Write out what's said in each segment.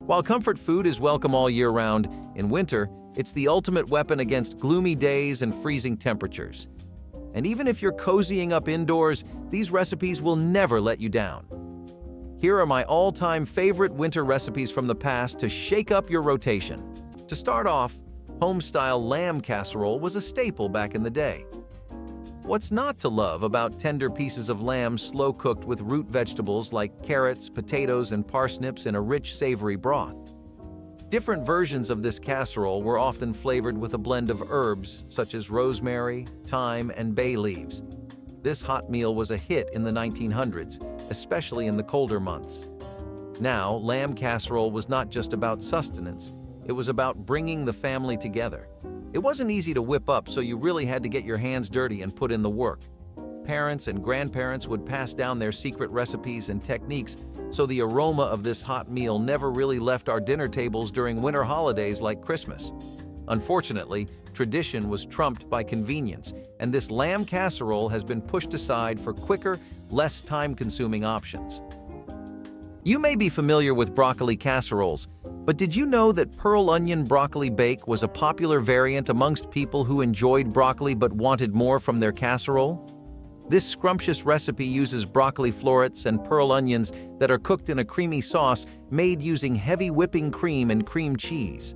While comfort food is welcome all year round, in winter, it's the ultimate weapon against gloomy days and freezing temperatures. And even if you're cozying up indoors, these recipes will never let you down. Here are my all-time favorite winter recipes from the past to shake up your rotation. To start off, home-style lamb casserole was a staple back in the day. What's not to love about tender pieces of lamb slow-cooked with root vegetables like carrots, potatoes, and parsnips in a rich, savory broth? Different versions of this casserole were often flavored with a blend of herbs such as rosemary, thyme, and bay leaves. This hot meal was a hit in the 1900s, especially in the colder months. Now, lamb casserole was not just about sustenance, it was about bringing the family together. It wasn't easy to whip up, so you really had to get your hands dirty and put in the work. Parents and grandparents would pass down their secret recipes and techniques, so the aroma of this hot meal never really left our dinner tables during winter holidays like Christmas. Unfortunately, tradition was trumped by convenience, and this lamb casserole has been pushed aside for quicker, less time-consuming options. You may be familiar with broccoli casseroles, but did you know that pearl onion broccoli bake was a popular variant amongst people who enjoyed broccoli but wanted more from their casserole? This scrumptious recipe uses broccoli florets and pearl onions that are cooked in a creamy sauce made using heavy whipping cream and cream cheese.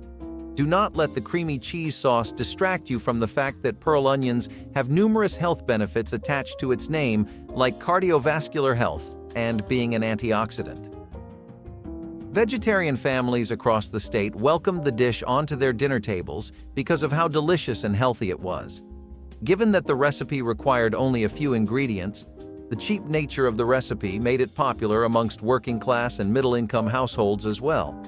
Do not let the creamy cheese sauce distract you from the fact that pearl onions have numerous health benefits attached to its name, like cardiovascular health and being an antioxidant. Vegetarian families across the state welcomed the dish onto their dinner tables because of how delicious and healthy it was. Given that the recipe required only a few ingredients, the cheap nature of the recipe made it popular amongst working-class and middle-income households as well.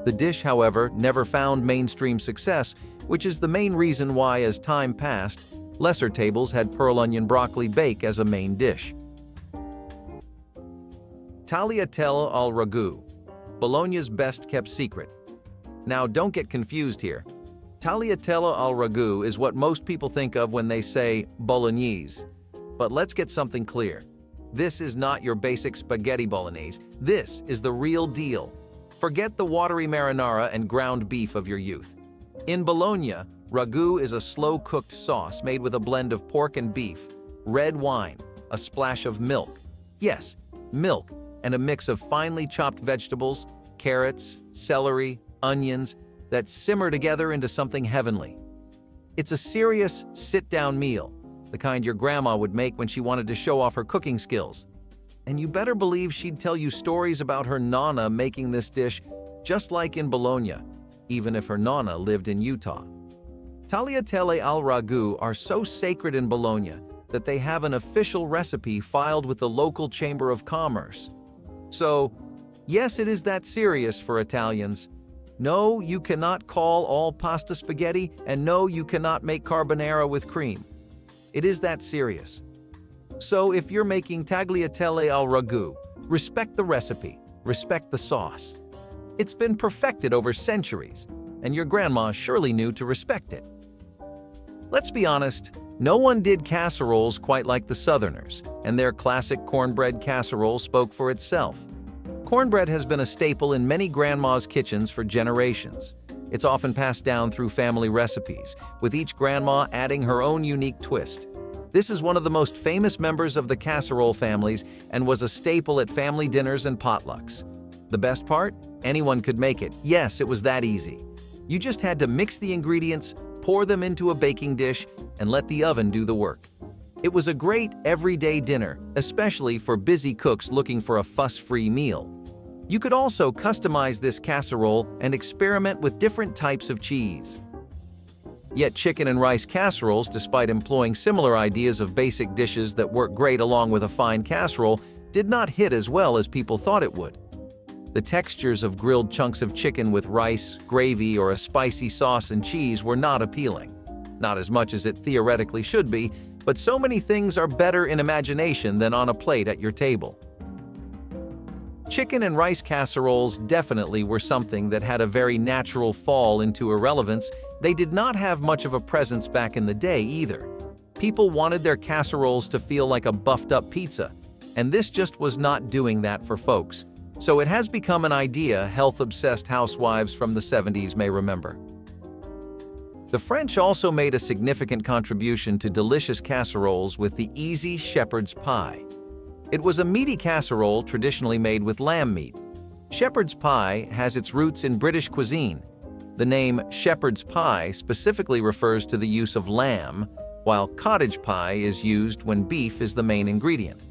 The dish, however, never found mainstream success, which is the main reason why, as time passed, lesser tables had pearl onion broccoli bake as a main dish. Tagliatelle al ragu, Bologna's best-kept secret. Now, don't get confused here. Tagliatelle al ragu is what most people think of when they say bolognese. But let's get something clear. This is not your basic spaghetti bolognese. This is the real deal. Forget the watery marinara and ground beef of your youth. In Bologna, ragu is a slow-cooked sauce made with a blend of pork and beef, red wine, a splash of milk. Yes, milk, and a mix of finely chopped vegetables, carrots, celery, onions, that simmer together into something heavenly. It's a serious, sit-down meal, the kind your grandma would make when she wanted to show off her cooking skills. And you better believe she'd tell you stories about her nonna making this dish just like in Bologna, even if her nonna lived in Utah. Tagliatelle al ragu are so sacred in Bologna that they have an official recipe filed with the local Chamber of Commerce. So, yes, it is that serious for Italians. No, you cannot call all pasta spaghetti, and no, you cannot make carbonara with cream. It is that serious. So if you're making tagliatelle al ragu, respect the recipe, respect the sauce. It's been perfected over centuries, and your grandma surely knew to respect it. Let's be honest, no one did casseroles quite like the Southerners, and their classic cornbread casserole spoke for itself. Cornbread has been a staple in many grandma's kitchens for generations. It's often passed down through family recipes, with each grandma adding her own unique twist. This is one of the most famous members of the casserole families and was a staple at family dinners and potlucks. The best part? Anyone could make it. Yes, it was that easy. You just had to mix the ingredients, pour them into a baking dish, and let the oven do the work. It was a great everyday dinner, especially for busy cooks looking for a fuss-free meal. You could also customize this casserole and experiment with different types of cheese. Yet chicken and rice casseroles, despite employing similar ideas of basic dishes that work great along with a fine casserole, did not hit as well as people thought it would. The textures of grilled chunks of chicken with rice, gravy, or a spicy sauce and cheese were not appealing. Not as much as it theoretically should be, but so many things are better in imagination than on a plate at your table. Chicken and rice casseroles definitely were something that had a very natural fall into irrelevance. They did not have much of a presence back in the day either. People wanted their casseroles to feel like a buffed-up pizza, and this just was not doing that for folks. So it has become an idea health-obsessed housewives from the 70s may remember. The French also made a significant contribution to delicious casseroles with the easy shepherd's pie. It was a meaty casserole traditionally made with lamb meat. Shepherd's pie has its roots in British cuisine. The name shepherd's pie specifically refers to the use of lamb, while cottage pie is used when beef is the main ingredient.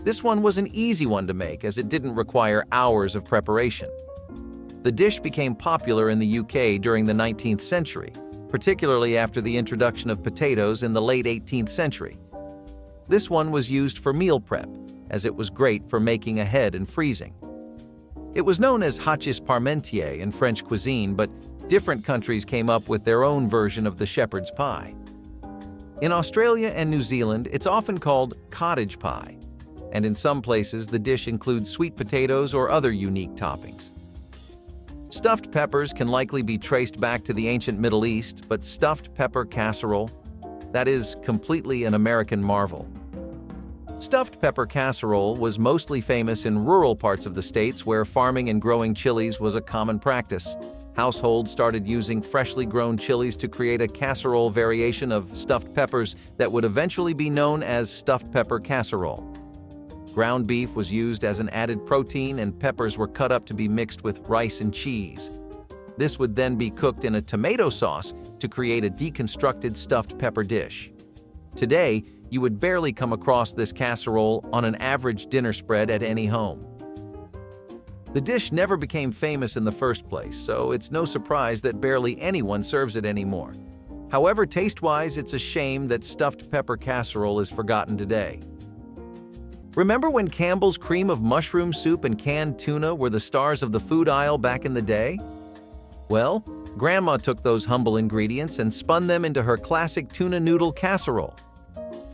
This one was an easy one to make as it didn't require hours of preparation. The dish became popular in the UK during the 19th century, particularly after the introduction of potatoes in the late 18th century. This one was used for meal prep, as it was great for making ahead and freezing. It was known as hachis parmentier in French cuisine, but different countries came up with their own version of the shepherd's pie. In Australia and New Zealand, it's often called cottage pie, and in some places the dish includes sweet potatoes or other unique toppings. Stuffed peppers can likely be traced back to the ancient Middle East, but stuffed pepper casserole? That is completely an American marvel. Stuffed pepper casserole was mostly famous in rural parts of the states where farming and growing chilies was a common practice. Households started using freshly grown chilies to create a casserole variation of stuffed peppers that would eventually be known as stuffed pepper casserole. Ground beef was used as an added protein, and peppers were cut up to be mixed with rice and cheese. This would then be cooked in a tomato sauce to create a deconstructed stuffed pepper dish. Today, you would barely come across this casserole on an average dinner spread at any home. The dish never became famous in the first place, so it's no surprise that barely anyone serves it anymore. However, taste-wise, it's a shame that stuffed pepper casserole is forgotten today. Remember when Campbell's cream of mushroom soup and canned tuna were the stars of the food aisle back in the day? Well, Grandma took those humble ingredients and spun them into her classic tuna noodle casserole.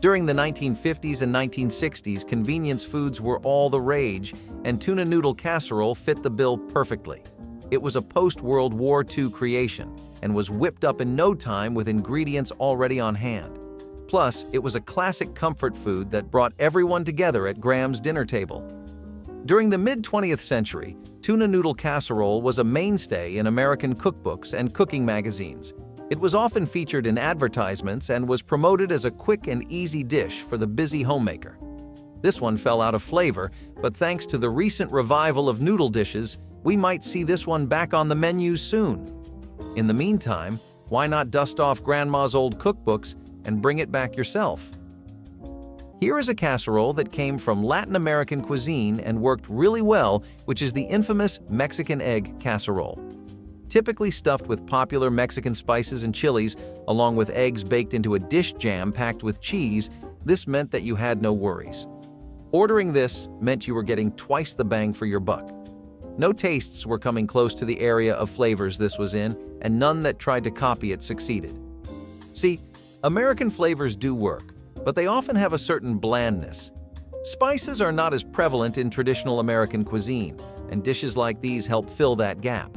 During the 1950s and 1960s, convenience foods were all the rage, and tuna noodle casserole fit the bill perfectly. It was a post-World War II creation and was whipped up in no time with ingredients already on hand. Plus, it was a classic comfort food that brought everyone together at Graham's dinner table. During the mid-20th century, tuna noodle casserole was a mainstay in American cookbooks and cooking magazines. It was often featured in advertisements and was promoted as a quick and easy dish for the busy homemaker. This one fell out of flavor, but thanks to the recent revival of noodle dishes, we might see this one back on the menus soon. In the meantime, why not dust off Grandma's old cookbooks and bring it back yourself? Here is a casserole that came from Latin American cuisine and worked really well, which is the infamous Mexican egg casserole. Typically stuffed with popular Mexican spices and chilies, along with eggs baked into a dish jam packed with cheese, this meant that you had no worries. Ordering this meant you were getting twice the bang for your buck. No tastes were coming close to the area of flavors this was in, and none that tried to copy it succeeded. See, American flavors do work, but they often have a certain blandness. Spices are not as prevalent in traditional American cuisine, and dishes like these help fill that gap.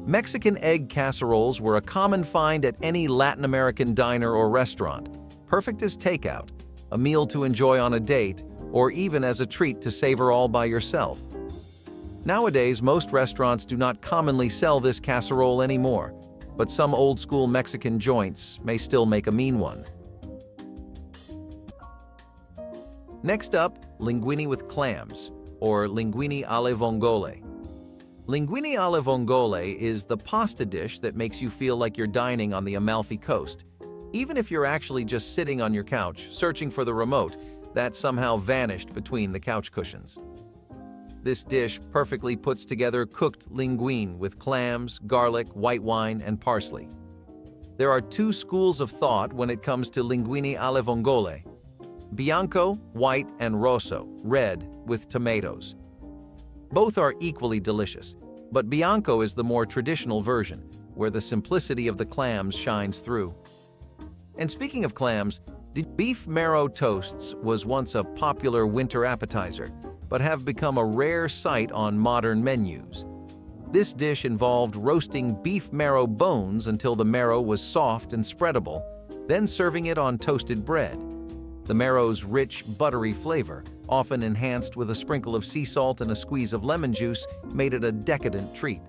Mexican egg casseroles were a common find at any Latin American diner or restaurant, perfect as takeout, a meal to enjoy on a date, or even as a treat to savor all by yourself. Nowadays, most restaurants do not commonly sell this casserole anymore, but some old-school Mexican joints may still make a mean one. Next up, linguine with clams, or linguine alle vongole. Linguine alle vongole is the pasta dish that makes you feel like you're dining on the Amalfi Coast, even if you're actually just sitting on your couch, searching for the remote that somehow vanished between the couch cushions. This dish perfectly puts together cooked linguine with clams, garlic, white wine, and parsley. There are two schools of thought when it comes to linguine alle vongole: bianco, white, and rosso, red, with tomatoes. Both are equally delicious, but bianco is the more traditional version, where the simplicity of the clams shines through. And speaking of clams, beef marrow toasts was once a popular winter appetizer, but have become a rare sight on modern menus. This dish involved roasting beef marrow bones until the marrow was soft and spreadable, then serving it on toasted bread. The marrow's rich, buttery flavor, often enhanced with a sprinkle of sea salt and a squeeze of lemon juice, made it a decadent treat.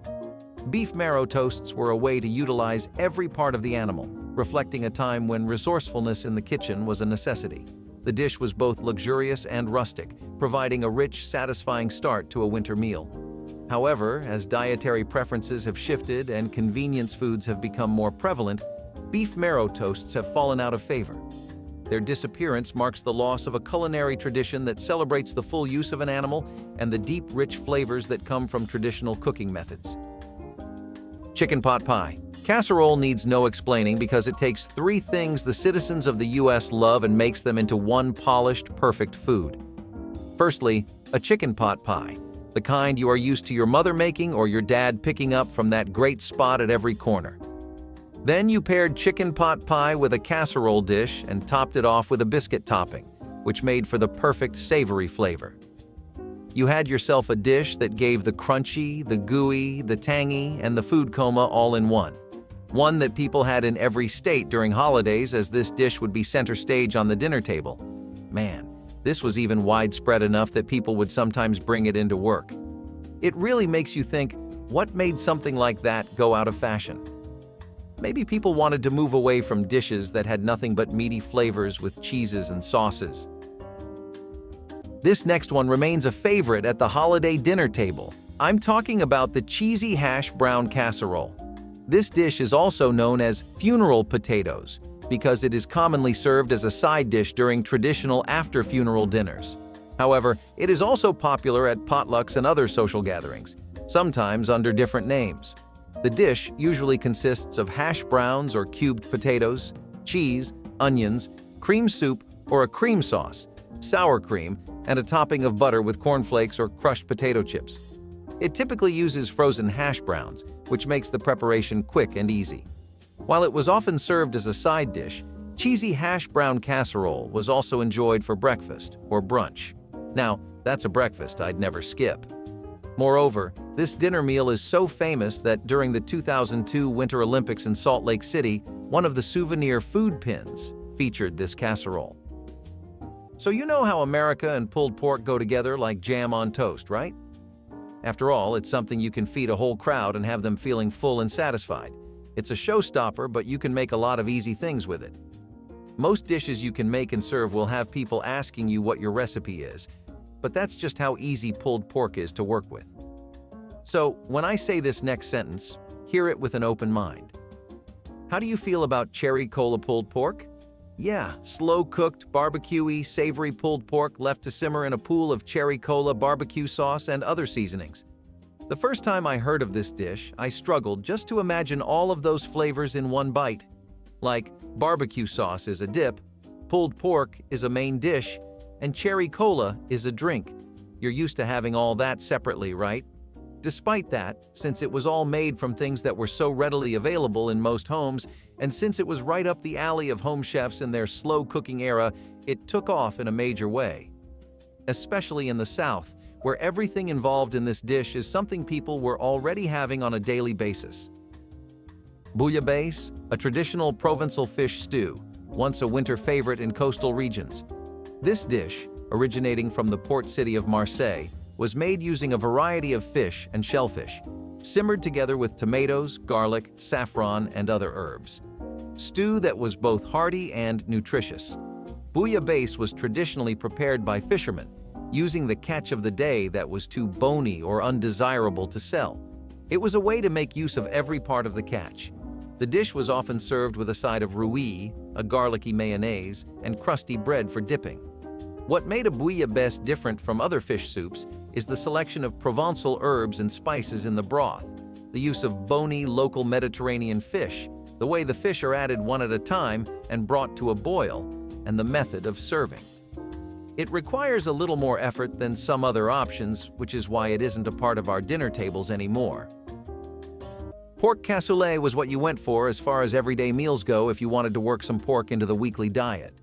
Beef marrow toasts were a way to utilize every part of the animal, reflecting a time when resourcefulness in the kitchen was a necessity. The dish was both luxurious and rustic, providing a rich, satisfying start to a winter meal. However, as dietary preferences have shifted and convenience foods have become more prevalent, beef marrow toasts have fallen out of favor. Their disappearance marks the loss of a culinary tradition that celebrates the full use of an animal and the deep, rich flavors that come from traditional cooking methods. Chicken pot pie. Casserole needs no explaining because it takes three things the citizens of the U.S. love and makes them into one polished, perfect food. Firstly, a chicken pot pie, the kind you are used to your mother making or your dad picking up from that great spot at every corner. Then you paired chicken pot pie with a casserole dish and topped it off with a biscuit topping, which made for the perfect savory flavor. You had yourself a dish that gave the crunchy, the gooey, the tangy, and the food coma all in one. One that people had in every state during holidays, as this dish would be center stage on the dinner table. Man, this was even widespread enough that people would sometimes bring it into work. It really makes you think, what made something like that go out of fashion? Maybe people wanted to move away from dishes that had nothing but meaty flavors with cheeses and sauces. This next one remains a favorite at the holiday dinner table. I'm talking about the cheesy hash brown casserole. This dish is also known as funeral potatoes because it is commonly served as a side dish during traditional after-funeral dinners. However, it is also popular at potlucks and other social gatherings, sometimes under different names. The dish usually consists of hash browns or cubed potatoes, cheese, onions, cream soup or a cream sauce, sour cream, and a topping of butter with cornflakes or crushed potato chips. It typically uses frozen hash browns, which makes the preparation quick and easy. While it was often served as a side dish, cheesy hash brown casserole was also enjoyed for breakfast or brunch. Now, that's a breakfast I'd never skip. Moreover, this dinner meal is so famous that during the 2002 Winter Olympics in Salt Lake City, one of the souvenir food pins featured this casserole. So you know how America and pulled pork go together like jam on toast, right? After all, it's something you can feed a whole crowd and have them feeling full and satisfied. It's a showstopper, but you can make a lot of easy things with it. Most dishes you can make and serve will have people asking you what your recipe is, but that's just how easy pulled pork is to work with. So, when I say this next sentence, hear it with an open mind. How do you feel about cherry cola pulled pork? Yeah, slow-cooked, barbecue-y, savory pulled pork left to simmer in a pool of cherry cola, barbecue sauce, and other seasonings. The first time I heard of this dish, I struggled just to imagine all of those flavors in one bite. Like, barbecue sauce is a dip, pulled pork is a main dish, and cherry cola is a drink. You're used to having all that separately, right? Despite that, since it was all made from things that were so readily available in most homes, and since it was right up the alley of home chefs in their slow cooking era, it took off in a major way. Especially in the South, where everything involved in this dish is something people were already having on a daily basis. Bouillabaisse, a traditional Provençal fish stew, once a winter favorite in coastal regions. This dish, originating from the port city of Marseille, was made using a variety of fish and shellfish, simmered together with tomatoes, garlic, saffron, and other herbs. Stew that was both hearty and nutritious. Bouillabaisse was traditionally prepared by fishermen, using the catch of the day that was too bony or undesirable to sell. It was a way to make use of every part of the catch. The dish was often served with a side of rouille, a garlicky mayonnaise, and crusty bread for dipping. What made a bouillabaisse different from other fish soups is the selection of Provençal herbs and spices in the broth, the use of bony local Mediterranean fish, the way the fish are added one at a time and brought to a boil, and the method of serving. It requires a little more effort than some other options, which is why it isn't a part of our dinner tables anymore. Pork cassoulet was what you went for as far as everyday meals go if you wanted to work some pork into the weekly diet.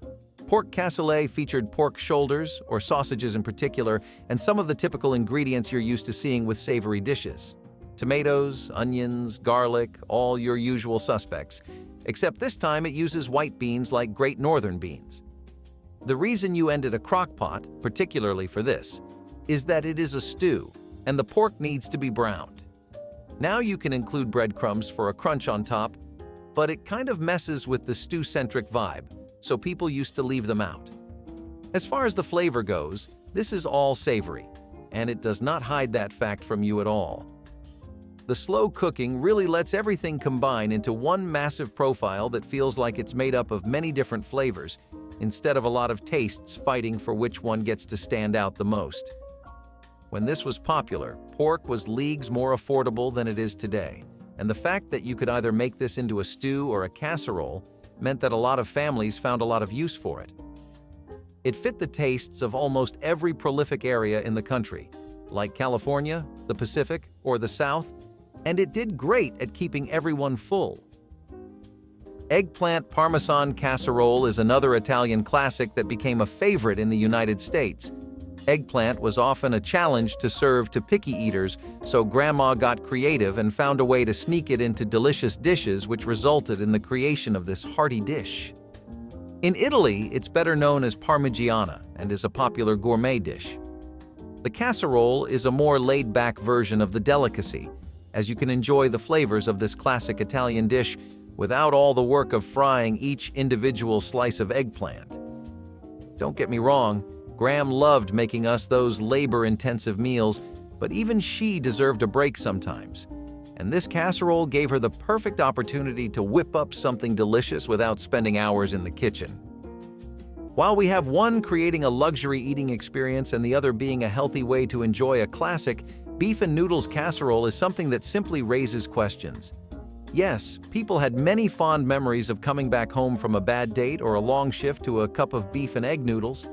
Pork cassoulet featured pork shoulders, or sausages in particular, and some of the typical ingredients you're used to seeing with savory dishes. Tomatoes, onions, garlic, all your usual suspects. Except this time it uses white beans like Great Northern beans. The reason you ended a crock pot, particularly for this, is that it is a stew, and the pork needs to be browned. Now you can include breadcrumbs for a crunch on top, but it kind of messes with the stew-centric vibe, so people used to leave them out. As far as the flavor goes, this is all savory, and it does not hide that fact from you at all. The slow cooking really lets everything combine into one massive profile that feels like it's made up of many different flavors, instead of a lot of tastes fighting for which one gets to stand out the most. When this was popular, pork was leagues more affordable than it is today, and the fact that you could either make this into a stew or a casserole meant that a lot of families found a lot of use for it. It fit the tastes of almost every prolific area in the country, like California, the Pacific, or the South, and it did great at keeping everyone full. Eggplant Parmesan casserole is another Italian classic that became a favorite in the United States. Eggplant was often a challenge to serve to picky eaters, so Grandma got creative and found a way to sneak it into delicious dishes, which resulted in the creation of this hearty dish. In Italy, it's better known as Parmigiana and is a popular gourmet dish. The casserole is a more laid-back version of the delicacy, as you can enjoy the flavors of this classic Italian dish without all the work of frying each individual slice of eggplant. Don't get me wrong, Gram loved making us those labor-intensive meals, but even she deserved a break sometimes. And this casserole gave her the perfect opportunity to whip up something delicious without spending hours in the kitchen. While we have one creating a luxury eating experience and the other being a healthy way to enjoy a classic, beef and noodles casserole is something that simply raises questions. Yes, people had many fond memories of coming back home from a bad date or a long shift to a cup of beef and egg noodles.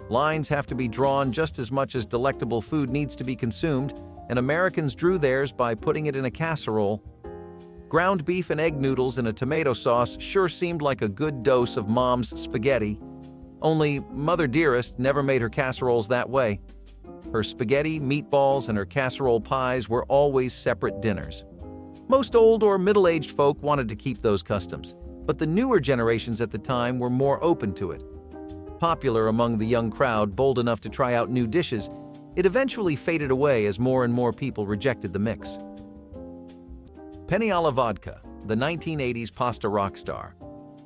Lines have to be drawn just as much as delectable food needs to be consumed, and Americans drew theirs by putting it in a casserole. Ground beef and egg noodles in a tomato sauce sure seemed like a good dose of Mom's spaghetti. Only Mother Dearest never made her casseroles that way. Her spaghetti, meatballs, and her casserole pies were always separate dinners. Most old or middle-aged folk wanted to keep those customs, but the newer generations at the time were more open to it. Popular among the young crowd bold enough to try out new dishes, it eventually faded away as more and more people rejected the mix. Penne alla vodka, the 1980s pasta rock star.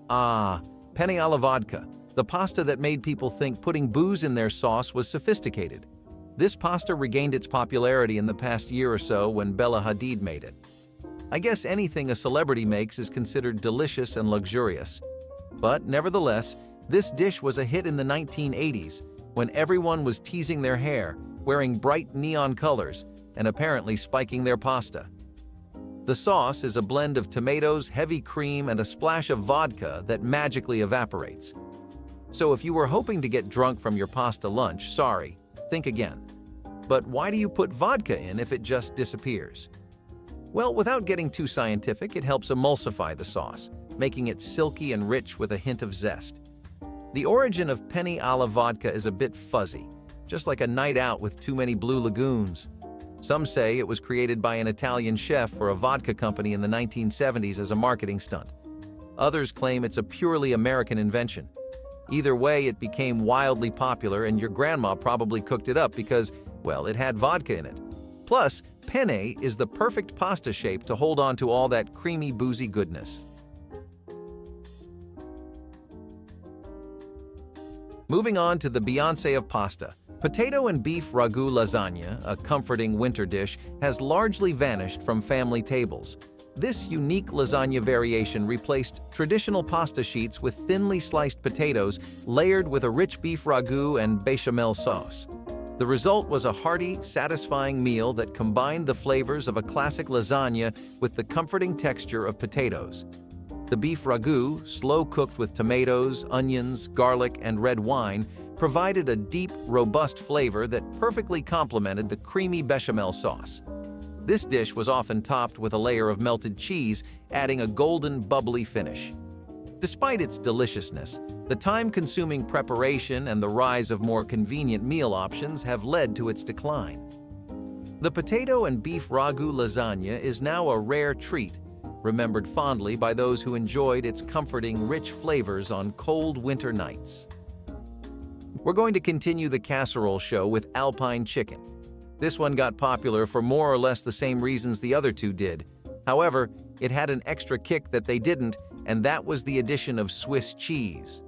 Ah, penne alla vodka, the pasta that made people think putting booze in their sauce was sophisticated. This pasta regained its popularity in the past year or so when Bella Hadid made it. I guess anything a celebrity makes is considered delicious and luxurious. But nevertheless, this dish was a hit in the 1980s when everyone was teasing their hair, wearing bright neon colors, and apparently spiking their pasta. The sauce is a blend of tomatoes, heavy cream, and a splash of vodka that magically evaporates. So if you were hoping to get drunk from your pasta lunch, sorry, think again. But why do you put vodka in if it just disappears? Well, without getting too scientific, it helps emulsify the sauce, making it silky and rich with a hint of zest. The origin of penne alla vodka is a bit fuzzy, just like a night out with too many Blue Lagoons. Some say it was created by an Italian chef for a vodka company in the 1970s as a marketing stunt. Others claim it's a purely American invention. Either way, it became wildly popular, and your grandma probably cooked it up because, well, it had vodka in it. Plus, penne is the perfect pasta shape to hold on to all that creamy, boozy goodness. Moving on to the Beyoncé of pasta. Potato and beef ragu lasagna, a comforting winter dish, has largely vanished from family tables. This unique lasagna variation replaced traditional pasta sheets with thinly sliced potatoes layered with a rich beef ragu and bechamel sauce. The result was a hearty, satisfying meal that combined the flavors of a classic lasagna with the comforting texture of potatoes. The beef ragu, slow-cooked with tomatoes, onions, garlic, and red wine, provided a deep, robust flavor that perfectly complemented the creamy bechamel sauce. This dish was often topped with a layer of melted cheese, adding a golden, bubbly finish. Despite its deliciousness, the time-consuming preparation and the rise of more convenient meal options have led to its decline. The potato and beef ragu lasagna is now a rare treat, remembered fondly by those who enjoyed its comforting, rich flavors on cold winter nights. We're going to continue the casserole show with Alpine chicken. This one got popular for more or less the same reasons the other two did. However, it had an extra kick that they didn't, and that was the addition of Swiss cheese.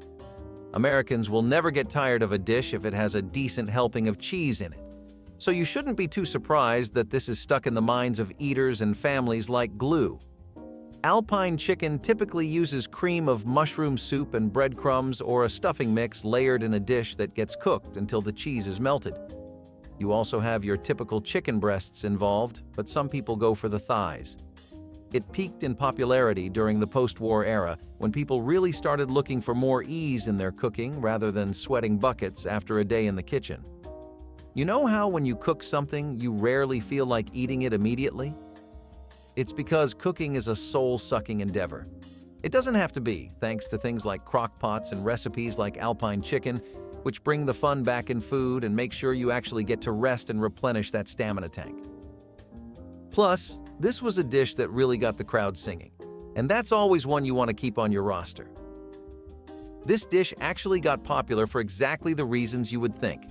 Americans will never get tired of a dish if it has a decent helping of cheese in it. So you shouldn't be too surprised that this is stuck in the minds of eaters and families like glue. Alpine chicken typically uses cream of mushroom soup and breadcrumbs or a stuffing mix layered in a dish that gets cooked until the cheese is melted. You also have your typical chicken breasts involved, but some people go for the thighs. It peaked in popularity during the post-war era when people really started looking for more ease in their cooking rather than sweating buckets after a day in the kitchen. You know how when you cook something, you rarely feel like eating it immediately? It's because cooking is a soul-sucking endeavor. It doesn't have to be, thanks to things like crock pots and recipes like Alpine chicken, which bring the fun back in food and make sure you actually get to rest and replenish that stamina tank. Plus, this was a dish that really got the crowd singing, and that's always one you want to keep on your roster. This dish actually got popular for exactly the reasons you would think.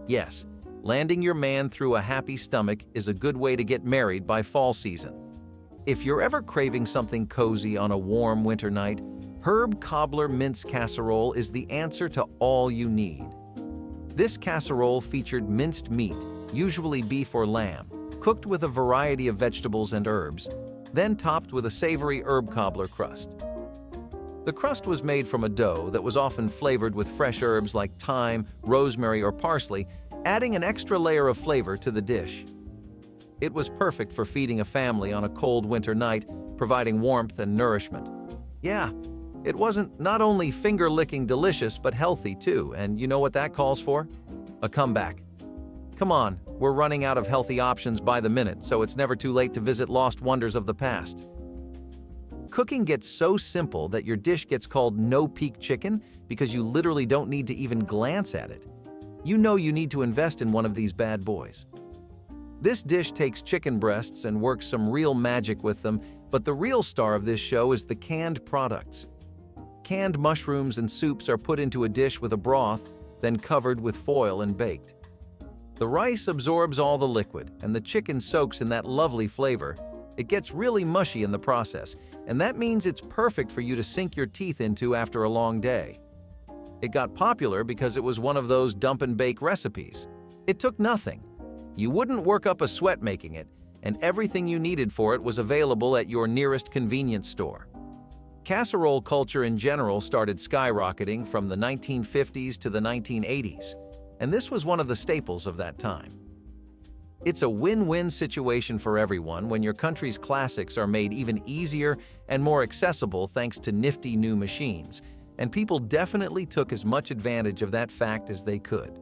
Yes, landing your man through a happy stomach is a good way to get married by fall season. If you're ever craving something cozy on a warm winter night, Herb Cobbler Mince Casserole is the answer to all you need. This casserole featured minced meat, usually beef or lamb, cooked with a variety of vegetables and herbs, then topped with a savory herb cobbler crust. The crust was made from a dough that was often flavored with fresh herbs like thyme, rosemary, or parsley, adding an extra layer of flavor to the dish. It was perfect for feeding a family on a cold winter night, providing warmth and nourishment. Yeah, it wasn't not only finger-licking delicious, but healthy too, and you know what that calls for? A comeback. Come on, we're running out of healthy options by the minute, so it's never too late to visit lost wonders of the past. Cooking gets so simple that your dish gets called no-peak chicken because you literally don't need to even glance at it. You know you need to invest in one of these bad boys. This dish takes chicken breasts and works some real magic with them, but the real star of this show is the canned products. Canned mushrooms and soups are put into a dish with a broth, then covered with foil and baked. The rice absorbs all the liquid, and the chicken soaks in that lovely flavor. It gets really mushy in the process, and that means it's perfect for you to sink your teeth into after a long day. It got popular because it was one of those dump and bake recipes. It took nothing. You wouldn't work up a sweat making it, and everything you needed for it was available at your nearest convenience store. Casserole culture in general started skyrocketing from the 1950s to the 1980s, and this was one of the staples of that time. It's a win-win situation for everyone when your country's classics are made even easier and more accessible thanks to nifty new machines, and people definitely took as much advantage of that fact as they could.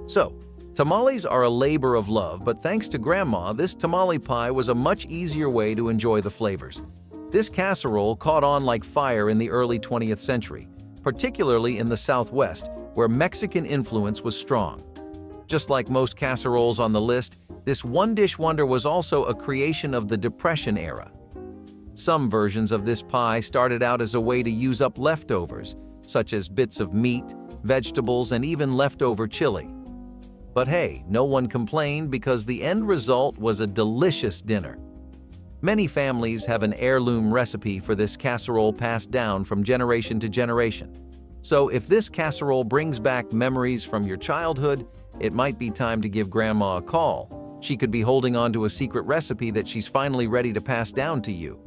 So, tamales are a labor of love, but thanks to Grandma, this tamale pie was a much easier way to enjoy the flavors. This casserole caught on like fire in the early 20th century, particularly in the Southwest, where Mexican influence was strong. Just like most casseroles on the list, this one-dish wonder was also a creation of the Depression era. Some versions of this pie started out as a way to use up leftovers, such as bits of meat, vegetables, and even leftover chili. But hey, no one complained because the end result was a delicious dinner. Many families have an heirloom recipe for this casserole passed down from generation to generation. So if this casserole brings back memories from your childhood, it might be time to give Grandma a call. She could be holding on to a secret recipe that she's finally ready to pass down to you.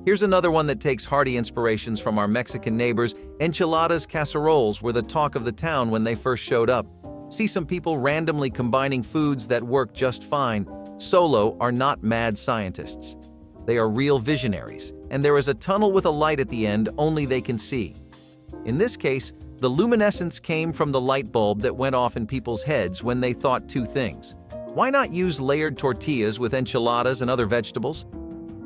Here's another one that takes hearty inspirations from our Mexican neighbors. Enchiladas casseroles were the talk of the town when they first showed up. See some people randomly combining foods that work just fine. Solo are not mad scientists. They are real visionaries, and there is a tunnel with a light at the end only they can see. In this case, the luminescence came from the light bulb that went off in people's heads when they thought two things. Why not use layered tortillas with enchiladas and other vegetables?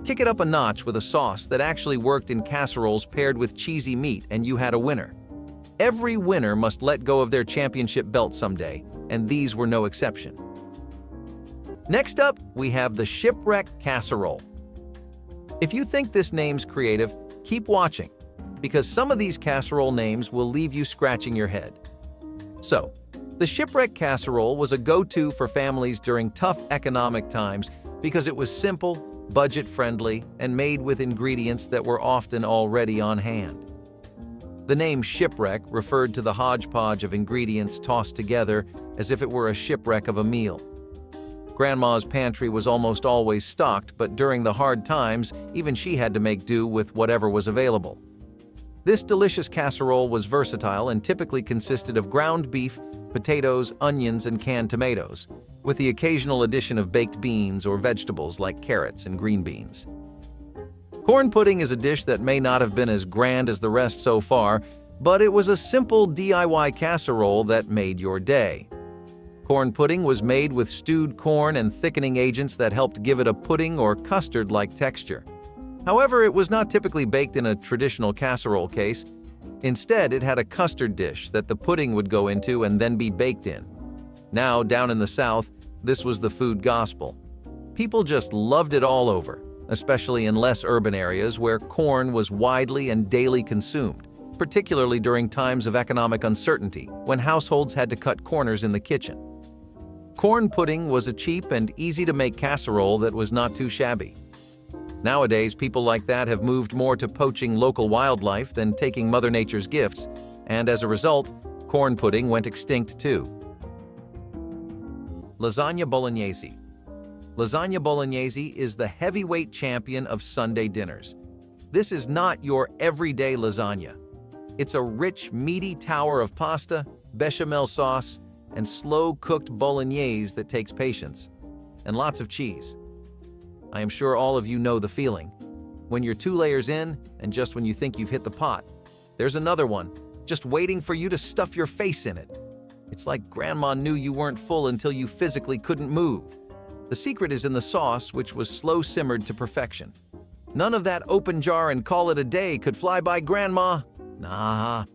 Kick it up a notch with a sauce that actually worked in casseroles paired with cheesy meat, and you had a winner. Every winner must let go of their championship belt someday, and these were no exception. Next up, we have the Shipwreck Casserole. If you think this name's creative, keep watching. because some of these casserole names will leave you scratching your head. So, the shipwreck casserole was a go-to for families during tough economic times because it was simple, budget-friendly, and made with ingredients that were often already on hand. The name shipwreck referred to the hodgepodge of ingredients tossed together as if it were a shipwreck of a meal. Grandma's pantry was almost always stocked, but during the hard times, even she had to make do with whatever was available. This delicious casserole was versatile and typically consisted of ground beef, potatoes, onions, and canned tomatoes, with the occasional addition of baked beans or vegetables like carrots and green beans. Corn pudding is a dish that may not have been as grand as the rest so far, but it was a simple DIY casserole that made your day. Corn pudding was made with stewed corn and thickening agents that helped give it a pudding or custard-like texture. However, it was not typically baked in a traditional casserole case. Instead, it had a custard dish that the pudding would go into and then be baked in. Now, down in the South, this was the food gospel. People just loved it all over, especially in less urban areas where corn was widely and daily consumed, particularly during times of economic uncertainty when households had to cut corners in the kitchen. Corn pudding was a cheap and easy-to-make casserole that was not too shabby. Nowadays, people like that have moved more to poaching local wildlife than taking Mother Nature's gifts, and as a result, corn pudding went extinct too. Lasagna Bolognese. Lasagna Bolognese is the heavyweight champion of Sunday dinners. This is not your everyday lasagna. It's a rich, meaty tower of pasta, bechamel sauce, and slow-cooked bolognese that takes patience, and lots of cheese. I am sure all of you know the feeling. When you're 2 layers in, and just when you think you've hit the pot, there's another one, just waiting for you to stuff your face in it. It's like Grandma knew you weren't full until you physically couldn't move. The secret is in the sauce, which was slow-simmered to perfection. None of that open jar and call it a day could fly by Grandma. Nah.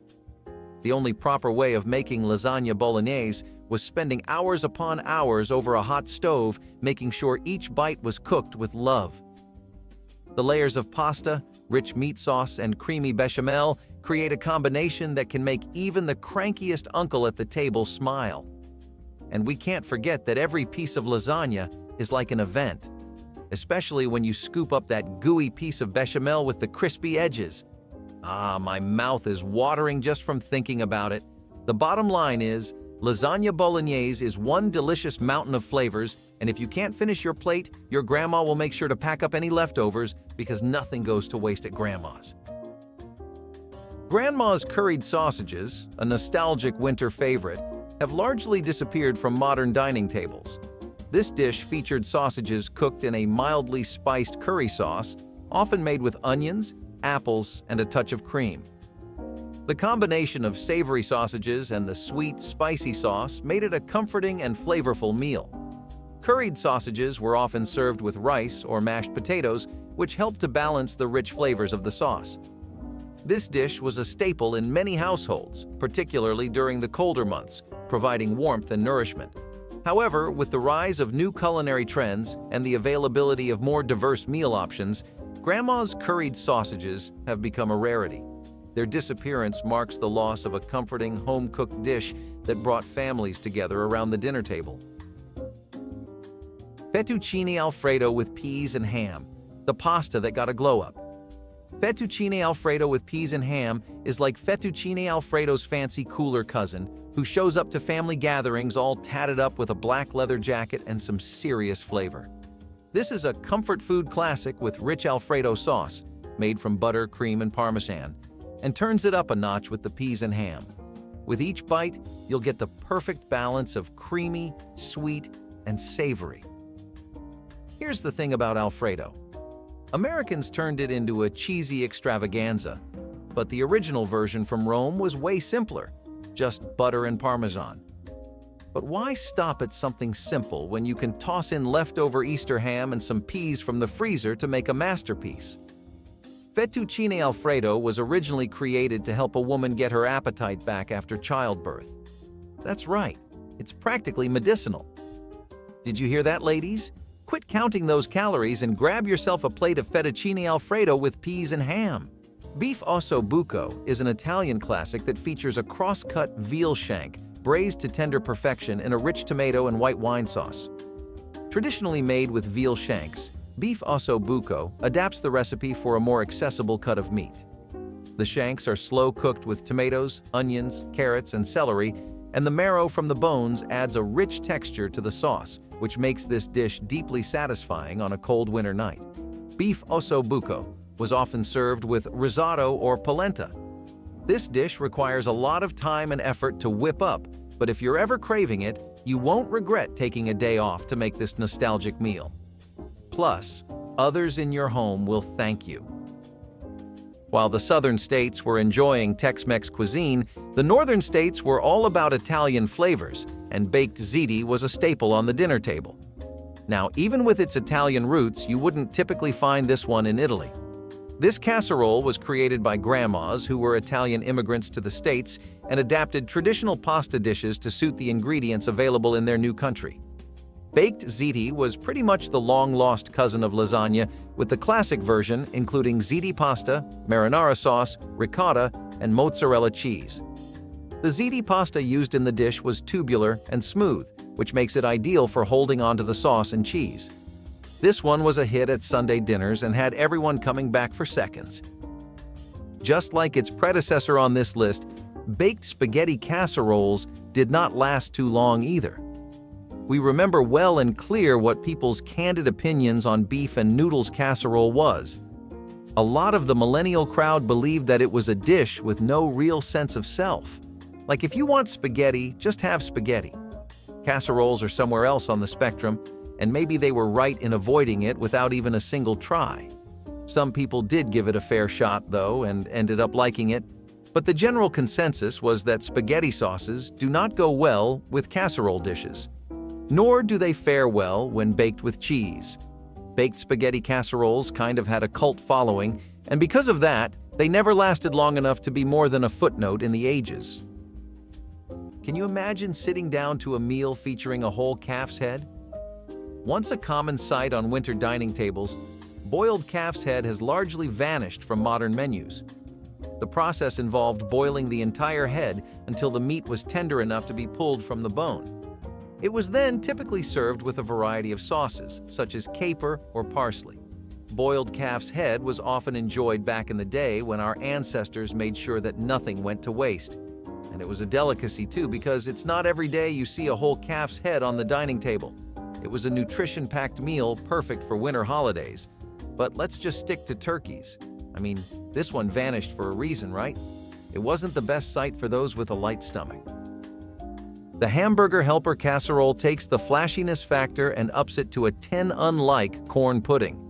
The only proper way of making lasagna bolognese was spending hours upon hours over a hot stove, making sure each bite was cooked with love. The layers of pasta, rich meat sauce, and creamy bechamel create a combination that can make even the crankiest uncle at the table smile. And we can't forget that every piece of lasagna is like an event, especially when you scoop up that gooey piece of bechamel with the crispy edges. Ah, my mouth is watering just from thinking about it. The bottom line is, lasagna bolognese is one delicious mountain of flavors, and if you can't finish your plate, your grandma will make sure to pack up any leftovers because nothing goes to waste at Grandma's. Grandma's curried sausages, a nostalgic winter favorite, have largely disappeared from modern dining tables. This dish featured sausages cooked in a mildly spiced curry sauce, often made with onions, apples, and a touch of cream. The combination of savory sausages and the sweet, spicy sauce made it a comforting and flavorful meal. Curried sausages were often served with rice or mashed potatoes, which helped to balance the rich flavors of the sauce. This dish was a staple in many households, particularly during the colder months, providing warmth and nourishment. However, with the rise of new culinary trends and the availability of more diverse meal options, Grandma's curried sausages have become a rarity. Their disappearance marks the loss of a comforting, home-cooked dish that brought families together around the dinner table. Fettuccine Alfredo with peas and ham, the pasta that got a glow-up. Fettuccine Alfredo with peas and ham is like Fettuccine Alfredo's fancy cooler cousin who shows up to family gatherings all tatted up with a black leather jacket and some serious flavor. This is a comfort food classic with rich Alfredo sauce, made from butter, cream, and Parmesan, and turns it up a notch with the peas and ham. With each bite, you'll get the perfect balance of creamy, sweet, and savory. Here's the thing about Alfredo. Americans turned it into a cheesy extravaganza, but the original version from Rome was way simpler, just butter and Parmesan. But why stop at something simple when you can toss in leftover Easter ham and some peas from the freezer to make a masterpiece? Fettuccine Alfredo was originally created to help a woman get her appetite back after childbirth. That's right, it's practically medicinal. Did you hear that, ladies? Quit counting those calories and grab yourself a plate of fettuccine Alfredo with peas and ham. Beef osso buco is an Italian classic that features a cross-cut veal shank braised to tender perfection in a rich tomato and white wine sauce. Traditionally made with veal shanks, beef osso buco adapts the recipe for a more accessible cut of meat. The shanks are slow cooked with tomatoes, onions, carrots, and celery, and the marrow from the bones adds a rich texture to the sauce, which makes this dish deeply satisfying on a cold winter night. Beef osso buco was often served with risotto or polenta. This dish requires a lot of time and effort to whip up, but if you're ever craving it, you won't regret taking a day off to make this nostalgic meal. Plus, others in your home will thank you. While the southern states were enjoying Tex-Mex cuisine, the northern states were all about Italian flavors, and baked ziti was a staple on the dinner table. Now, even with its Italian roots, you wouldn't typically find this one in Italy. This casserole was created by grandmas who were Italian immigrants to the States and adapted traditional pasta dishes to suit the ingredients available in their new country. Baked ziti was pretty much the long-lost cousin of lasagna, with the classic version including ziti pasta, marinara sauce, ricotta, and mozzarella cheese. The ziti pasta used in the dish was tubular and smooth, which makes it ideal for holding onto the sauce and cheese. This one was a hit at Sunday dinners and had everyone coming back for seconds. Just like its predecessor on this list, baked spaghetti casseroles did not last too long either. We remember well and clear what people's candid opinions on beef and noodles casserole was. A lot of the millennial crowd believed that it was a dish with no real sense of self. Like, if you want spaghetti, just have spaghetti. Casseroles are somewhere else on the spectrum, and maybe they were right in avoiding it without even a single try. Some people did give it a fair shot, though, and ended up liking it, but the general consensus was that spaghetti sauces do not go well with casserole dishes. Nor do they fare well when baked with cheese. Baked spaghetti casseroles kind of had a cult following, and because of that, they never lasted long enough to be more than a footnote in the ages. Can you imagine sitting down to a meal featuring a whole calf's head? Once a common sight on winter dining tables, boiled calf's head has largely vanished from modern menus. The process involved boiling the entire head until the meat was tender enough to be pulled from the bone. It was then typically served with a variety of sauces, such as caper or parsley. Boiled calf's head was often enjoyed back in the day when our ancestors made sure that nothing went to waste. And it was a delicacy too, because it's not every day you see a whole calf's head on the dining table. It was a nutrition-packed meal perfect for winter holidays. But let's just stick to turkeys. I mean, this one vanished for a reason, right? It wasn't the best sight for those with a light stomach. The hamburger helper casserole takes the flashiness factor and ups it to a 10 unlike corn pudding.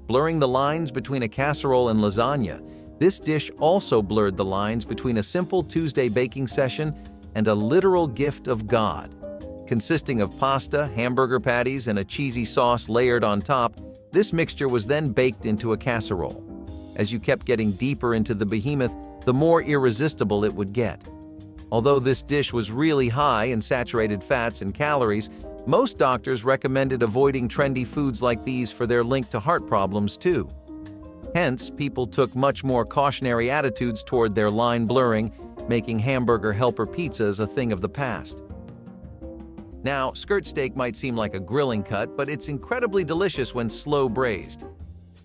Blurring the lines between a casserole and lasagna, this dish also blurred the lines between a simple Tuesday baking session and a literal gift of God. Consisting of pasta, hamburger patties, and a cheesy sauce layered on top, this mixture was then baked into a casserole. As you kept getting deeper into the behemoth, the more irresistible it would get. Although this dish was really high in saturated fats and calories, most doctors recommended avoiding trendy foods like these for their link to heart problems too. Hence, people took much more cautionary attitudes toward their line blurring, making hamburger helper pizzas a thing of the past. Now, skirt steak might seem like a grilling cut, but it's incredibly delicious when slow braised.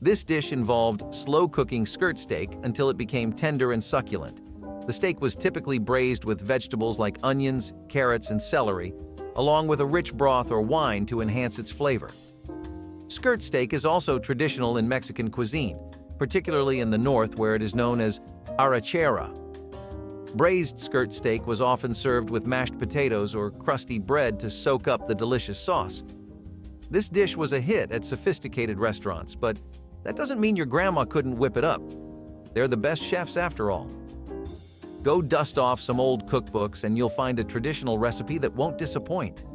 This dish involved slow cooking skirt steak until it became tender and succulent. The steak was typically braised with vegetables like onions, carrots, and celery, along with a rich broth or wine to enhance its flavor. Skirt steak is also traditional in Mexican cuisine, particularly in the north where it is known as arrachera. Braised skirt steak was often served with mashed potatoes or crusty bread to soak up the delicious sauce. This dish was a hit at sophisticated restaurants, but that doesn't mean your grandma couldn't whip it up. They're the best chefs after all. Go dust off some old cookbooks and you'll find a traditional recipe that won't disappoint.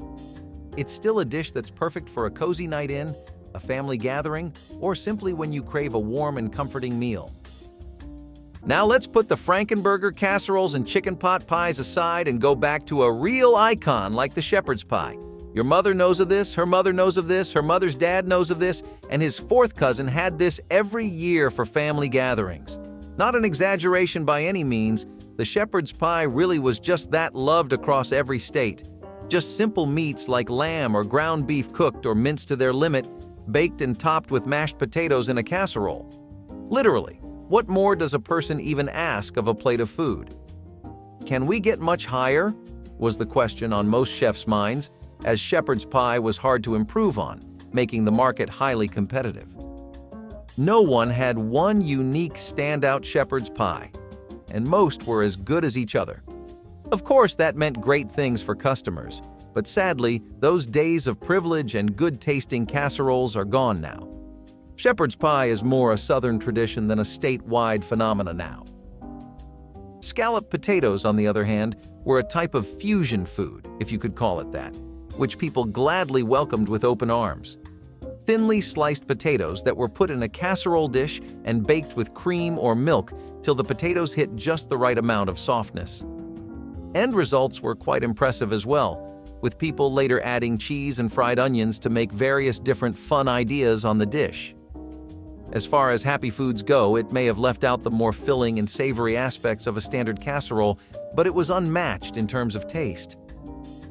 It's still a dish that's perfect for a cozy night in, a family gathering, or simply when you crave a warm and comforting meal. Now let's put the Frankenburger casseroles and chicken pot pies aside and go back to a real icon like the shepherd's pie. Your mother knows of this, her mother knows of this, her mother's dad knows of this, and his fourth cousin had this every year for family gatherings. Not an exaggeration by any means, the shepherd's pie really was just that loved across every state. Just simple meats like lamb or ground beef cooked or minced to their limit, baked and topped with mashed potatoes in a casserole. Literally, what more does a person even ask of a plate of food? Can we get much higher? Was the question on most chefs' minds, as shepherd's pie was hard to improve on, making the market highly competitive. No one had one unique standout shepherd's pie, and most were as good as each other. Of course, that meant great things for customers, but sadly, those days of privilege and good-tasting casseroles are gone now. Shepherd's pie is more a Southern tradition than a statewide phenomena now. Scalloped potatoes, on the other hand, were a type of fusion food, if you could call it that, which people gladly welcomed with open arms. Thinly sliced potatoes that were put in a casserole dish and baked with cream or milk till the potatoes hit just the right amount of softness. End results were quite impressive as well, with people later adding cheese and fried onions to make various different fun ideas on the dish. As far as happy foods go, it may have left out the more filling and savory aspects of a standard casserole, but it was unmatched in terms of taste.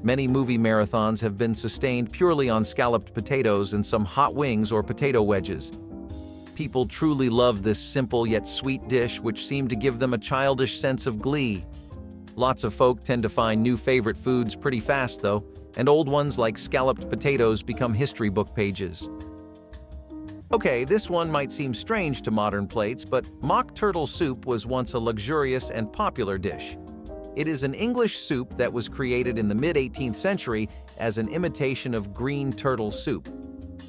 Many movie marathons have been sustained purely on scalloped potatoes and some hot wings or potato wedges. People truly love this simple yet sweet dish, which seemed to give them a childish sense of glee. Lots of folk tend to find new favorite foods pretty fast, though, and old ones like scalloped potatoes become history book pages. Okay, this one might seem strange to modern plates, but mock turtle soup was once a luxurious and popular dish. It is an English soup that was created in the mid-18th century as an imitation of green turtle soup.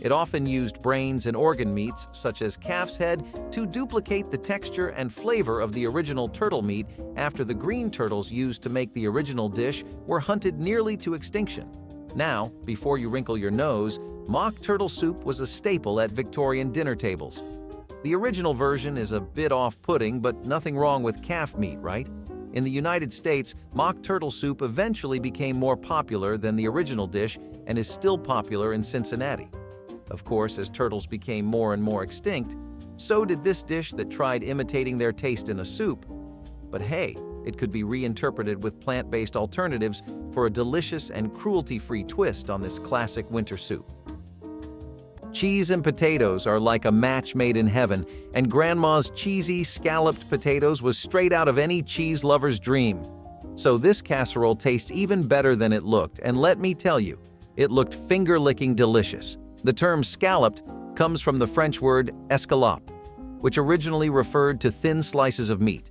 It often used brains and organ meats, such as calf's head, to duplicate the texture and flavor of the original turtle meat after the green turtles used to make the original dish were hunted nearly to extinction. Now, before you wrinkle your nose, mock turtle soup was a staple at Victorian dinner tables. The original version is a bit off-putting, but nothing wrong with calf meat, right? In the United States, mock turtle soup eventually became more popular than the original dish and is still popular in Cincinnati. Of course, as turtles became more and more extinct, so did this dish that tried imitating their taste in a soup. But hey, it could be reinterpreted with plant-based alternatives for a delicious and cruelty-free twist on this classic winter soup. Cheese and potatoes are like a match made in heaven, and Grandma's cheesy, scalloped potatoes was straight out of any cheese lover's dream. So this casserole tastes even better than it looked, and let me tell you, it looked finger-licking delicious. The term scalloped comes from the French word escalope, which originally referred to thin slices of meat.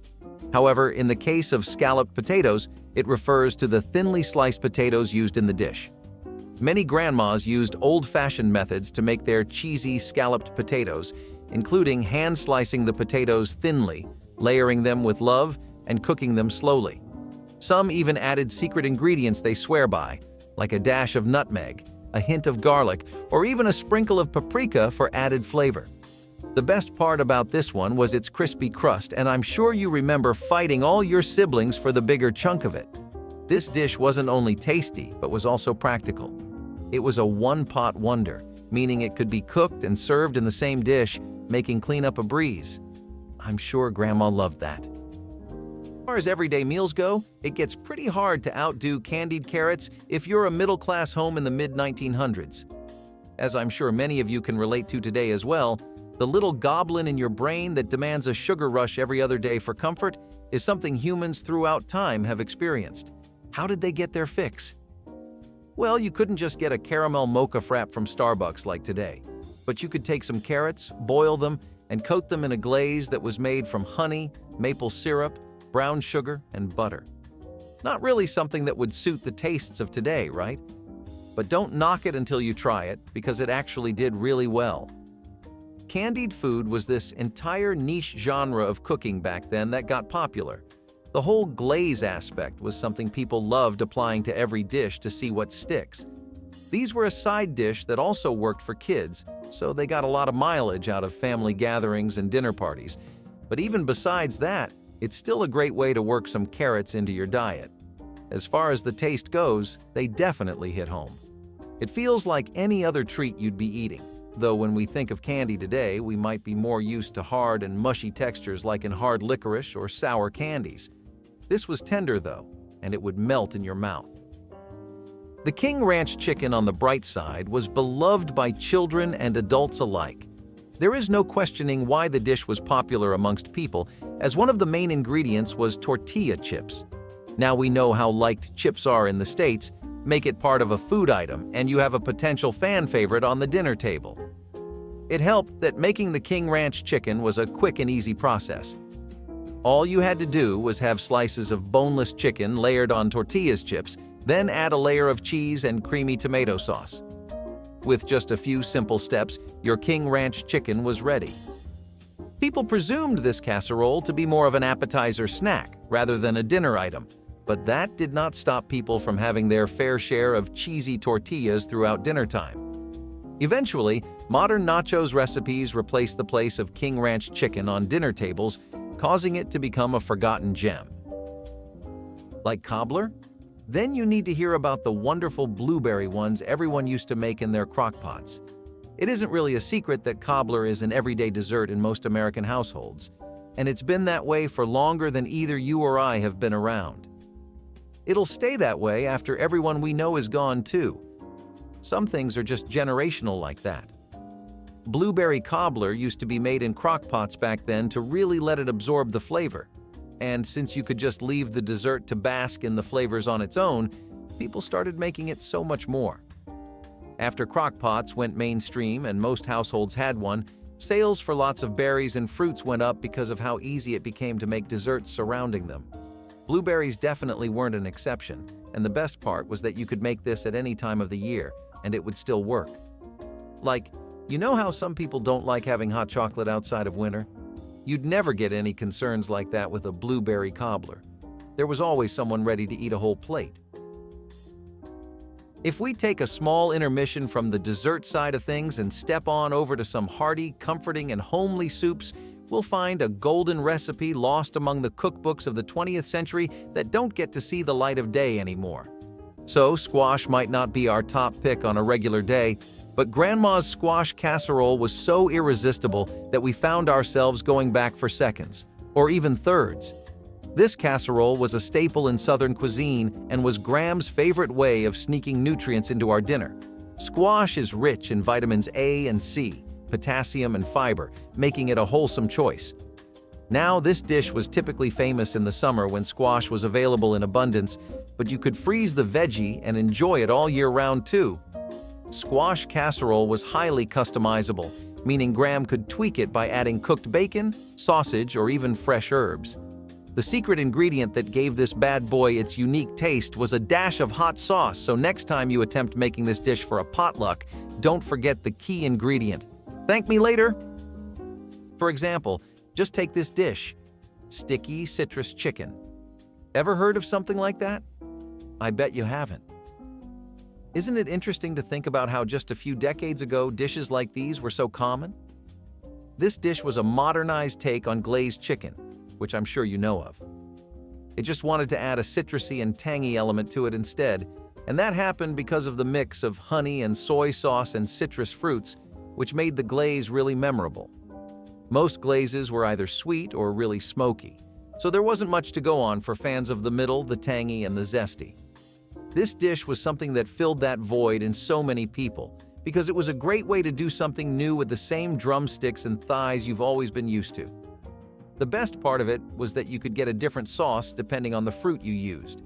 However, in the case of scalloped potatoes, it refers to the thinly sliced potatoes used in the dish. Many grandmas used old-fashioned methods to make their cheesy scalloped potatoes, including hand-slicing the potatoes thinly, layering them with love, and cooking them slowly. Some even added secret ingredients they swear by, like a dash of nutmeg, a hint of garlic, or even a sprinkle of paprika for added flavor. The best part about this one was its crispy crust, and I'm sure you remember fighting all your siblings for the bigger chunk of it. This dish wasn't only tasty, but was also practical. It was a one-pot wonder, meaning it could be cooked and served in the same dish, making cleanup a breeze. I'm sure Grandma loved that. As far as everyday meals go, it gets pretty hard to outdo candied carrots if you're a middle-class home in the mid-1900s. As I'm sure many of you can relate to today as well, the little goblin in your brain that demands a sugar rush every other day for comfort is something humans throughout time have experienced. How did they get their fix? Well, you couldn't just get a caramel mocha frap from Starbucks like today, but you could take some carrots, boil them, and coat them in a glaze that was made from honey, maple syrup, brown sugar, and butter. Not really something that would suit the tastes of today, right? But don't knock it until you try it, because it actually did really well. Candied food was this entire niche genre of cooking back then that got popular. The whole glaze aspect was something people loved applying to every dish to see what sticks. These were a side dish that also worked for kids, so they got a lot of mileage out of family gatherings and dinner parties. But even besides that, it's still a great way to work some carrots into your diet. As far as the taste goes, they definitely hit home. It feels like any other treat you'd be eating. though when we think of candy today, we might be more used to hard and mushy textures like in hard licorice or sour candies. This was tender though, and it would melt in your mouth. The King Ranch chicken, on the bright side, was beloved by children and adults alike. There is no questioning why the dish was popular amongst people, as one of the main ingredients was tortilla chips. Now we know how liked chips are in the States. Make it part of a food item, and you have a potential fan favorite on the dinner table. It helped that making the King Ranch chicken was a quick and easy process. All you had to do was have slices of boneless chicken layered on tortilla chips, then add a layer of cheese and creamy tomato sauce. With just a few simple steps, your King Ranch chicken was ready. People presumed this casserole to be more of an appetizer snack rather than a dinner item, but that did not stop people from having their fair share of cheesy tortillas throughout dinner time. Eventually, modern nachos recipes replaced the place of King Ranch chicken on dinner tables, causing it to become a forgotten gem. Like cobbler? Then you need to hear about the wonderful blueberry ones everyone used to make in their crock-pots. It isn't really a secret that cobbler is an everyday dessert in most American households, and it's been that way for longer than either you or I have been around. It'll stay that way after everyone we know is gone too. Some things are just generational like that. Blueberry cobbler used to be made in crock-pots back then to really let it absorb the flavor. And since you could just leave the dessert to bask in the flavors on its own, people started making it so much more. After crock-pots went mainstream and most households had one, sales for lots of berries and fruits went up because of how easy it became to make desserts surrounding them. Blueberries definitely weren't an exception, and the best part was that you could make this at any time of the year, and it would still work. Like, you know how some people don't like having hot chocolate outside of winter? You'd never get any concerns like that with a blueberry cobbler. There was always someone ready to eat a whole plate. If we take a small intermission from the dessert side of things and step on over to some hearty, comforting, and homely soups, we'll find a golden recipe lost among the cookbooks of the 20th century that don't get to see the light of day anymore. So, squash might not be our top pick on a regular day, but Grandma's squash casserole was so irresistible that we found ourselves going back for seconds, or even thirds. This casserole was a staple in Southern cuisine and was Gram's favorite way of sneaking nutrients into our dinner. Squash is rich in vitamins A and C, potassium and fiber, making it a wholesome choice. Now, this dish was typically famous in the summer when squash was available in abundance, but you could freeze the veggie and enjoy it all year round too. Squash casserole was highly customizable, meaning Gram could tweak it by adding cooked bacon, sausage, or even fresh herbs. The secret ingredient that gave this bad boy its unique taste was a dash of hot sauce, so next time you attempt making this dish for a potluck, don't forget the key ingredient. Thank me later! For example, just take this dish, sticky citrus chicken. Ever heard of something like that? I bet you haven't. Isn't it interesting to think about how just a few decades ago dishes like these were so common? This dish was a modernized take on glazed chicken, which I'm sure you know of. It just wanted to add a citrusy and tangy element to it instead, and that happened because of the mix of honey and soy sauce and citrus fruits, which made the glaze really memorable. Most glazes were either sweet or really smoky, so there wasn't much to go on for fans of the middle, the tangy, and the zesty. This dish was something that filled that void in so many people, because it was a great way to do something new with the same drumsticks and thighs you've always been used to. The best part of it was that you could get a different sauce depending on the fruit you used.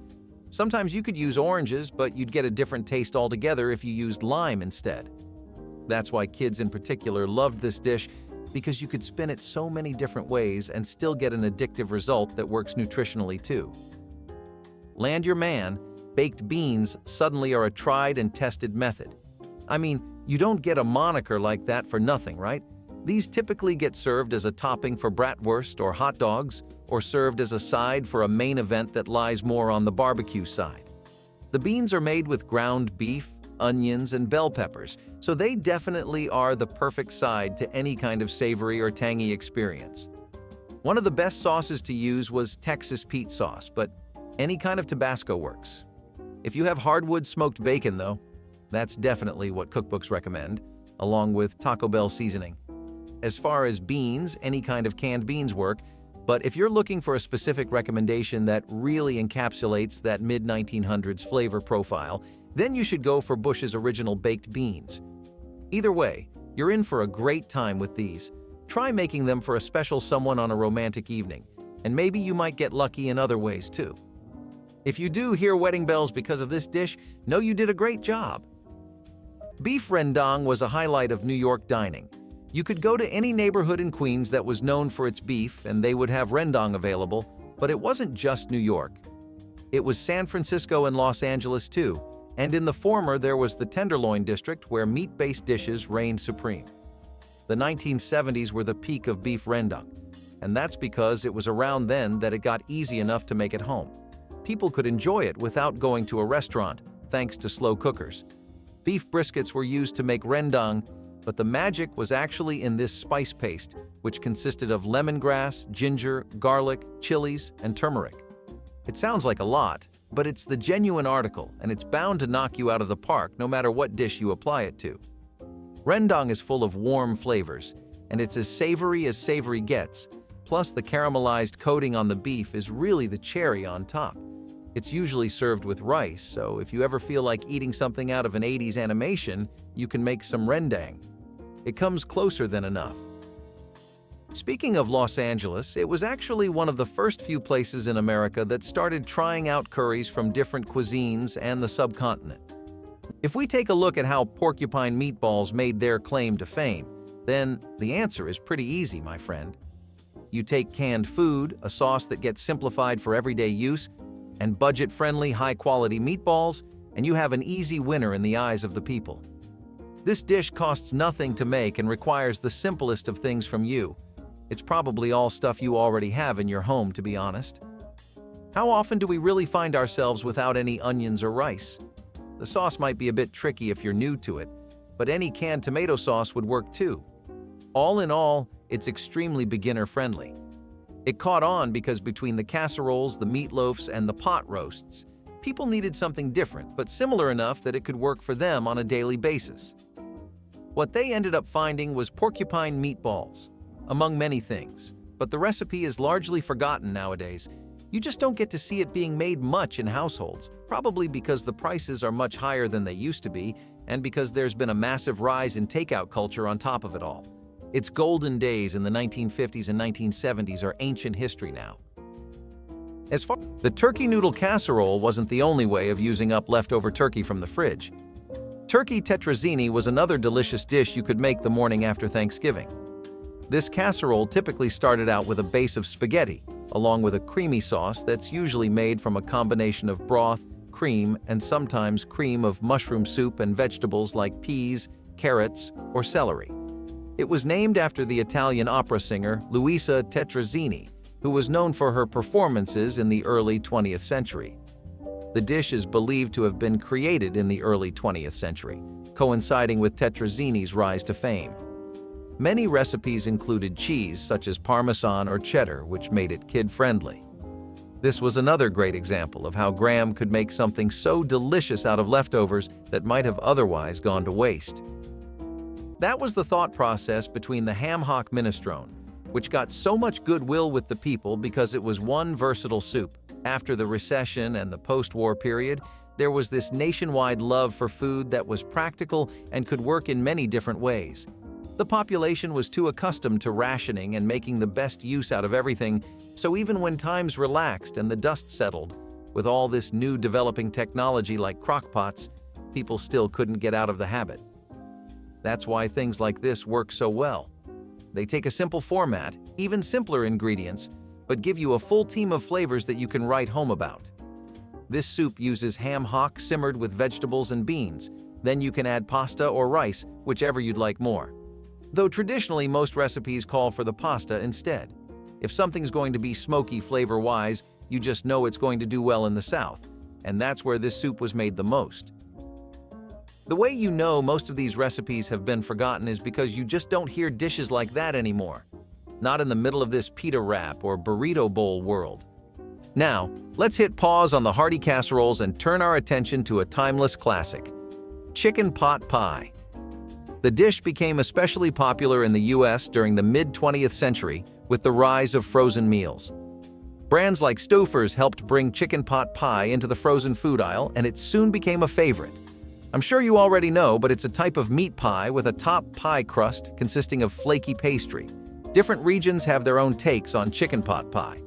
Sometimes you could use oranges, but you'd get a different taste altogether if you used lime instead. That's why kids in particular loved this dish, because you could spin it so many different ways and still get an addictive result that works nutritionally too. Land your man, baked beans suddenly are a tried and tested method. I mean, you don't get a moniker like that for nothing, right? These typically get served as a topping for bratwurst or hot dogs, or served as a side for a main event that lies more on the barbecue side. The beans are made with ground beef, onions, and bell peppers, so they definitely are the perfect side to any kind of savory or tangy experience. One of the best sauces to use was Texas Pete sauce, but any kind of Tabasco works. If you have hardwood smoked bacon, though, that's definitely what cookbooks recommend, along with Taco Bell seasoning. As far as beans, any kind of canned beans work, but if you're looking for a specific recommendation that really encapsulates that mid-1900s flavor profile, then you should go for Bush's Original Baked Beans. Either way, you're in for a great time with these. Try making them for a special someone on a romantic evening, and maybe you might get lucky in other ways too. If you do hear wedding bells because of this dish, know you did a great job. Beef rendang was a highlight of New York dining. You could go to any neighborhood in Queens that was known for its beef and they would have rendang available, but it wasn't just New York. It was San Francisco and Los Angeles too, and in the former there was the Tenderloin district where meat-based dishes reigned supreme. The 1970s were the peak of beef rendang, and that's because it was around then that it got easy enough to make at home. People could enjoy it without going to a restaurant, thanks to slow cookers. Beef briskets were used to make rendang, but the magic was actually in this spice paste, which consisted of lemongrass, ginger, garlic, chilies, and turmeric. It sounds like a lot, but it's the genuine article, and it's bound to knock you out of the park no matter what dish you apply it to. Rendang is full of warm flavors, and it's as savory gets, plus the caramelized coating on the beef is really the cherry on top. It's usually served with rice, so if you ever feel like eating something out of an 80s animation, you can make some rendang. It comes closer than enough. Speaking of Los Angeles, it was actually one of the first few places in America that started trying out curries from different cuisines and the subcontinent. If we take a look at how porcupine meatballs made their claim to fame, then the answer is pretty easy, my friend. You take canned food, a sauce that gets simplified for everyday use, and budget-friendly, high-quality meatballs, and you have an easy winner in the eyes of the people. This dish costs nothing to make and requires the simplest of things from you. It's probably all stuff you already have in your home, to be honest. How often do we really find ourselves without any onions or rice? The sauce might be a bit tricky if you're new to it, but any canned tomato sauce would work too. All in all, it's extremely beginner-friendly. It caught on because between the casseroles, the meatloafs, and the pot roasts, people needed something different, but similar enough that it could work for them on a daily basis. What they ended up finding was porcupine meatballs, among many things, but the recipe is largely forgotten nowadays. You just don't get to see it being made much in households, probably because the prices are much higher than they used to be, and because there's been a massive rise in takeout culture on top of it all. Its golden days in the 1950s and 1970s are ancient history now. The turkey noodle casserole wasn't the only way of using up leftover turkey from the fridge. Turkey tetrazzini was another delicious dish you could make the morning after Thanksgiving. This casserole typically started out with a base of spaghetti, along with a creamy sauce that's usually made from a combination of broth, cream, and sometimes cream of mushroom soup and vegetables like peas, carrots, or celery. It was named after the Italian opera singer Luisa Tetrazzini, who was known for her performances in the early 20th century. The dish is believed to have been created in the early 20th century, coinciding with Tetrazzini's rise to fame. Many recipes included cheese, such as Parmesan or cheddar, which made it kid-friendly. This was another great example of how Graham could make something so delicious out of leftovers that might have otherwise gone to waste. That was the thought process between the ham hock minestrone, which got so much goodwill with the people because it was one versatile soup. After the recession and the post-war period, there was this nationwide love for food that was practical and could work in many different ways. The population was too accustomed to rationing and making the best use out of everything, so even when times relaxed and the dust settled, with all this new developing technology like crockpots, people still couldn't get out of the habit. That's why things like this work so well. They take a simple format, even simpler ingredients, but give you a full team of flavors that you can write home about. This soup uses ham hock simmered with vegetables and beans. Then you can add pasta or rice, whichever you'd like more. Though traditionally most recipes call for the pasta instead. If something's going to be smoky flavor-wise, you just know it's going to do well in the South, and that's where this soup was made the most. The way you know most of these recipes have been forgotten is because you just don't hear dishes like that anymore. Not in the middle of this pita wrap or burrito bowl world. Now, let's hit pause on the hearty casseroles and turn our attention to a timeless classic: chicken pot pie. The dish became especially popular in the US during the mid-20th century with the rise of frozen meals. Brands like Stouffer's helped bring chicken pot pie into the frozen food aisle, and it soon became a favorite. I'm sure you already know, but it's a type of meat pie with a top pie crust consisting of flaky pastry. Different regions have their own takes on chicken pot pie.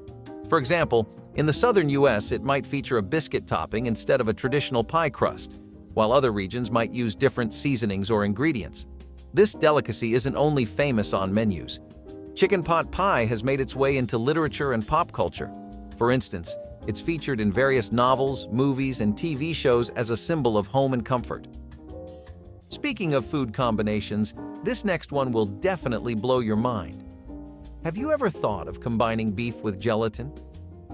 For example, in the southern US, it might feature a biscuit topping instead of a traditional pie crust, while other regions might use different seasonings or ingredients. This delicacy isn't only famous on menus. Chicken pot pie has made its way into literature and pop culture. For instance, it's featured in various novels, movies, and TV shows as a symbol of home and comfort. Speaking of food combinations, this next one will definitely blow your mind. Have you ever thought of combining beef with gelatin?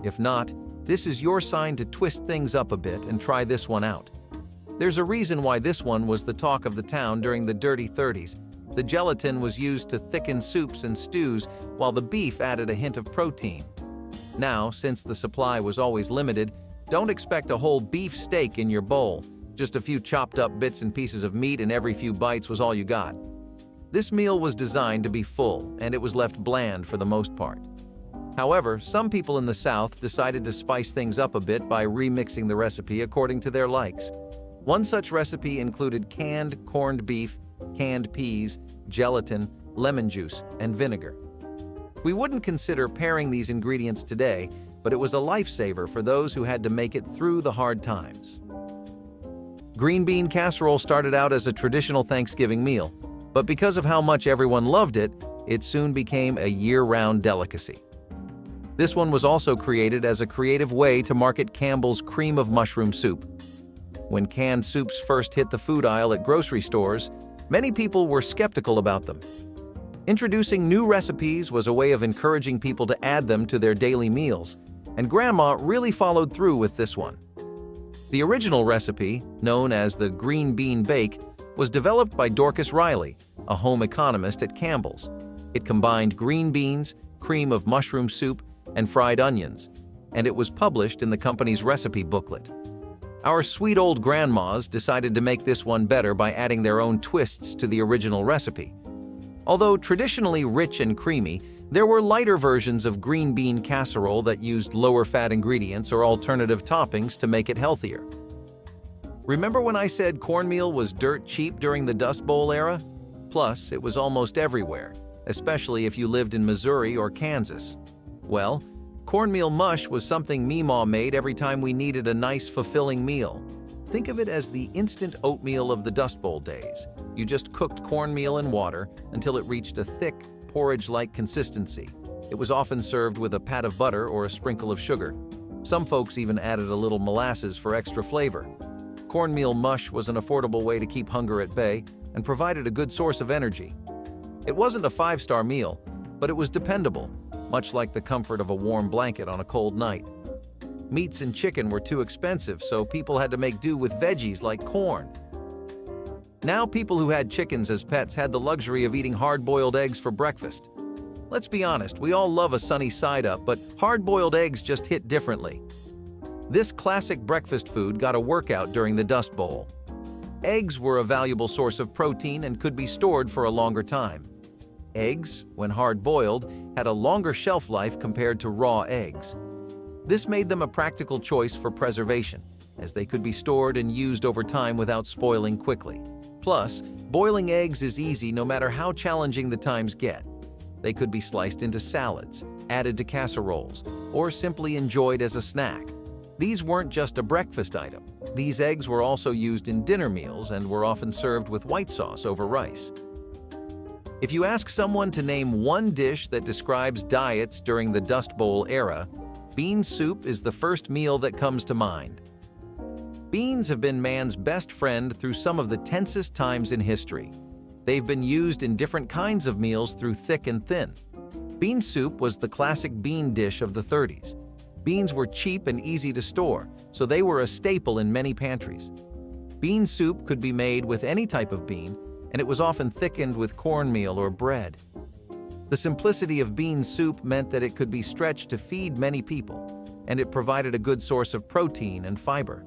If not, this is your sign to twist things up a bit and try this one out. There's a reason why this one was the talk of the town during the Dirty 30s. The gelatin was used to thicken soups and stews, while the beef added a hint of protein. Now, since the supply was always limited, don't expect a whole beef steak in your bowl. Just a few chopped up bits and pieces of meat, and every few bites was all you got. This meal was designed to be full, and it was left bland for the most part. However, some people in the South decided to spice things up a bit by remixing the recipe according to their likes. One such recipe included canned corned beef, canned peas, gelatin, lemon juice, and vinegar. We wouldn't consider pairing these ingredients today, but it was a lifesaver for those who had to make it through the hard times. Green bean casserole started out as a traditional Thanksgiving meal, but because of how much everyone loved it, it soon became a year-round delicacy. This one was also created as a creative way to market Campbell's cream of mushroom soup. When canned soups first hit the food aisle at grocery stores, many people were skeptical about them. Introducing new recipes was a way of encouraging people to add them to their daily meals, and Grandma really followed through with this one. The original recipe, known as the green bean bake, was developed by Dorcas Riley, a home economist at Campbell's. It combined green beans, cream of mushroom soup, and fried onions, and it was published in the company's recipe booklet. Our sweet old grandmas decided to make this one better by adding their own twists to the original recipe. Although traditionally rich and creamy, there were lighter versions of green bean casserole that used lower fat ingredients or alternative toppings to make it healthier. Remember when I said cornmeal was dirt cheap during the Dust Bowl era? Plus, it was almost everywhere, especially if you lived in Missouri or Kansas. Well, cornmeal mush was something Meemaw made every time we needed a nice, fulfilling meal. Think of it as the instant oatmeal of the Dust Bowl days. You just cooked cornmeal in water until it reached a thick, porridge-like consistency. It was often served with a pat of butter or a sprinkle of sugar. Some folks even added a little molasses for extra flavor. Cornmeal mush was an affordable way to keep hunger at bay and provided a good source of energy. It wasn't a five-star meal, but it was dependable, much like the comfort of a warm blanket on a cold night. Meats and chicken were too expensive, so people had to make do with veggies like corn. Now people who had chickens as pets had the luxury of eating hard-boiled eggs for breakfast. Let's be honest, we all love a sunny side-up, but hard-boiled eggs just hit differently. This classic breakfast food got a workout during the Dust Bowl. Eggs were a valuable source of protein and could be stored for a longer time. Eggs, when hard-boiled, had a longer shelf life compared to raw eggs. This made them a practical choice for preservation, as they could be stored and used over time without spoiling quickly. Plus, boiling eggs is easy no matter how challenging the times get. They could be sliced into salads, added to casseroles, or simply enjoyed as a snack. These weren't just a breakfast item. These eggs were also used in dinner meals and were often served with white sauce over rice. If you ask someone to name one dish that describes diets during the Dust Bowl era, bean soup is the first meal that comes to mind. Beans have been man's best friend through some of the tensest times in history. They've been used in different kinds of meals through thick and thin. Bean soup was the classic bean dish of the 30s. Beans were cheap and easy to store, so they were a staple in many pantries. Bean soup could be made with any type of bean, and it was often thickened with cornmeal or bread. The simplicity of bean soup meant that it could be stretched to feed many people, and it provided a good source of protein and fiber.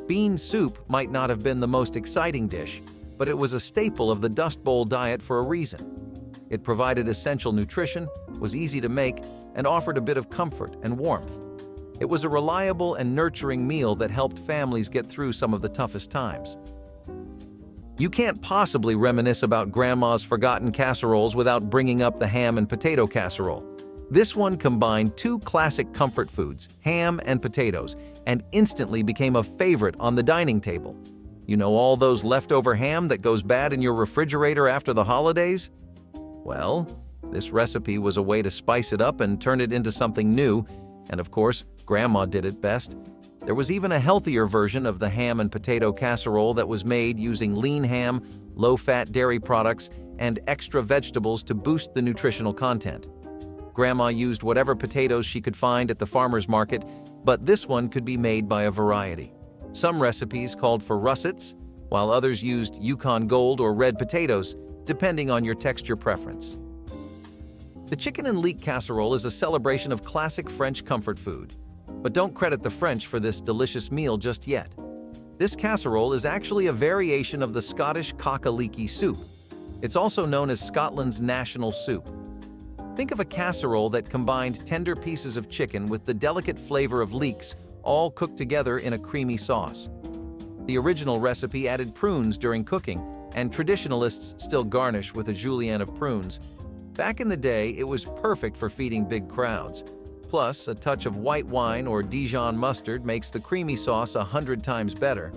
Bean soup might not have been the most exciting dish, but it was a staple of the Dust Bowl diet for a reason. It provided essential nutrition, was easy to make, and offered a bit of comfort and warmth. It was a reliable and nurturing meal that helped families get through some of the toughest times. You can't possibly reminisce about Grandma's forgotten casseroles without bringing up the ham and potato casserole. This one combined two classic comfort foods, ham and potatoes, and instantly became a favorite on the dining table. You know all those leftover ham that goes bad in your refrigerator after the holidays? Well, this recipe was a way to spice it up and turn it into something new, and of course, Grandma did it best. There was even a healthier version of the ham and potato casserole that was made using lean ham, low-fat dairy products, and extra vegetables to boost the nutritional content. Grandma used whatever potatoes she could find at the farmer's market, but this one could be made by a variety. Some recipes called for russets, while others used Yukon Gold or red potatoes, depending on your texture preference. The chicken and leek casserole is a celebration of classic French comfort food. But don't credit the French for this delicious meal just yet. This casserole is actually a variation of the Scottish cock a leekie soup. It's also known as Scotland's national soup. Think of a casserole that combined tender pieces of chicken with the delicate flavor of leeks, all cooked together in a creamy sauce. The original recipe added prunes during cooking, and traditionalists still garnish with a julienne of prunes. Back in the day, it was perfect for feeding big crowds. Plus, a touch of white wine or Dijon mustard makes the creamy sauce 100 times better.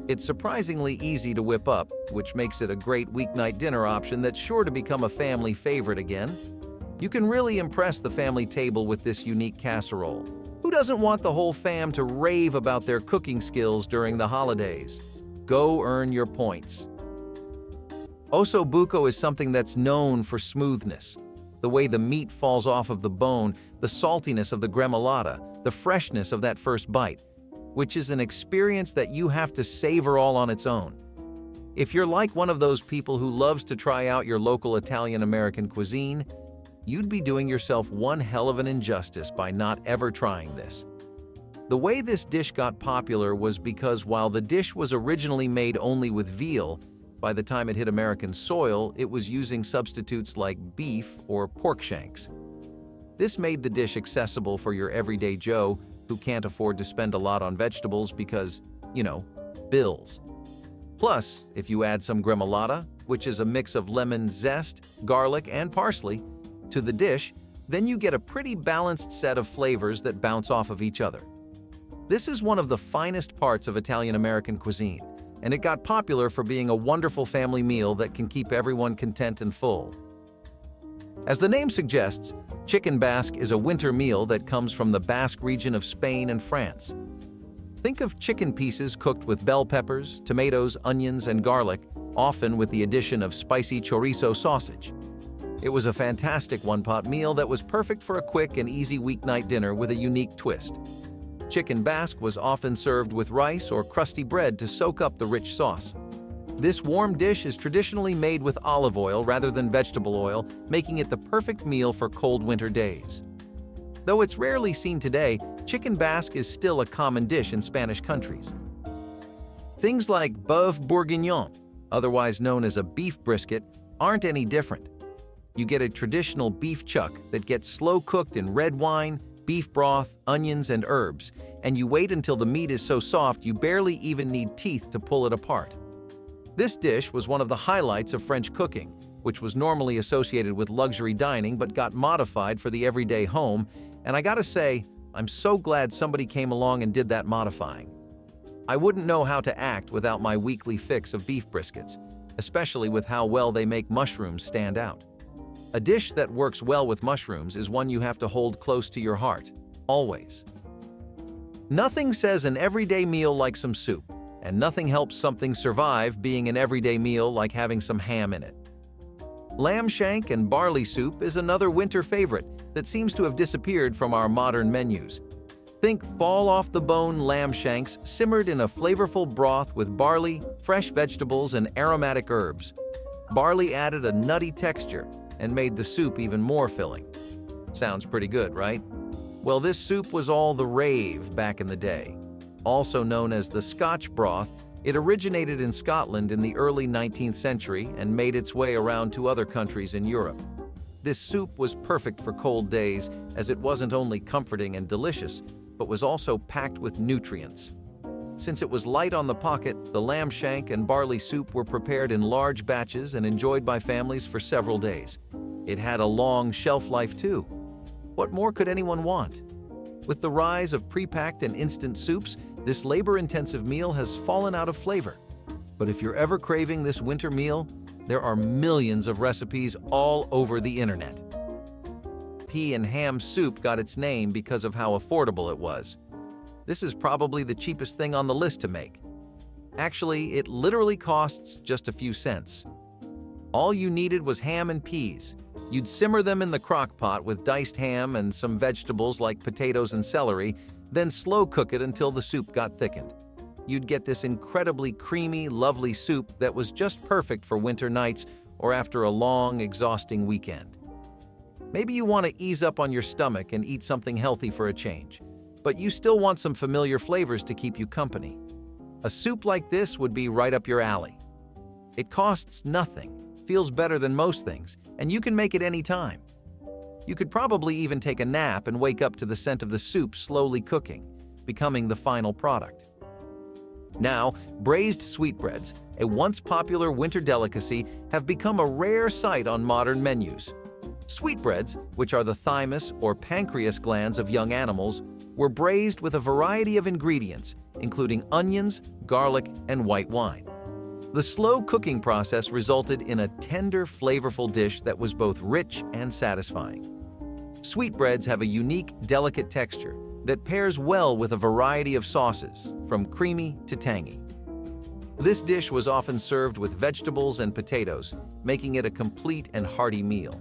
It's surprisingly easy to whip up, which makes it a great weeknight dinner option that's sure to become a family favorite again. You can really impress the family table with this unique casserole. Who doesn't want the whole fam to rave about their cooking skills during the holidays? Go earn your points. Osso buco is something that's known for smoothness. The way the meat falls off of the bone, the saltiness of the gremolata, the freshness of that first bite, which is an experience that you have to savor all on its own. If you're like one of those people who loves to try out your local Italian-American cuisine, you'd be doing yourself one hell of an injustice by not ever trying this. The way this dish got popular was because while the dish was originally made only with veal, by the time it hit American soil, it was using substitutes like beef or pork shanks. This made the dish accessible for your everyday Joe who can't afford to spend a lot on vegetables because, bills. Plus, if you add some gremolata, which is a mix of lemon zest, garlic, and parsley, to the dish, then you get a pretty balanced set of flavors that bounce off of each other. This is one of the finest parts of Italian-American cuisine, and it got popular for being a wonderful family meal that can keep everyone content and full. As the name suggests, chicken basque is a winter meal that comes from the Basque region of Spain and France. Think of chicken pieces cooked with bell peppers, tomatoes, onions, and garlic, often with the addition of spicy chorizo sausage. It was a fantastic one-pot meal that was perfect for a quick and easy weeknight dinner with a unique twist. Chicken basque was often served with rice or crusty bread to soak up the rich sauce. This warm dish is traditionally made with olive oil rather than vegetable oil, making it the perfect meal for cold winter days. Though it's rarely seen today, chicken basque is still a common dish in Spanish countries. Things like bœuf bourguignon, otherwise known as a beef brisket, aren't any different. You get a traditional beef chuck that gets slow cooked in red wine, beef broth, onions, and herbs, and you wait until the meat is so soft you barely even need teeth to pull it apart. This dish was one of the highlights of French cooking, which was normally associated with luxury dining but got modified for the everyday home, and I gotta say, I'm so glad somebody came along and did that modifying. I wouldn't know how to act without my weekly fix of beef briskets, especially with how well they make mushrooms stand out. A dish that works well with mushrooms is one you have to hold close to your heart, always. Nothing says an everyday meal like some soup, and nothing helps something survive being an everyday meal like having some ham in it. Lamb shank and barley soup is another winter favorite that seems to have disappeared from our modern menus. Think fall-off-the-bone lamb shanks simmered in a flavorful broth with barley, fresh vegetables, and aromatic herbs. Barley added a nutty texture and made the soup even more filling. Sounds pretty good, right? Well, this soup was all the rave back in the day. Also known as the Scotch broth, It originated in Scotland in the early 19th century and made its way around to other countries in Europe. This soup was perfect for cold days as it wasn't only comforting and delicious, but was also packed with nutrients. Since it was light on the pocket, the lamb shank and barley soup were prepared in large batches and enjoyed by families for several days. It had a long shelf life too. What more could anyone want? With the rise of pre-packed and instant soups, this labor-intensive meal has fallen out of flavor. But if you're ever craving this winter meal, there are millions of recipes all over the internet. Pea and ham soup got its name because of how affordable it was. This is probably the cheapest thing on the list to make. Actually, it literally costs just a few cents. All you needed was ham and peas. You'd simmer them in the crock pot with diced ham and some vegetables like potatoes and celery, then slow cook it until the soup got thickened. You'd get this incredibly creamy, lovely soup that was just perfect for winter nights or after a long, exhausting weekend. Maybe you want to ease up on your stomach and eat something healthy for a change, but you still want some familiar flavors to keep you company. A soup like this would be right up your alley. It costs nothing, feels better than most things, and you can make it anytime. You could probably even take a nap and wake up to the scent of the soup slowly cooking, becoming the final product. Now, braised sweetbreads, a once popular winter delicacy, have become a rare sight on modern menus. Sweetbreads, which are the thymus or pancreas glands of young animals, were braised with a variety of ingredients, including onions, garlic, and white wine. The slow cooking process resulted in a tender, flavorful dish that was both rich and satisfying. Sweetbreads have a unique, delicate texture that pairs well with a variety of sauces, from creamy to tangy. This dish was often served with vegetables and potatoes, making it a complete and hearty meal.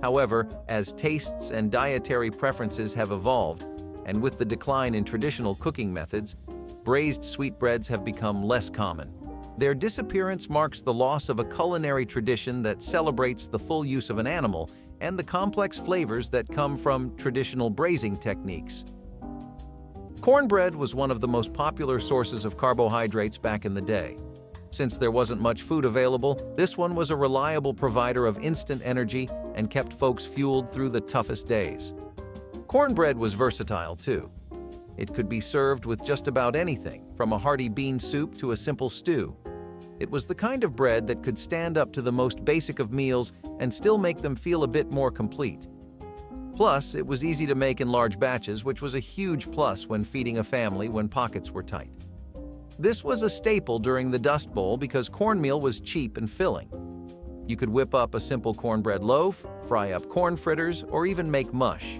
However, as tastes and dietary preferences have evolved, and with the decline in traditional cooking methods, braised sweetbreads have become less common. Their disappearance marks the loss of a culinary tradition that celebrates the full use of an animal and the complex flavors that come from traditional braising techniques. Cornbread was one of the most popular sources of carbohydrates back in the day. Since there wasn't much food available, this one was a reliable provider of instant energy and kept folks fueled through the toughest days. Cornbread was versatile too. It could be served with just about anything, from a hearty bean soup to a simple stew. It was the kind of bread that could stand up to the most basic of meals and still make them feel a bit more complete. Plus, it was easy to make in large batches, which was a huge plus when feeding a family when pockets were tight. This was a staple during the Dust Bowl because cornmeal was cheap and filling. You could whip up a simple cornbread loaf, fry up corn fritters, or even make mush.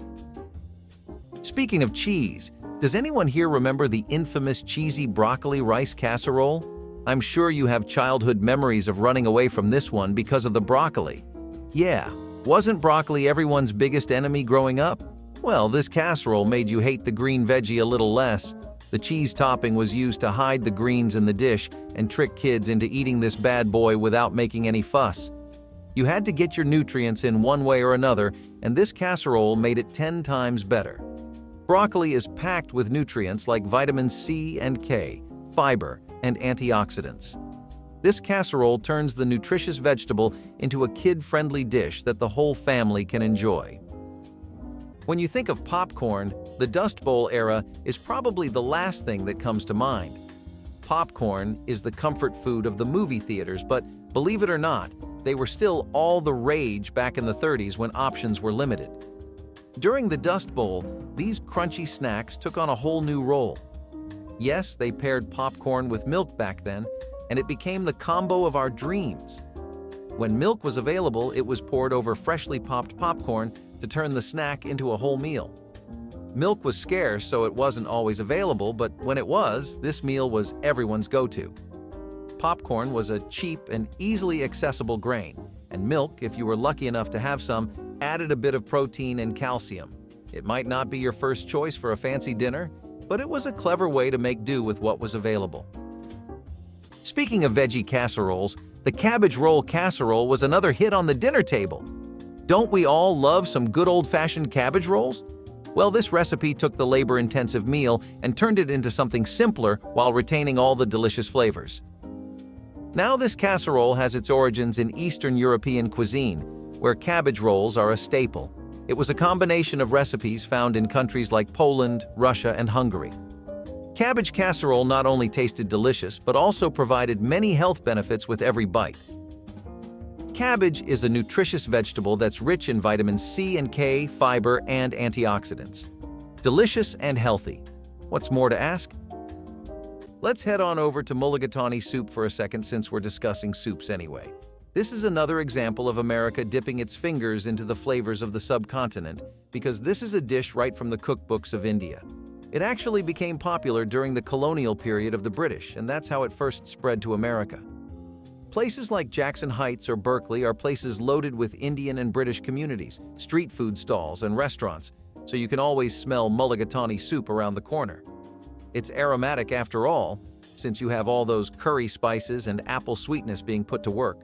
Speaking of cheese, does anyone here remember the infamous cheesy broccoli rice casserole? I'm sure you have childhood memories of running away from this one because of the broccoli. Yeah, wasn't broccoli everyone's biggest enemy growing up? Well, this casserole made you hate the green veggie a little less. The cheese topping was used to hide the greens in the dish and trick kids into eating this bad boy without making any fuss. You had to get your nutrients in one way or another, and this casserole made it 10 times better. Broccoli is packed with nutrients like vitamins C and K, fiber, and antioxidants. This casserole turns the nutritious vegetable into a kid-friendly dish that the whole family can enjoy. When you think of popcorn, the Dust Bowl era is probably the last thing that comes to mind. Popcorn is the comfort food of the movie theaters, but believe it or not, they were still all the rage back in the 30s when options were limited. During the Dust Bowl, these crunchy snacks took on a whole new role. Yes, they paired popcorn with milk back then, and it became the combo of our dreams. When milk was available, it was poured over freshly popped popcorn to turn the snack into a whole meal. Milk was scarce, so it wasn't always available, but when it was, this meal was everyone's go-to. Popcorn was a cheap and easily accessible grain, and milk, if you were lucky enough to have some, added a bit of protein and calcium. It might not be your first choice for a fancy dinner, but it was a clever way to make do with what was available. Speaking of veggie casseroles, the cabbage roll casserole was another hit on the dinner table. Don't we all love some good old-fashioned cabbage rolls? Well, this recipe took the labor-intensive meal and turned it into something simpler while retaining all the delicious flavors. Now this casserole has its origins in Eastern European cuisine, where cabbage rolls are a staple. It was a combination of recipes found in countries like Poland, Russia, and Hungary. Cabbage casserole not only tasted delicious, but also provided many health benefits with every bite. Cabbage is a nutritious vegetable that's rich in vitamins C and K, fiber, and antioxidants. Delicious and healthy. What's more to ask? Let's head on over to mulligatawny soup for a second since we're discussing soups anyway. This is another example of America dipping its fingers into the flavors of the subcontinent because this is a dish right from the cookbooks of India. It actually became popular during the colonial period of the British, and that's how it first spread to America. Places like Jackson Heights or Berkeley are places loaded with Indian and British communities, street food stalls, and restaurants, so you can always smell mulligatawny soup around the corner. It's aromatic after all, since you have all those curry spices and apple sweetness being put to work.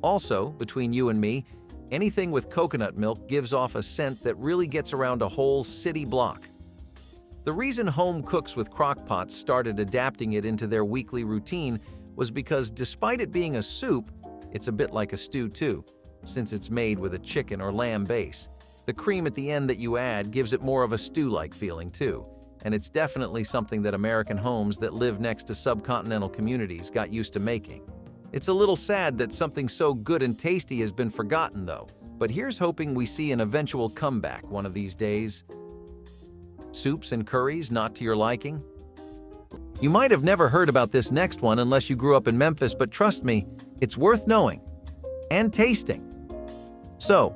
Also, between you and me, anything with coconut milk gives off a scent that really gets around a whole city block. The reason home cooks with crock-pots started adapting it into their weekly routine was because despite it being a soup, it's a bit like a stew too, since it's made with a chicken or lamb base. The cream at the end that you add gives it more of a stew-like feeling too, and it's definitely something that American homes that live next to subcontinental communities got used to making. It's a little sad that something so good and tasty has been forgotten though, but here's hoping we see an eventual comeback one of these days. Soups and curries not to your liking? You might have never heard about this next one unless you grew up in Memphis, but trust me, it's worth knowing and tasting. So,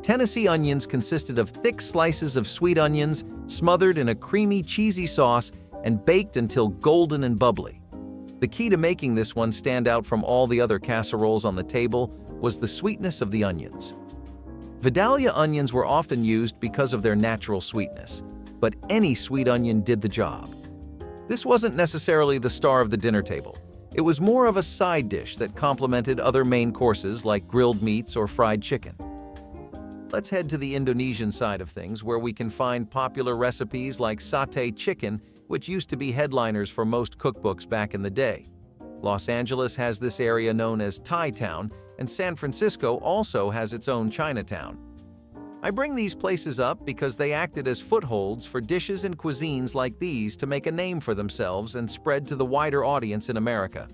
Tennessee onions consisted of thick slices of sweet onions smothered in a creamy, cheesy sauce and baked until golden and bubbly. The key to making this one stand out from all the other casseroles on the table was the sweetness of the onions. Vidalia onions were often used because of their natural sweetness, but any sweet onion did the job. This wasn't necessarily the star of the dinner table. It was more of a side dish that complemented other main courses like grilled meats or fried chicken. Let's head to the Indonesian side of things, where we can find popular recipes like satay chicken, which used to be headliners for most cookbooks back in the day. Los Angeles has this area known as Thai Town, and San Francisco also has its own Chinatown. I bring these places up because they acted as footholds for dishes and cuisines like these to make a name for themselves and spread to the wider audience in America.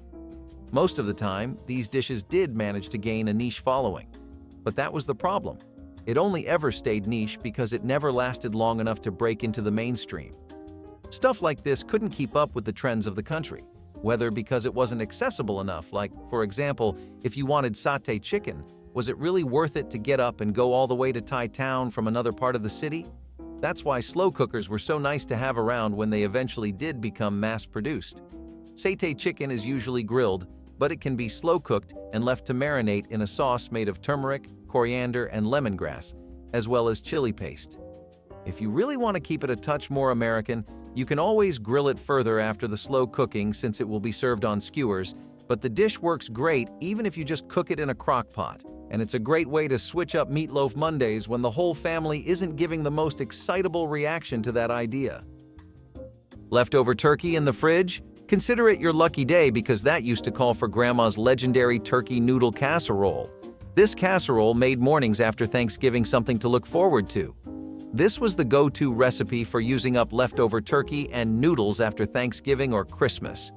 Most of the time, these dishes did manage to gain a niche following. But that was the problem. It only ever stayed niche because it never lasted long enough to break into the mainstream. Stuff like this couldn't keep up with the trends of the country, whether because it wasn't accessible enough, like, for example, if you wanted satay chicken, was it really worth it to get up and go all the way to Thai Town from another part of the city? That's why slow cookers were so nice to have around when they eventually did become mass-produced. Satay chicken is usually grilled, but it can be slow-cooked and left to marinate in a sauce made of turmeric, coriander, and lemongrass, as well as chili paste. If you really want to keep it a touch more American, you can always grill it further after the slow cooking since it will be served on skewers, but the dish works great even if you just cook it in a crock pot. And it's a great way to switch up Meatloaf Mondays when the whole family isn't giving the most excitable reaction to that idea. Leftover turkey in the fridge? Consider it your lucky day because that used to call for Grandma's legendary turkey noodle casserole. This casserole made mornings after Thanksgiving something to look forward to. This was the go-to recipe for using up leftover turkey and noodles after Thanksgiving or Christmas.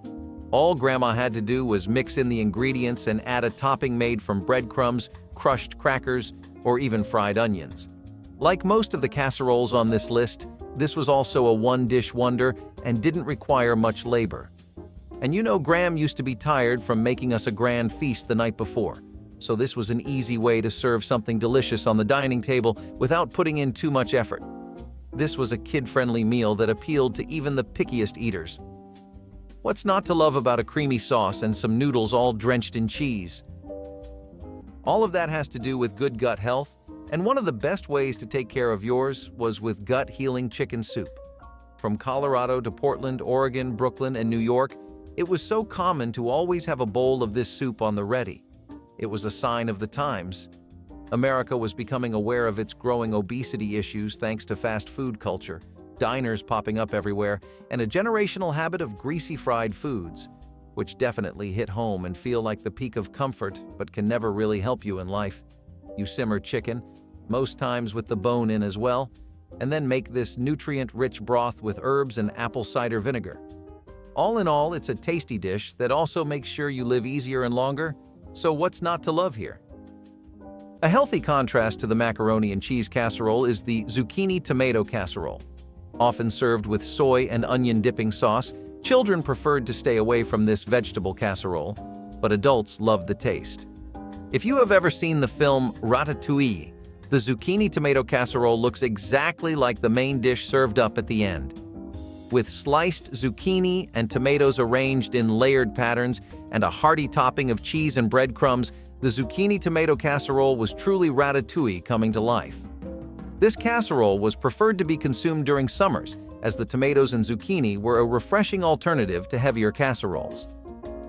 All Grandma had to do was mix in the ingredients and add a topping made from breadcrumbs, crushed crackers, or even fried onions. Like most of the casseroles on this list, this was also a one-dish wonder and didn't require much labor. And you know Gram used to be tired from making us a grand feast the night before, so this was an easy way to serve something delicious on the dining table without putting in too much effort. This was a kid-friendly meal that appealed to even the pickiest eaters. What's not to love about a creamy sauce and some noodles all drenched in cheese? All of that has to do with good gut health, and one of the best ways to take care of yours was with gut-healing chicken soup. From Colorado to Portland, Oregon, Brooklyn, and New York, it was so common to always have a bowl of this soup on the ready. It was a sign of the times. America was becoming aware of its growing obesity issues thanks to fast food culture, diners popping up everywhere, and a generational habit of greasy fried foods, which definitely hit home and feel like the peak of comfort but can never really help you in life. You simmer chicken, most times with the bone in as well, and then make this nutrient-rich broth with herbs and apple cider vinegar. All in all, it's a tasty dish that also makes sure you live easier and longer, so what's not to love here? A healthy contrast to the macaroni and cheese casserole is the zucchini tomato casserole. Often served with soy and onion dipping sauce, children preferred to stay away from this vegetable casserole, but adults loved the taste. If you have ever seen the film Ratatouille, the zucchini tomato casserole looks exactly like the main dish served up at the end. With sliced zucchini and tomatoes arranged in layered patterns and a hearty topping of cheese and breadcrumbs, the zucchini tomato casserole was truly ratatouille coming to life. This casserole was preferred to be consumed during summers, as the tomatoes and zucchini were a refreshing alternative to heavier casseroles.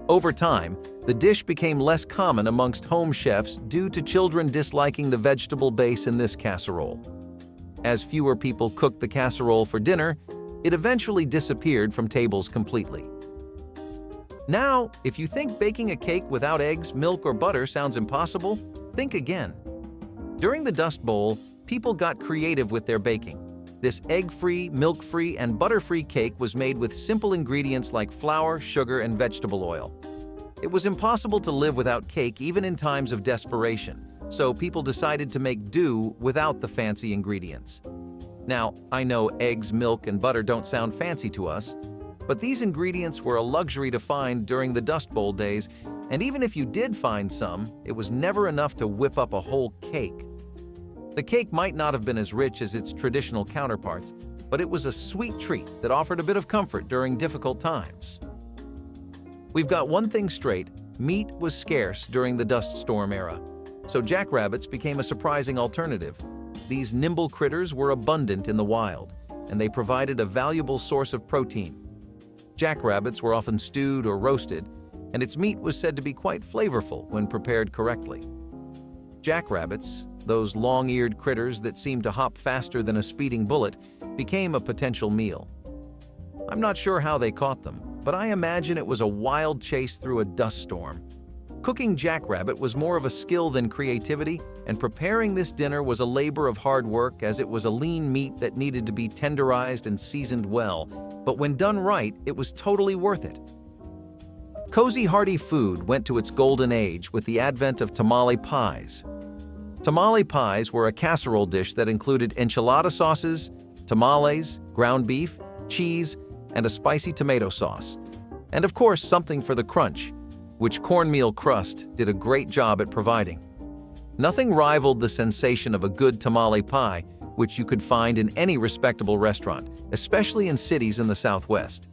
Over time, the dish became less common amongst home chefs due to children disliking the vegetable base in this casserole. As fewer people cooked the casserole for dinner, it eventually disappeared from tables completely. Now, if you think baking a cake without eggs, milk, or butter sounds impossible, think again. During the Dust Bowl, people got creative with their baking. This egg-free, milk-free, and butter-free cake was made with simple ingredients like flour, sugar, and vegetable oil. It was impossible to live without cake even in times of desperation, so people decided to make do without the fancy ingredients. Now, I know eggs, milk, and butter don't sound fancy to us, but these ingredients were a luxury to find during the Dust Bowl days, and even if you did find some, it was never enough to whip up a whole cake. The cake might not have been as rich as its traditional counterparts, but it was a sweet treat that offered a bit of comfort during difficult times. We've got one thing straight: meat was scarce during the dust storm era, so jackrabbits became a surprising alternative. These nimble critters were abundant in the wild, and they provided a valuable source of protein. Jackrabbits were often stewed or roasted, and its meat was said to be quite flavorful when prepared correctly. Jackrabbits, those long-eared critters that seemed to hop faster than a speeding bullet, became a potential meal. I'm not sure how they caught them, but I imagine it was a wild chase through a dust storm. Cooking jackrabbit was more of a skill than creativity, and preparing this dinner was a labor of hard work, as it was a lean meat that needed to be tenderized and seasoned well, but when done right, it was totally worth it. Cozy, hearty food went to its golden age with the advent of tamale pies. Tamale pies were a casserole dish that included enchilada sauces, tamales, ground beef, cheese, and a spicy tomato sauce. And of course, something for the crunch, which cornmeal crust did a great job at providing. Nothing rivaled the sensation of a good tamale pie, which you could find in any respectable restaurant, especially in cities in the Southwest.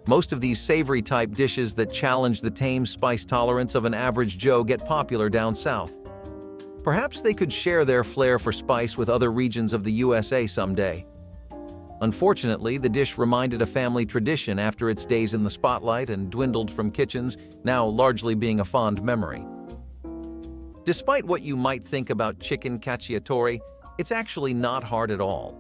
Most of these savory-type dishes that challenge the tame spice tolerance of an average Joe get popular down south. Perhaps they could share their flair for spice with other regions of the USA someday. Unfortunately, the dish reminded a family tradition after its days in the spotlight and dwindled from kitchens, now largely being a fond memory. Despite what you might think about chicken cacciatore, it's actually not hard at all.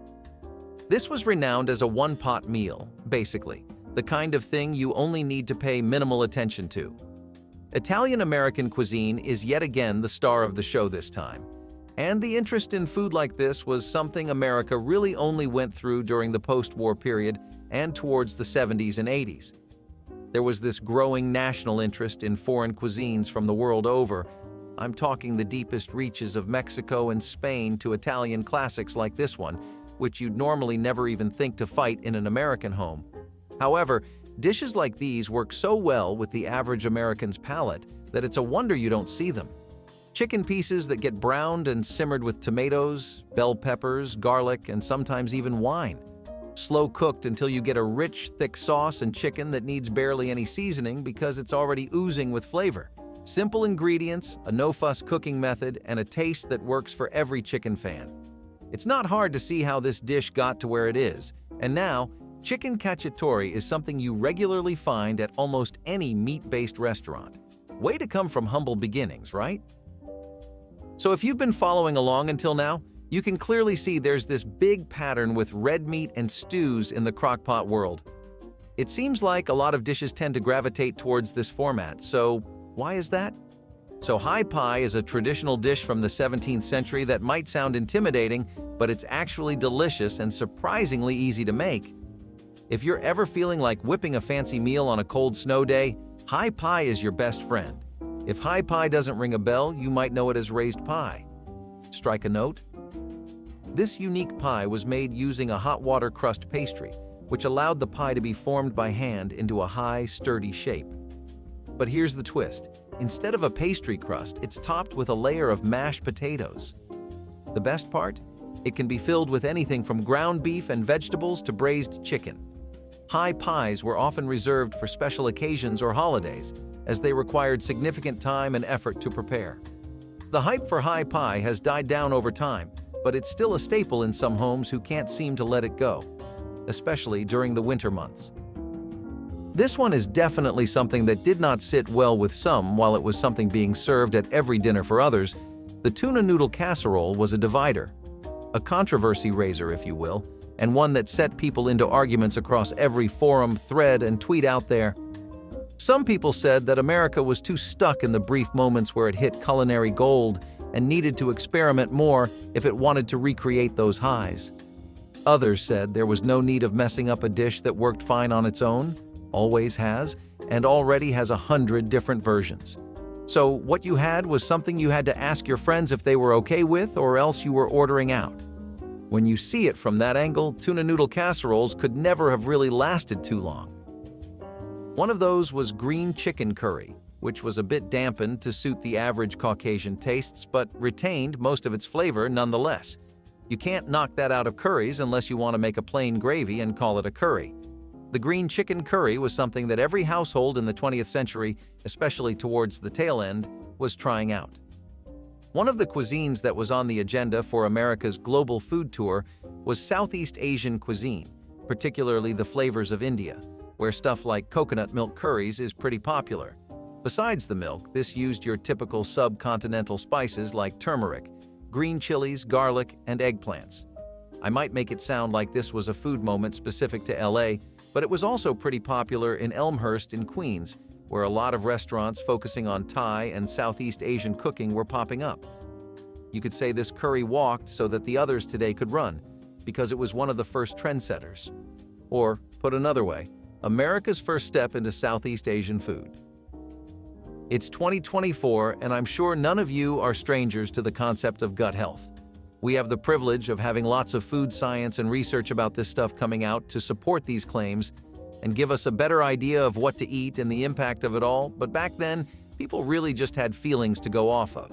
This was renowned as a one-pot meal, basically, the kind of thing you only need to pay minimal attention to. Italian-American cuisine is yet again the star of the show this time, and the interest in food like this was something America really only went through during the post-war period and towards the 70s and 80s. There was this growing national interest in foreign cuisines from the world over. I'm talking the deepest reaches of Mexico and Spain to Italian classics like this one, which you'd normally never even think to fight in an American home. However, dishes like these work so well with the average American's palate that it's a wonder you don't see them. Chicken pieces that get browned and simmered with tomatoes, bell peppers, garlic, and sometimes even wine. Slow cooked until you get a rich, thick sauce and chicken that needs barely any seasoning because it's already oozing with flavor. Simple ingredients, a no-fuss cooking method, and a taste that works for every chicken fan. It's not hard to see how this dish got to where it is, and now, chicken cacciatore is something you regularly find at almost any meat-based restaurant. Way to come from humble beginnings, right? So if you've been following along until now, you can clearly see there's this big pattern with red meat and stews in the crockpot world. It seems like a lot of dishes tend to gravitate towards this format, so why is that? So hai pai is a traditional dish from the 17th century that might sound intimidating, but it's actually delicious and surprisingly easy to make. If you're ever feeling like whipping a fancy meal on a cold snow day, hai pai is your best friend. If hai pai doesn't ring a bell, you might know it as raised pie. Strike a note? This unique pie was made using a hot water crust pastry, which allowed the pie to be formed by hand into a high, sturdy shape. But here's the twist. Instead of a pastry crust, it's topped with a layer of mashed potatoes. The best part? It can be filled with anything from ground beef and vegetables to braised chicken. Hai pies were often reserved for special occasions or holidays, as they required significant time and effort to prepare. The hype for hai pai has died down over time, but it's still a staple in some homes who can't seem to let it go, especially during the winter months. This one is definitely something that did not sit well with some while it was something being served at every dinner for others. The tuna noodle casserole was a divider, a controversy raiser, if you will, and one that set people into arguments across every forum, thread, and tweet out there. Some people said that America was too stuck in the brief moments where it hit culinary gold and needed to experiment more if it wanted to recreate those highs. Others said there was no need of messing up a dish that worked fine on its own, always has, and already has 100 different versions. So what you had was something you had to ask your friends if they were okay with, or else you were ordering out. When you see it from that angle, tuna noodle casseroles could never have really lasted too long. One of those was green chicken curry, which was a bit dampened to suit the average Caucasian tastes, but retained most of its flavor nonetheless. You can't knock that out of curries unless you want to make a plain gravy and call it a curry. The green chicken curry was something that every household in the 20th century, especially towards the tail end, was trying out. One of the cuisines that was on the agenda for America's global food tour was Southeast Asian cuisine, particularly the flavors of India, where stuff like coconut milk curries is pretty popular. Besides the milk, this used your typical subcontinental spices like turmeric, green chilies, garlic, and eggplants. I might make it sound like this was a food moment specific to LA, but it was also pretty popular in Elmhurst in Queens, where a lot of restaurants focusing on Thai and Southeast Asian cooking were popping up. You could say this curry walked so that the others today could run, because it was one of the first trendsetters. Or, put another way, America's first step into Southeast Asian food. It's 2024, and I'm sure none of you are strangers to the concept of gut health. We have the privilege of having lots of food science and research about this stuff coming out to support these claims and give us a better idea of what to eat and the impact of it all, but back then, people really just had feelings to go off of.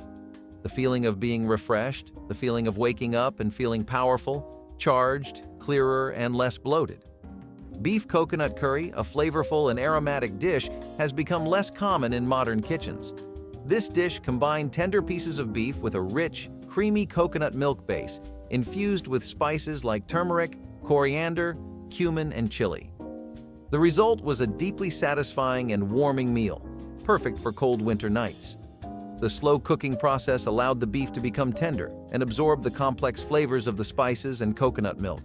The feeling of being refreshed, the feeling of waking up and feeling powerful, charged, clearer, and less bloated. Beef coconut curry, a flavorful and aromatic dish, has become less common in modern kitchens. This dish combined tender pieces of beef with a rich, creamy coconut milk base, infused with spices like turmeric, coriander, cumin, and chili. The result was a deeply satisfying and warming meal, perfect for cold winter nights. The slow cooking process allowed the beef to become tender and absorb the complex flavors of the spices and coconut milk.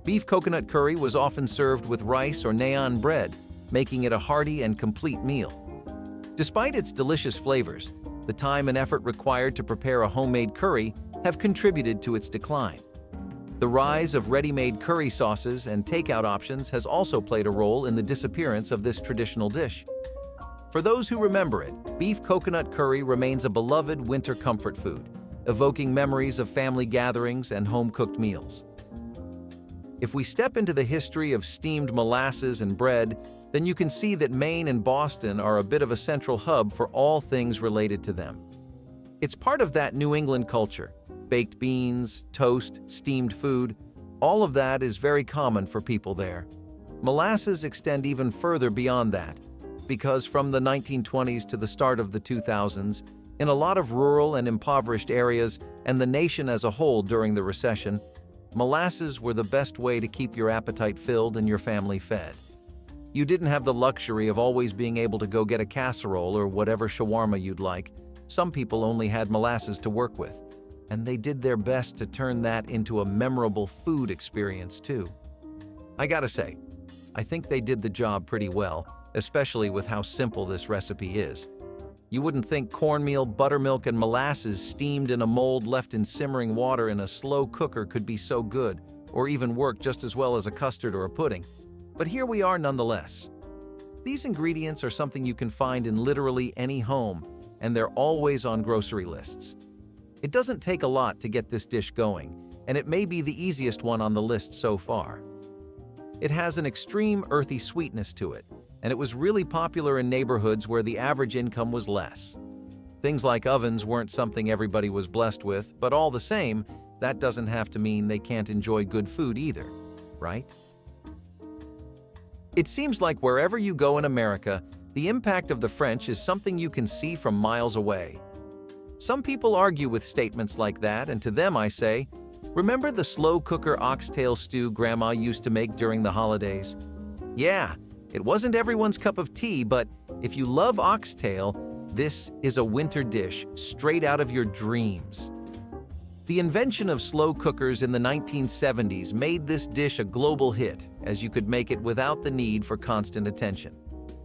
Beef coconut curry was often served with rice or naan bread, making it a hearty and complete meal. Despite its delicious flavors, the time and effort required to prepare a homemade curry have contributed to its decline. The rise of ready-made curry sauces and takeout options has also played a role in the disappearance of this traditional dish. For those who remember it, beef coconut curry remains a beloved winter comfort food, evoking memories of family gatherings and home-cooked meals. If we step into the history of steamed molasses and bread, then you can see that Maine and Boston are a bit of a central hub for all things related to them. It's part of that New England culture. Baked beans, toast, steamed food, all of that is very common for people there. Molasses extend even further beyond that, because from the 1920s to the start of the 2000s, in a lot of rural and impoverished areas and the nation as a whole during the recession, molasses were the best way to keep your appetite filled and your family fed. You didn't have the luxury of always being able to go get a casserole or whatever shawarma you'd like, Some people only had molasses to work with, and they did their best to turn that into a memorable food experience too. I gotta say, I think they did the job pretty well, especially with how simple this recipe is. You wouldn't think cornmeal, buttermilk, and molasses steamed in a mold left in simmering water in a slow cooker could be so good, or even work just as well as a custard or a pudding. But here we are nonetheless. These ingredients are something you can find in literally any home, and they're always on grocery lists. It doesn't take a lot to get this dish going, and it may be the easiest one on the list so far. It has an extreme earthy sweetness to it, and it was really popular in neighborhoods where the average income was less. Things like ovens weren't something everybody was blessed with, but all the same, that doesn't have to mean they can't enjoy good food either, right? It seems like wherever you go in America, the impact of the French is something you can see from miles away. Some people argue with statements like that, and to them I say, remember the slow cooker oxtail stew Grandma used to make during the holidays? Yeah, it wasn't everyone's cup of tea, but if you love oxtail, this is a winter dish straight out of your dreams. The invention of slow cookers in the 1970s made this dish a global hit, as you could make it without the need for constant attention.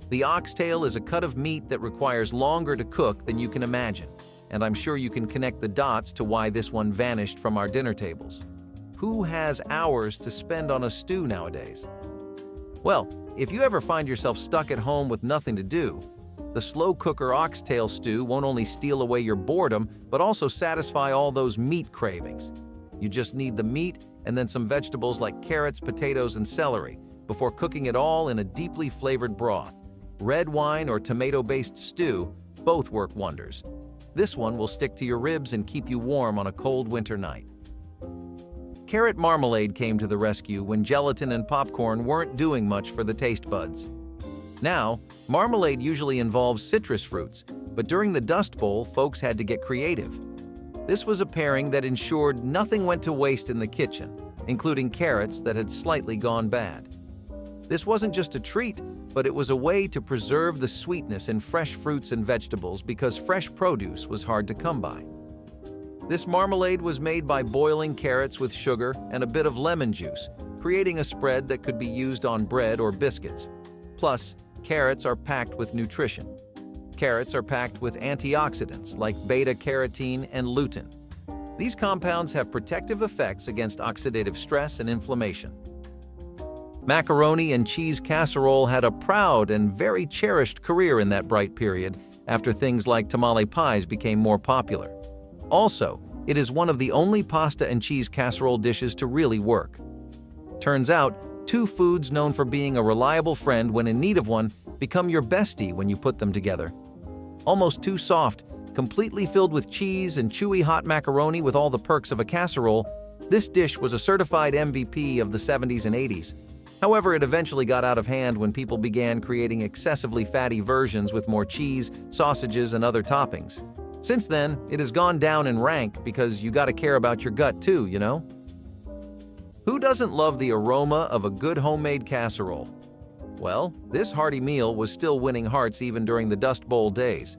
The oxtail is a cut of meat that requires longer to cook than you can imagine, and I'm sure you can connect the dots to why this one vanished from our dinner tables. Who has hours to spend on a stew nowadays? Well, if you ever find yourself stuck at home with nothing to do, the slow cooker oxtail stew won't only steal away your boredom, but also satisfy all those meat cravings. You just need the meat and then some vegetables like carrots, potatoes, and celery before cooking it all in a deeply flavored broth. Red wine or tomato-based stew both work wonders. This one will stick to your ribs and keep you warm on a cold winter night. Carrot marmalade came to the rescue when gelatin and popcorn weren't doing much for the taste buds. Now, marmalade usually involves citrus fruits, but during the Dust Bowl, folks had to get creative. This was a pairing that ensured nothing went to waste in the kitchen, including carrots that had slightly gone bad. This wasn't just a treat, but it was a way to preserve the sweetness in fresh fruits and vegetables because fresh produce was hard to come by. This marmalade was made by boiling carrots with sugar and a bit of lemon juice, creating a spread that could be used on bread or biscuits. Plus, carrots are packed with nutrition. Carrots are packed with antioxidants like beta-carotene and lutein. These compounds have protective effects against oxidative stress and inflammation. Macaroni and cheese casserole had a proud and very cherished career in that bright period after things like tamale pies became more popular. Also, it is one of the only pasta and cheese casserole dishes to really work. Turns out, two foods known for being a reliable friend when in need of one become your bestie when you put them together. Almost too soft, completely filled with cheese and chewy hot macaroni with all the perks of a casserole, this dish was a certified MVP of the 70s and 80s. However, it eventually got out of hand when people began creating excessively fatty versions with more cheese, sausages, and other toppings. Since then, it has gone down in rank because you gotta care about your gut too, you know? Who doesn't love the aroma of a good homemade casserole? Well, this hearty meal was still winning hearts even during the Dust Bowl days.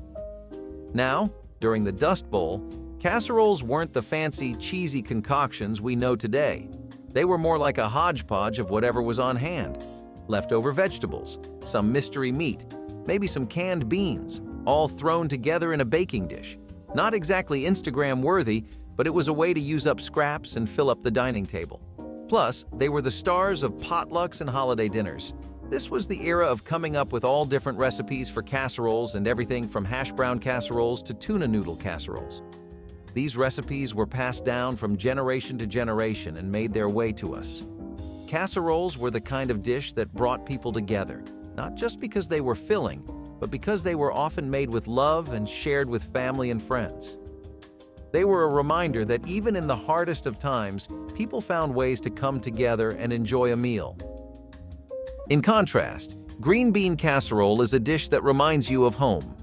Now, during the Dust Bowl, casseroles weren't the fancy, cheesy concoctions we know today. They were more like a hodgepodge of whatever was on hand. Leftover vegetables, some mystery meat, maybe some canned beans, all thrown together in a baking dish. Not exactly Instagram-worthy, but it was a way to use up scraps and fill up the dining table. Plus, they were the stars of potlucks and holiday dinners. This was the era of coming up with all different recipes for casseroles and everything from hash brown casseroles to tuna noodle casseroles. These recipes were passed down from generation to generation and made their way to us. Casseroles were the kind of dish that brought people together, not just because they were filling, but because they were often made with love and shared with family and friends. They were a reminder that even in the hardest of times, people found ways to come together and enjoy a meal. In contrast, green bean casserole is a dish that reminds you of home.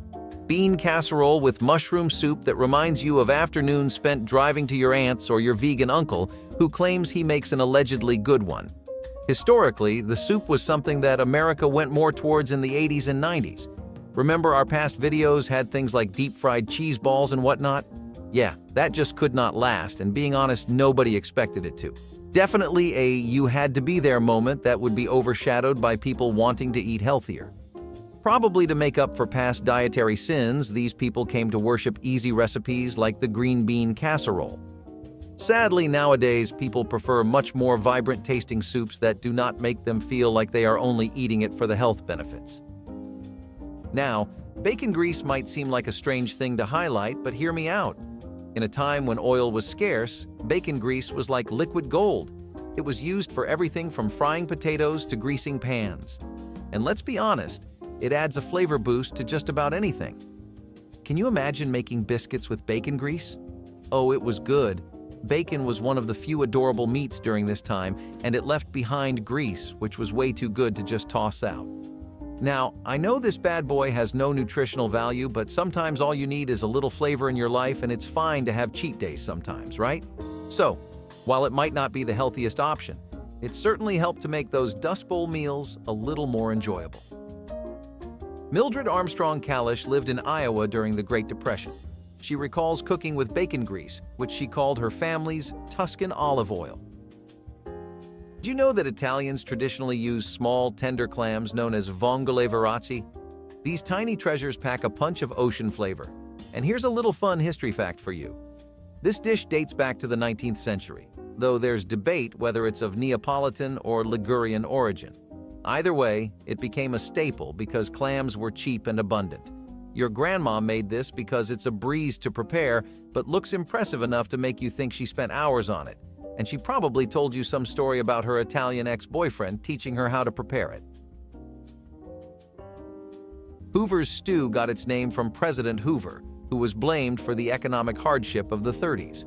Bean casserole with mushroom soup that reminds you of afternoons spent driving to your aunt's or your vegan uncle who claims he makes an allegedly good one. Historically, the soup was something that America went more towards in the 80s and 90s. Remember our past videos had things like deep-fried cheese balls and whatnot? Yeah, that just could not last, and being honest, nobody expected it to. Definitely a you-had-to-be-there moment that would be overshadowed by people wanting to eat healthier. Probably to make up for past dietary sins, these people came to worship easy recipes like the green bean casserole. Sadly, nowadays, people prefer much more vibrant-tasting soups that do not make them feel like they are only eating it for the health benefits. Now, bacon grease might seem like a strange thing to highlight, but hear me out. In a time when oil was scarce, bacon grease was like liquid gold. It was used for everything from frying potatoes to greasing pans. And let's be honest, it adds a flavor boost to just about anything. Can you imagine making biscuits with bacon grease? Oh, it was good. Bacon was one of the few adorable meats during this time, and it left behind grease, which was way too good to just toss out. Now, I know this bad boy has no nutritional value, but sometimes all you need is a little flavor in your life, and it's fine to have cheat days sometimes, right? So, while it might not be the healthiest option, it certainly helped to make those Dust Bowl meals a little more enjoyable. Mildred Armstrong Kalish lived in Iowa during the Great Depression. She recalls cooking with bacon grease, which she called her family's Tuscan olive oil. Do you know that Italians traditionally use small, tender clams known as vongole veraci? These tiny treasures pack a punch of ocean flavor. And here's a little fun history fact for you. This dish dates back to the 19th century, though there's debate whether it's of Neapolitan or Ligurian origin. Either way, it became a staple because clams were cheap and abundant. Your grandma made this because it's a breeze to prepare, but looks impressive enough to make you think she spent hours on it. And she probably told you some story about her Italian ex-boyfriend teaching her how to prepare it. Hoover's stew got its name from President Hoover, who was blamed for the economic hardship of the 30s.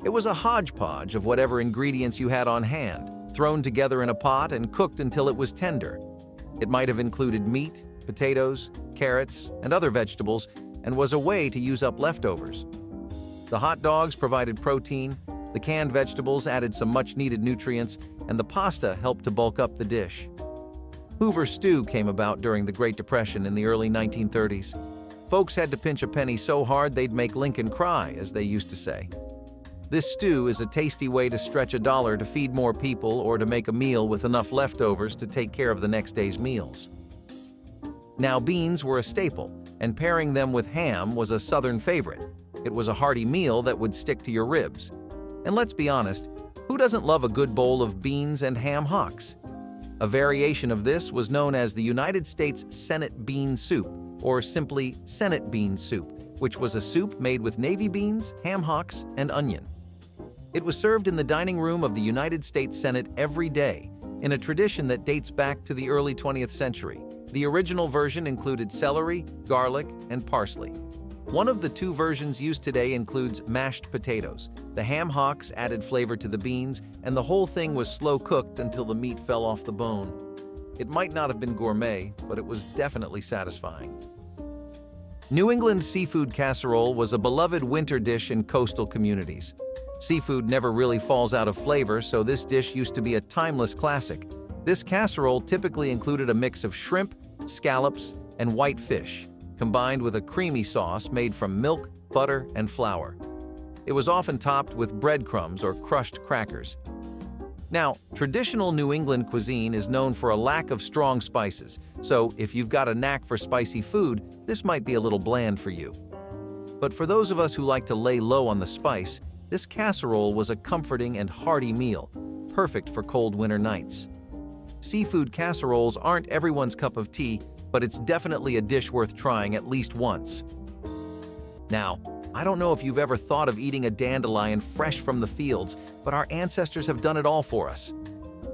It was a hodgepodge of whatever ingredients you had on hand, thrown together in a pot and cooked until it was tender. It might have included meat, potatoes, carrots, and other vegetables, and was a way to use up leftovers. The hot dogs provided protein, the canned vegetables added some much-needed nutrients, and the pasta helped to bulk up the dish. Hoover's stew came about during the Great Depression in the early 1930s. Folks had to pinch a penny so hard they'd make Lincoln cry, as they used to say. This stew is a tasty way to stretch a dollar to feed more people or to make a meal with enough leftovers to take care of the next day's meals. Now, beans were a staple, and pairing them with ham was a Southern favorite. It was a hearty meal that would stick to your ribs. And let's be honest, who doesn't love a good bowl of beans and ham hocks? A variation of this was known as the United States Senate bean soup, or simply Senate bean soup, which was a soup made with navy beans, ham hocks, and onion. It was served in the dining room of the United States Senate every day, in a tradition that dates back to the early 20th century. The original version included celery, garlic, and parsley. One of the two versions used today includes mashed potatoes. The ham hocks added flavor to the beans, and the whole thing was slow cooked until the meat fell off the bone. It might not have been gourmet, but it was definitely satisfying. New England seafood casserole was a beloved winter dish in coastal communities. Seafood never really falls out of flavor, so this dish used to be a timeless classic. This casserole typically included a mix of shrimp, scallops, and white fish, combined with a creamy sauce made from milk, butter, and flour. It was often topped with breadcrumbs or crushed crackers. Now, traditional New England cuisine is known for a lack of strong spices, so if you've got a knack for spicy food, this might be a little bland for you. But for those of us who like to lay low on the spice, this casserole was a comforting and hearty meal, perfect for cold winter nights. Seafood casseroles aren't everyone's cup of tea, but it's definitely a dish worth trying at least once. Now, I don't know if you've ever thought of eating a dandelion fresh from the fields, but our ancestors have done it all for us.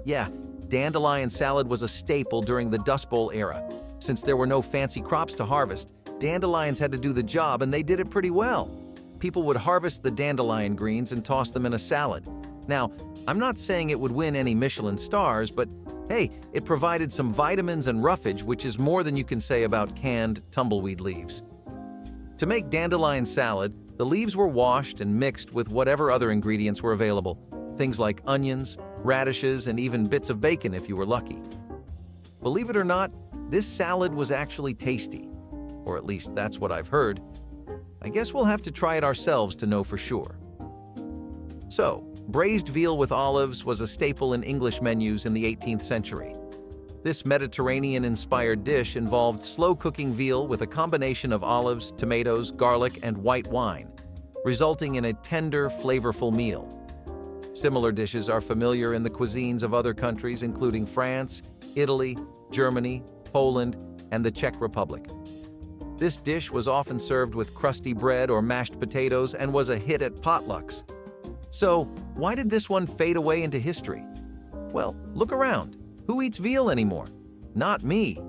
Yeah, dandelion salad was a staple during the Dust Bowl era. Since there were no fancy crops to harvest, dandelions had to do the job, and they did it pretty well. People would harvest the dandelion greens and toss them in a salad. Now, I'm not saying it would win any Michelin stars, but hey, it provided some vitamins and roughage, which is more than you can say about canned tumbleweed leaves. To make dandelion salad, the leaves were washed and mixed with whatever other ingredients were available, things like onions, radishes, and even bits of bacon if you were lucky. Believe it or not, this salad was actually tasty. or at least that's what I've heard. I guess we'll have to try it ourselves to know for sure. So, braised veal with olives was a staple in English menus in the 18th century. This Mediterranean-inspired dish involved slow-cooking veal with a combination of olives, tomatoes, garlic, and white wine, resulting in a tender, flavorful meal. Similar dishes are familiar in the cuisines of other countries, including France, Italy, Germany, Poland, and the Czech Republic. This dish was often served with crusty bread or mashed potatoes and was a hit at potlucks. So, why did this one fade away into history? Well, look around. Who eats veal anymore? Not me.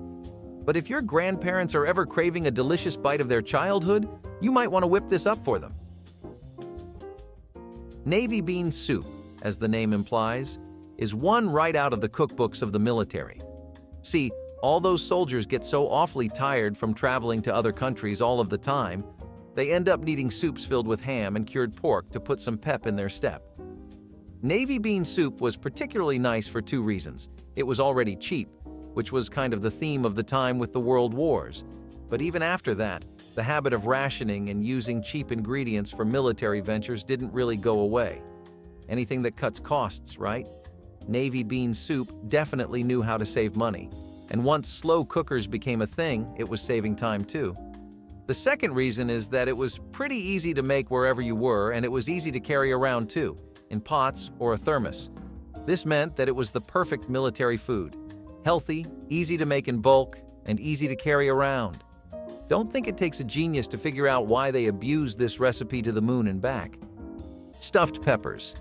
But if your grandparents are ever craving a delicious bite of their childhood, you might want to whip this up for them. Navy bean soup, as the name implies, is one right out of the cookbooks of the military. See, all those soldiers get so awfully tired from traveling to other countries all of the time, they end up needing soups filled with ham and cured pork to put some pep in their step. Navy bean soup was particularly nice for two reasons. It was already cheap, which was kind of the theme of the time with the World Wars. But even after that, the habit of rationing and using cheap ingredients for military ventures didn't really go away. Anything that cuts costs, right? Navy bean soup definitely knew how to save money. And once slow cookers became a thing, it was saving time too. The second reason is that it was pretty easy to make wherever you were, and it was easy to carry around too, in pots or a thermos. This meant that it was the perfect military food. Healthy, easy to make in bulk, and easy to carry around. Don't think it takes a genius to figure out why they abused this recipe to the moon and back. Stuffed peppers.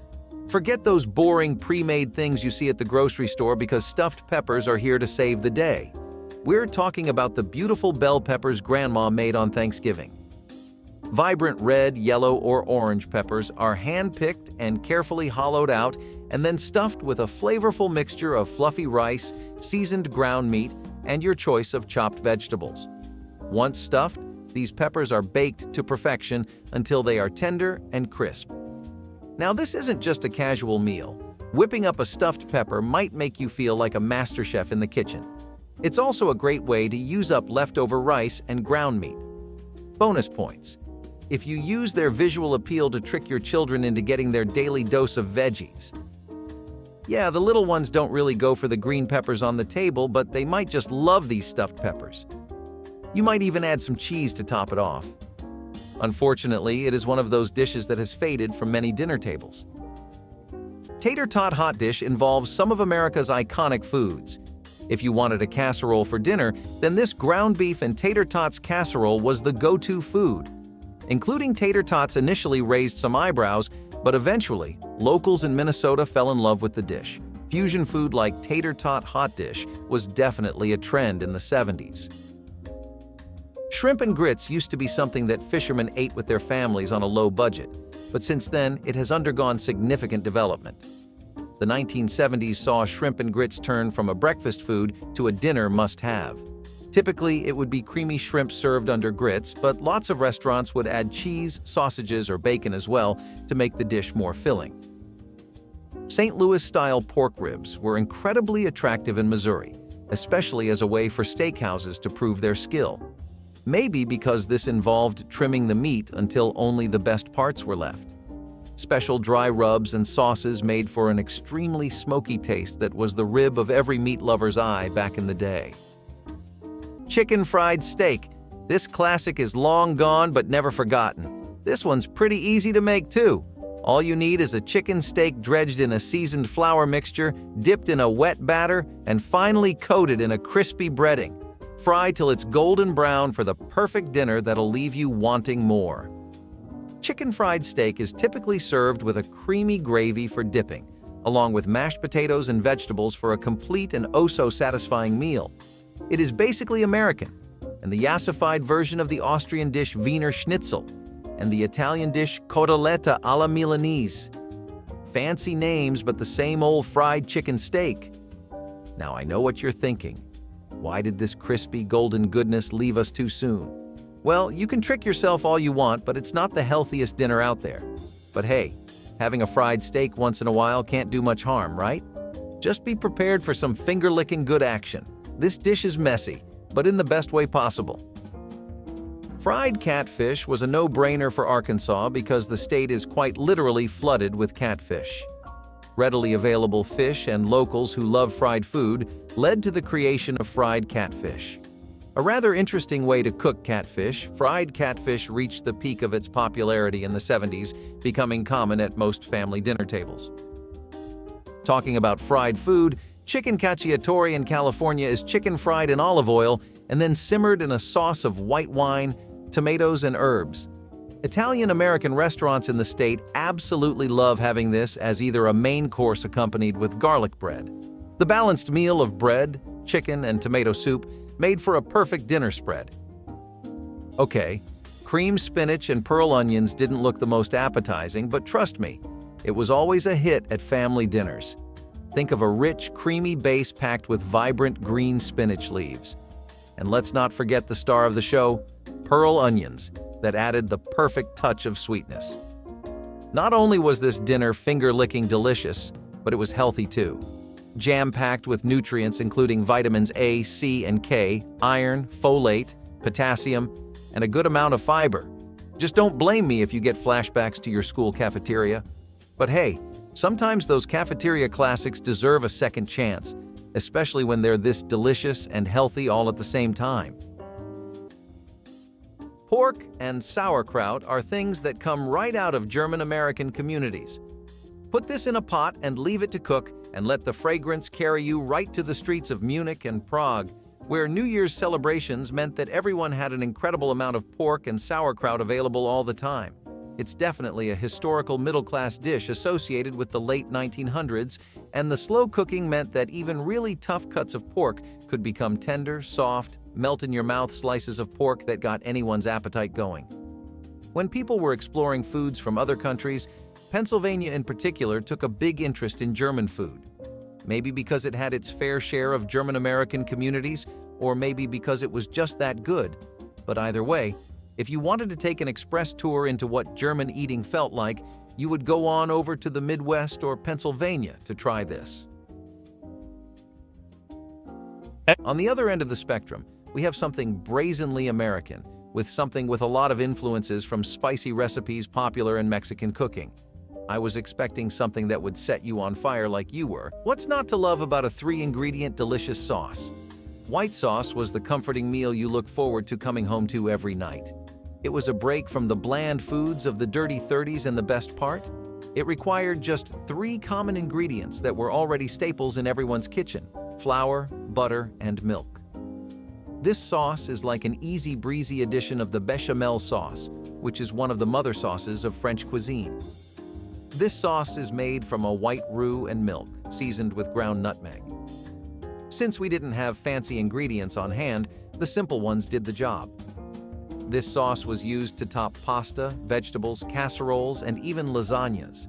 Forget those boring pre-made things you see at the grocery store because stuffed peppers are here to save the day. We're talking about the beautiful bell peppers Grandma made on Thanksgiving. Vibrant red, yellow, or orange peppers are hand-picked and carefully hollowed out and then stuffed with a flavorful mixture of fluffy rice, seasoned ground meat, and your choice of chopped vegetables. Once stuffed, these peppers are baked to perfection until they are tender and crisp. Now, this isn't just a casual meal. Whipping up a stuffed pepper might make you feel like a master chef in the kitchen. It's also a great way to use up leftover rice and ground meat. Bonus points. If you use their visual appeal to trick your children into getting their daily dose of veggies. Yeah, the little ones don't really go for the green peppers on the table, but they might just love these stuffed peppers. You might even add some cheese to top it off. Unfortunately, it is one of those dishes that has faded from many dinner tables. Tater tot hot dish involves some of America's iconic foods. If you wanted a casserole for dinner, then this ground beef and tater tots casserole was the go-to food. Including tater tots initially raised some eyebrows, but eventually, locals in Minnesota fell in love with the dish. Fusion food like tater tot hot dish was definitely a trend in the 70s. Shrimp and grits used to be something that fishermen ate with their families on a low budget, but since then, it has undergone significant development. The 1970s saw shrimp and grits turn from a breakfast food to a dinner must-have. Typically, it would be creamy shrimp served under grits, but lots of restaurants would add cheese, sausages, or bacon as well to make the dish more filling. St. Louis-style pork ribs were incredibly attractive in Missouri, especially as a way for steakhouses to prove their skill. Maybe because this involved trimming the meat until only the best parts were left. Special dry rubs and sauces made for an extremely smoky taste that was the rib of every meat lover's eye back in the day. Chicken fried steak. This classic is long gone but never forgotten. This one's pretty easy to make too. All you need is a chicken steak dredged in a seasoned flour mixture, dipped in a wet batter, and finally coated in a crispy breading. Fry till it's golden brown for the perfect dinner that'll leave you wanting more. Chicken fried steak is typically served with a creamy gravy for dipping, along with mashed potatoes and vegetables for a complete and oh-so-satisfying meal. It is basically American, and the yassified version of the Austrian dish Wiener Schnitzel, and the Italian dish Cotoletta alla Milanese. Fancy names, but the same old fried chicken steak. Now I know what you're thinking. Why did this crispy golden goodness leave us too soon? Well, you can trick yourself all you want, but it's not the healthiest dinner out there. But hey, having a fried steak once in a while can't do much harm, right? Just be prepared for some finger-licking good action. This dish is messy, but in the best way possible. Fried catfish was a no-brainer for Arkansas because the state is quite literally flooded with catfish. Readily available fish and locals who love fried food led to the creation of fried catfish. A rather interesting way to cook catfish, fried catfish reached the peak of its popularity in the 70s, becoming common at most family dinner tables. Talking about fried food, chicken cacciatore in California is chicken fried in olive oil and then simmered in a sauce of white wine, tomatoes, and herbs. Italian-American restaurants in the state absolutely love having this as either a main course accompanied with garlic bread. The balanced meal of bread, chicken, and tomato soup made for a perfect dinner spread. Okay, creamed spinach and pearl onions didn't look the most appetizing, but trust me, it was always a hit at family dinners. Think of a rich, creamy base packed with vibrant green spinach leaves. And let's not forget the star of the show, pearl onions, that added the perfect touch of sweetness. Not only was this dinner finger-licking delicious, but it was healthy too. Jam-packed with nutrients including vitamins A, C, and K, iron, folate, potassium, and a good amount of fiber. Just don't blame me if you get flashbacks to your school cafeteria. But hey, sometimes those cafeteria classics deserve a second chance, especially when they're this delicious and healthy all at the same time. Pork and sauerkraut are things that come right out of German-American communities. Put this in a pot and leave it to cook, and let the fragrance carry you right to the streets of Munich and Prague, where New Year's celebrations meant that everyone had an incredible amount of pork and sauerkraut available all the time. It's definitely a historical middle-class dish associated with the late 1900s, and the slow cooking meant that even really tough cuts of pork could become tender, soft, melt-in-your-mouth slices of pork that got anyone's appetite going. When people were exploring foods from other countries, Pennsylvania in particular took a big interest in German food. Maybe because it had its fair share of German-American communities, or maybe because it was just that good. But either way, if you wanted to take an express tour into what German eating felt like, you would go on over to the Midwest or Pennsylvania to try this. On the other end of the spectrum, we have something brazenly American, with something with a lot of influences from spicy recipes popular in Mexican cooking. I was expecting something that would set you on fire like you were. What's not to love about a 3-ingredient delicious sauce? White sauce was the comforting meal you look forward to coming home to every night. It was a break from the bland foods of the dirty 30s, and the best part? It required just 3 common ingredients that were already staples in everyone's kitchen: flour, butter, and milk. This sauce is like an easy-breezy addition of the bechamel sauce, which is one of the mother sauces of French cuisine. This sauce is made from a white roux and milk, seasoned with ground nutmeg. Since we didn't have fancy ingredients on hand, the simple ones did the job. This sauce was used to top pasta, vegetables, casseroles, and even lasagnas.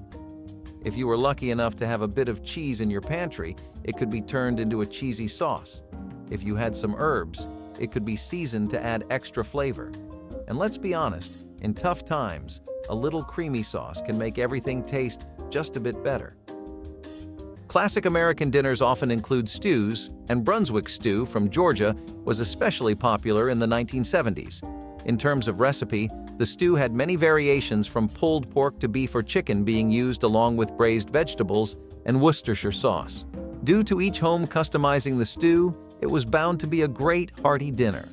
If you were lucky enough to have a bit of cheese in your pantry, it could be turned into a cheesy sauce. If you had some herbs, it could be seasoned to add extra flavor. And let's be honest, in tough times, a little creamy sauce can make everything taste just a bit better. Classic American dinners often include stews, and Brunswick stew from Georgia was especially popular in the 1970s. In terms of recipe, the stew had many variations, from pulled pork to beef or chicken being used along with braised vegetables and Worcestershire sauce. Due to each home customizing the stew, it was bound to be a great hearty dinner.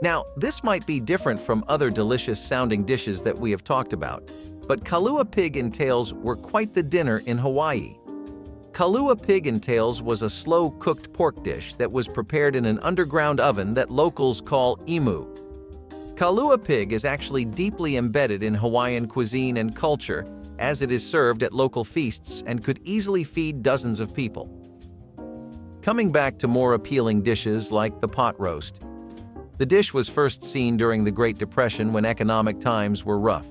Now, this might be different from other delicious-sounding dishes that we have talked about, but Kalua pig and tails were quite the dinner in Hawaii. Kalua pig and tails was a slow-cooked pork dish that was prepared in an underground oven that locals call imu. Kalua pig is actually deeply embedded in Hawaiian cuisine and culture, as it is served at local feasts and could easily feed dozens of people. Coming back to more appealing dishes like the pot roast. The dish was first seen during the Great Depression when economic times were rough.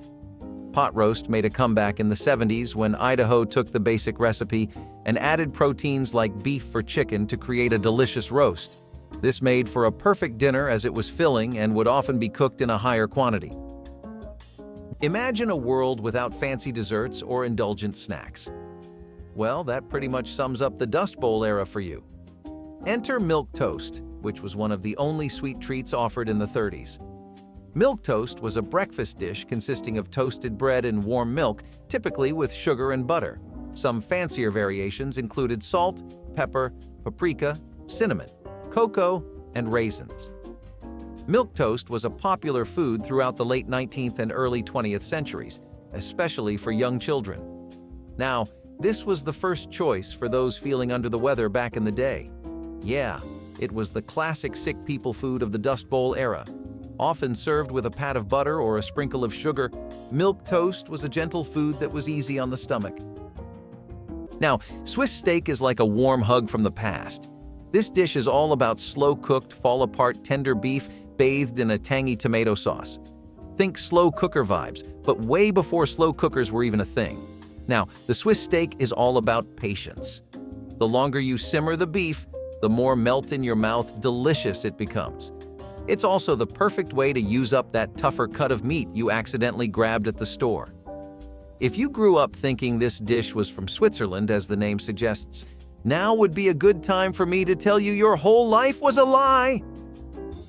Pot roast made a comeback in the 70s when Idaho took the basic recipe and added proteins like beef for chicken to create a delicious roast. This made for a perfect dinner as it was filling and would often be cooked in a higher quantity. Imagine a world without fancy desserts or indulgent snacks. Well, that pretty much sums up the Dust Bowl era for you. Enter milk toast, which was one of the only sweet treats offered in the 30s. Milk toast was a breakfast dish consisting of toasted bread and warm milk, typically with sugar and butter. Some fancier variations included salt, pepper, paprika, cinnamon, cocoa, and raisins. Milk toast was a popular food throughout the late 19th and early 20th centuries, especially for young children. Now, this was the first choice for those feeling under the weather back in the day. Yeah, it was the classic sick people food of the Dust Bowl era. Often served with a pat of butter or a sprinkle of sugar, milk toast was a gentle food that was easy on the stomach. Now, Swiss steak is like a warm hug from the past. This dish is all about slow-cooked, fall-apart tender beef bathed in a tangy tomato sauce. Think slow cooker vibes, but way before slow cookers were even a thing. Now, the Swiss steak is all about patience. The longer you simmer the beef, the more melt in your mouth delicious it becomes. It's also the perfect way to use up that tougher cut of meat you accidentally grabbed at the store. If you grew up thinking this dish was from Switzerland, as the name suggests, now would be a good time for me to tell you your whole life was a lie.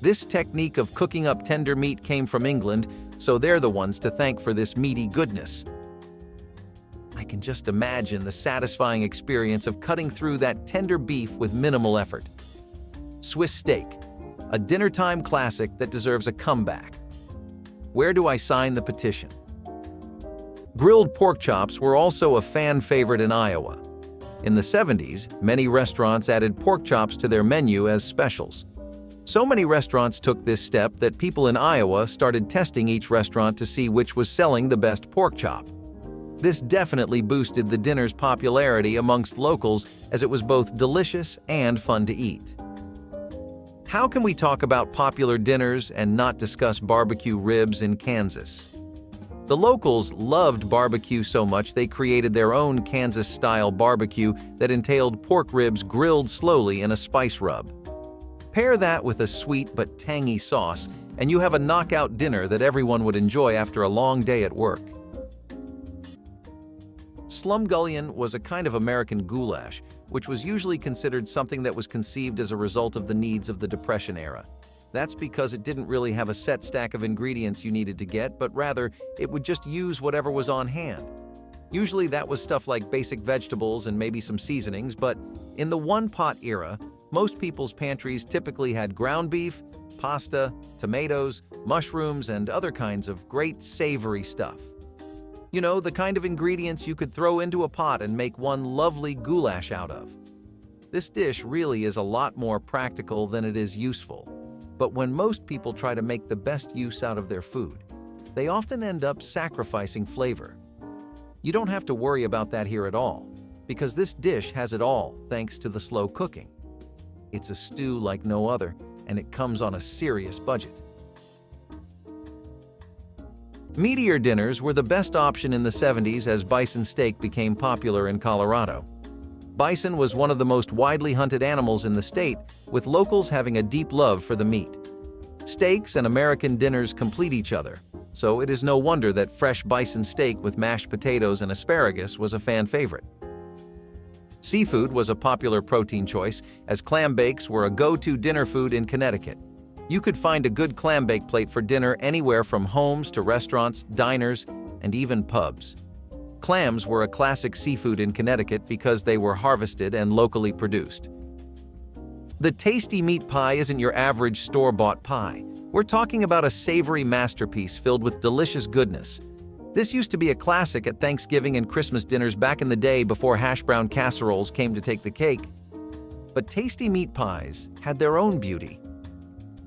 This technique of cooking up tender meat came from England, so they're the ones to thank for this meaty goodness. I can just imagine the satisfying experience of cutting through that tender beef with minimal effort. Swiss steak, a dinnertime classic that deserves a comeback. Where do I sign the petition? Grilled pork chops were also a fan favorite in Iowa. In the 70s, many restaurants added pork chops to their menu as specials. So many restaurants took this step that people in Iowa started testing each restaurant to see which was selling the best pork chop. This definitely boosted the dinner's popularity amongst locals, as it was both delicious and fun to eat. How can we talk about popular dinners and not discuss barbecue ribs in Kansas? The locals loved barbecue so much they created their own Kansas-style barbecue that entailed pork ribs grilled slowly in a spice rub. Pair that with a sweet but tangy sauce, and you have a knockout dinner that everyone would enjoy after a long day at work. Slumgullion was a kind of American goulash, which was usually considered something that was conceived as a result of the needs of the Depression era. That's because it didn't really have a set stack of ingredients you needed to get, but rather, it would just use whatever was on hand. Usually that was stuff like basic vegetables and maybe some seasonings, but in the one-pot era, most people's pantries typically had ground beef, pasta, tomatoes, mushrooms, and other kinds of great savory stuff. You know, the kind of ingredients you could throw into a pot and make one lovely goulash out of. This dish really is a lot more practical than it is useful. But when most people try to make the best use out of their food, they often end up sacrificing flavor. You don't have to worry about that here at all, because this dish has it all thanks to the slow cooking. It's a stew like no other, and it comes on a serious budget. Meatier dinners were the best option in the 70s as bison steak became popular in Colorado. Bison was one of the most widely hunted animals in the state, with locals having a deep love for the meat. Steaks and American dinners complete each other, so it is no wonder that fresh bison steak with mashed potatoes and asparagus was a fan favorite. Seafood was a popular protein choice, as clam bakes were a go-to dinner food in Connecticut. You could find a good clam bake plate for dinner anywhere from homes to restaurants, diners, and even pubs. Clams were a classic seafood in Connecticut because they were harvested and locally produced. The tasty meat pie isn't your average store-bought pie. We're talking about a savory masterpiece filled with delicious goodness. This used to be a classic at Thanksgiving and Christmas dinners back in the day before hash brown casseroles came to take the cake. But tasty meat pies had their own beauty.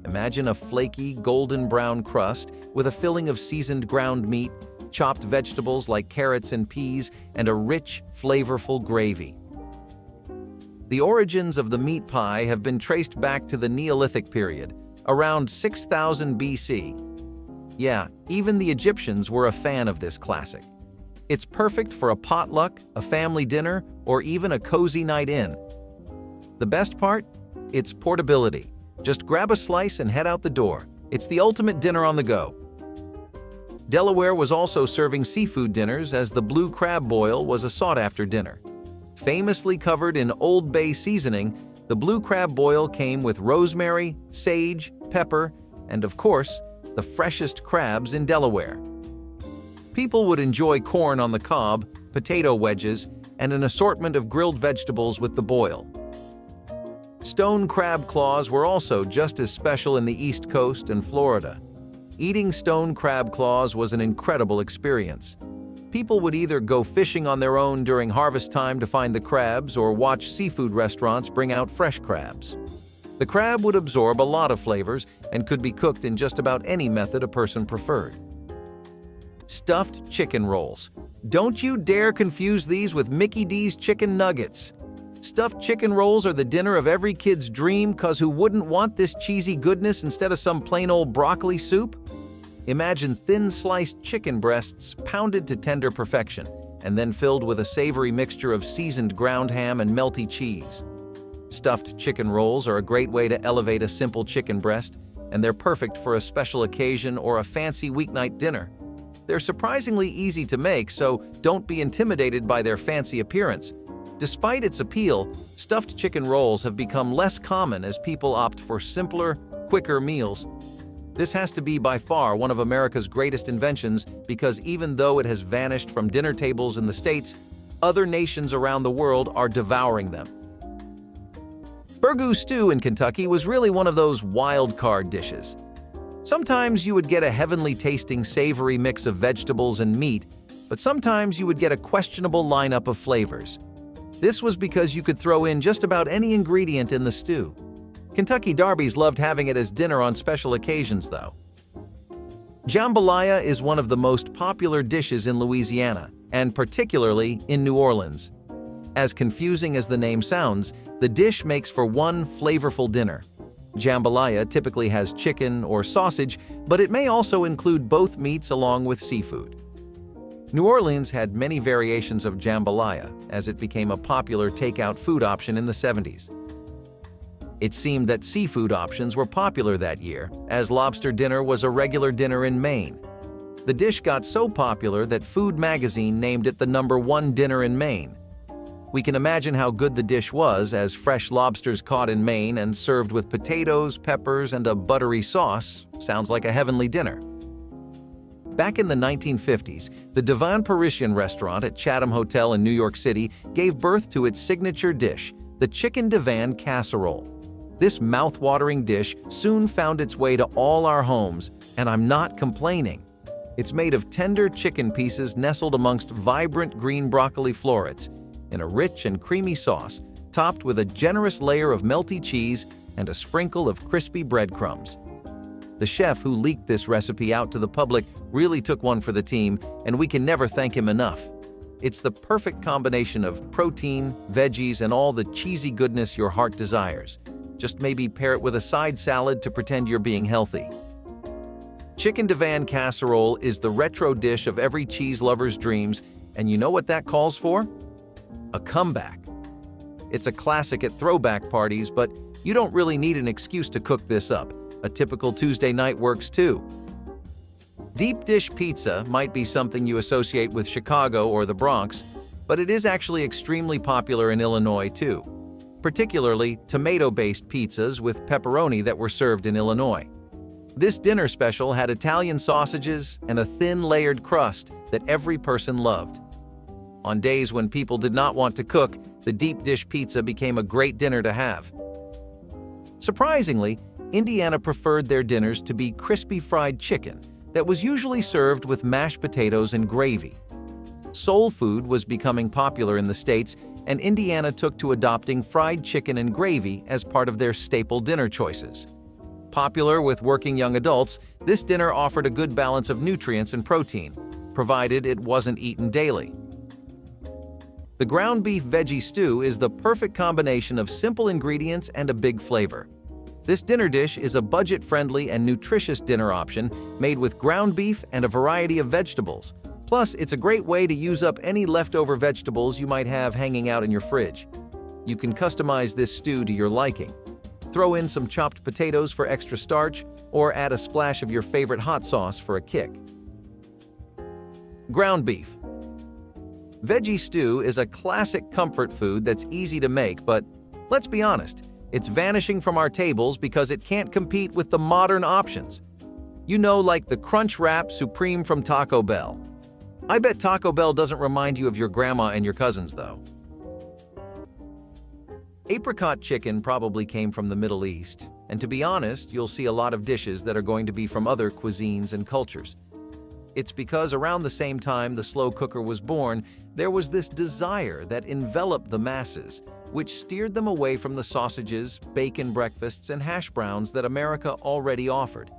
Imagine a flaky, golden brown crust with a filling of seasoned ground meat, chopped vegetables like carrots and peas, and a rich, flavorful gravy. The origins of the meat pie have been traced back to the Neolithic period, around 6000 BC. Yeah, even the Egyptians were a fan of this classic. It's perfect for a potluck, a family dinner, or even a cozy night in. The best part? Its portability. Just grab a slice and head out the door. It's the ultimate dinner on the go. Delaware was also serving seafood dinners, as the blue crab boil was a sought-after dinner. Famously covered in Old Bay seasoning, the blue crab boil came with rosemary, sage, pepper, and of course, the freshest crabs in Delaware. People would enjoy corn on the cob, potato wedges, and an assortment of grilled vegetables with the boil. Stone crab claws were also just as special in the East Coast and Florida. Eating stone crab claws was an incredible experience. People would either go fishing on their own during harvest time to find the crabs or watch seafood restaurants bring out fresh crabs. The crab would absorb a lot of flavors and could be cooked in just about any method a person preferred. Stuffed chicken rolls. Don't you dare confuse these with Mickey D's chicken nuggets. Stuffed chicken rolls are the dinner of every kid's dream, 'cause who wouldn't want this cheesy goodness instead of some plain old broccoli soup? Imagine thin sliced chicken breasts pounded to tender perfection and then filled with a savory mixture of seasoned ground ham and melty cheese. Stuffed chicken rolls are a great way to elevate a simple chicken breast, and they're perfect for a special occasion or a fancy weeknight dinner. They're surprisingly easy to make, so don't be intimidated by their fancy appearance. Despite its appeal, stuffed chicken rolls have become less common as people opt for simpler, quicker meals. This has to be by far one of America's greatest inventions, because even though it has vanished from dinner tables in the States, other nations around the world are devouring them. Burgoo stew in Kentucky was really one of those wild card dishes. Sometimes you would get a heavenly tasting savory mix of vegetables and meat, but sometimes you would get a questionable lineup of flavors. This was because you could throw in just about any ingredient in the stew. Kentucky Derbies loved having it as dinner on special occasions, though. Jambalaya is one of the most popular dishes in Louisiana, and particularly in New Orleans. As confusing as the name sounds, the dish makes for one flavorful dinner. Jambalaya typically has chicken or sausage, but it may also include both meats along with seafood. New Orleans had many variations of jambalaya, as it became a popular takeout food option in the 70s. It seemed that seafood options were popular that year, as lobster dinner was a regular dinner in Maine. The dish got so popular that Food magazine named it the #1 dinner in Maine. We can imagine how good the dish was, as fresh lobsters caught in Maine and served with potatoes, peppers, and a buttery sauce sounds like a heavenly dinner. Back in the 1950s, the Divan Parisian restaurant at Chatham Hotel in New York City gave birth to its signature dish, the Chicken Divan Casserole. This mouth-watering dish soon found its way to all our homes, and I'm not complaining. It's made of tender chicken pieces nestled amongst vibrant green broccoli florets in a rich and creamy sauce, topped with a generous layer of melty cheese and a sprinkle of crispy breadcrumbs. The chef who leaked this recipe out to the public really took one for the team, and we can never thank him enough. It's the perfect combination of protein, veggies, and all the cheesy goodness your heart desires. Just maybe pair it with a side salad to pretend you're being healthy. Chicken Divan Casserole is the retro dish of every cheese lover's dreams, and you know what that calls for? A comeback. It's a classic at throwback parties, but you don't really need an excuse to cook this up. A typical Tuesday night works too. Deep dish pizza might be something you associate with Chicago or the Bronx, but it is actually extremely popular in Illinois too, particularly tomato-based pizzas with pepperoni that were served in Illinois. This dinner special had Italian sausages and a thin layered crust that every person loved. On days when people did not want to cook, the deep dish pizza became a great dinner to have. Surprisingly, Indiana preferred their dinners to be crispy fried chicken that was usually served with mashed potatoes and gravy. Soul food was becoming popular in the States, and Indiana took to adopting fried chicken and gravy as part of their staple dinner choices. Popular with working young adults, this dinner offered a good balance of nutrients and protein, provided it wasn't eaten daily. The ground beef veggie stew is the perfect combination of simple ingredients and a big flavor. This dinner dish is a budget-friendly and nutritious dinner option made with ground beef and a variety of vegetables. Plus, it's a great way to use up any leftover vegetables you might have hanging out in your fridge. You can customize this stew to your liking. Throw in some chopped potatoes for extra starch, or add a splash of your favorite hot sauce for a kick. Ground beef. Veggie stew is a classic comfort food that's easy to make, but let's be honest, it's vanishing from our tables because it can't compete with the modern options. You know, like the Crunch Wrap Supreme from Taco Bell. I bet Taco Bell doesn't remind you of your grandma and your cousins, though. Apricot chicken probably came from the Middle East, and to be honest, you'll see a lot of dishes that are going to be from other cuisines and cultures. It's because around the same time the slow cooker was born, there was this desire that enveloped the masses, which steered them away from the sausages, bacon breakfasts, and hash browns that America already offered.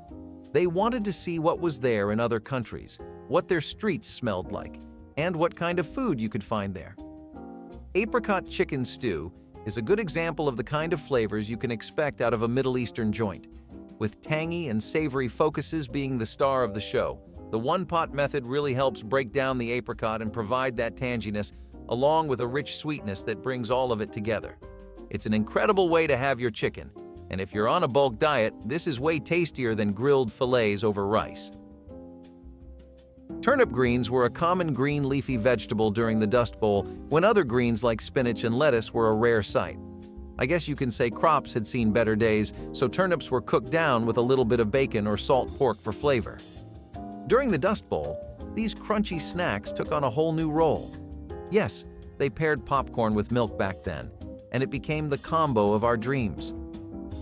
They wanted to see what was there in other countries, what their streets smelled like, and what kind of food you could find there. Apricot chicken stew is a good example of the kind of flavors you can expect out of a Middle Eastern joint, with tangy and savory focuses being the star of the show. The one-pot method really helps break down the apricot and provide that tanginess, along with a rich sweetness that brings all of it together. It's an incredible way to have your chicken, and if you're on a bulk diet, this is way tastier than grilled fillets over rice. Turnip greens were a common green leafy vegetable during the Dust Bowl, when other greens like spinach and lettuce were a rare sight. I guess you can say crops had seen better days, so turnips were cooked down with a little bit of bacon or salt pork for flavor. During the Dust Bowl, these crunchy snacks took on a whole new role. Yes, they paired popcorn with milk back then, and it became the combo of our dreams.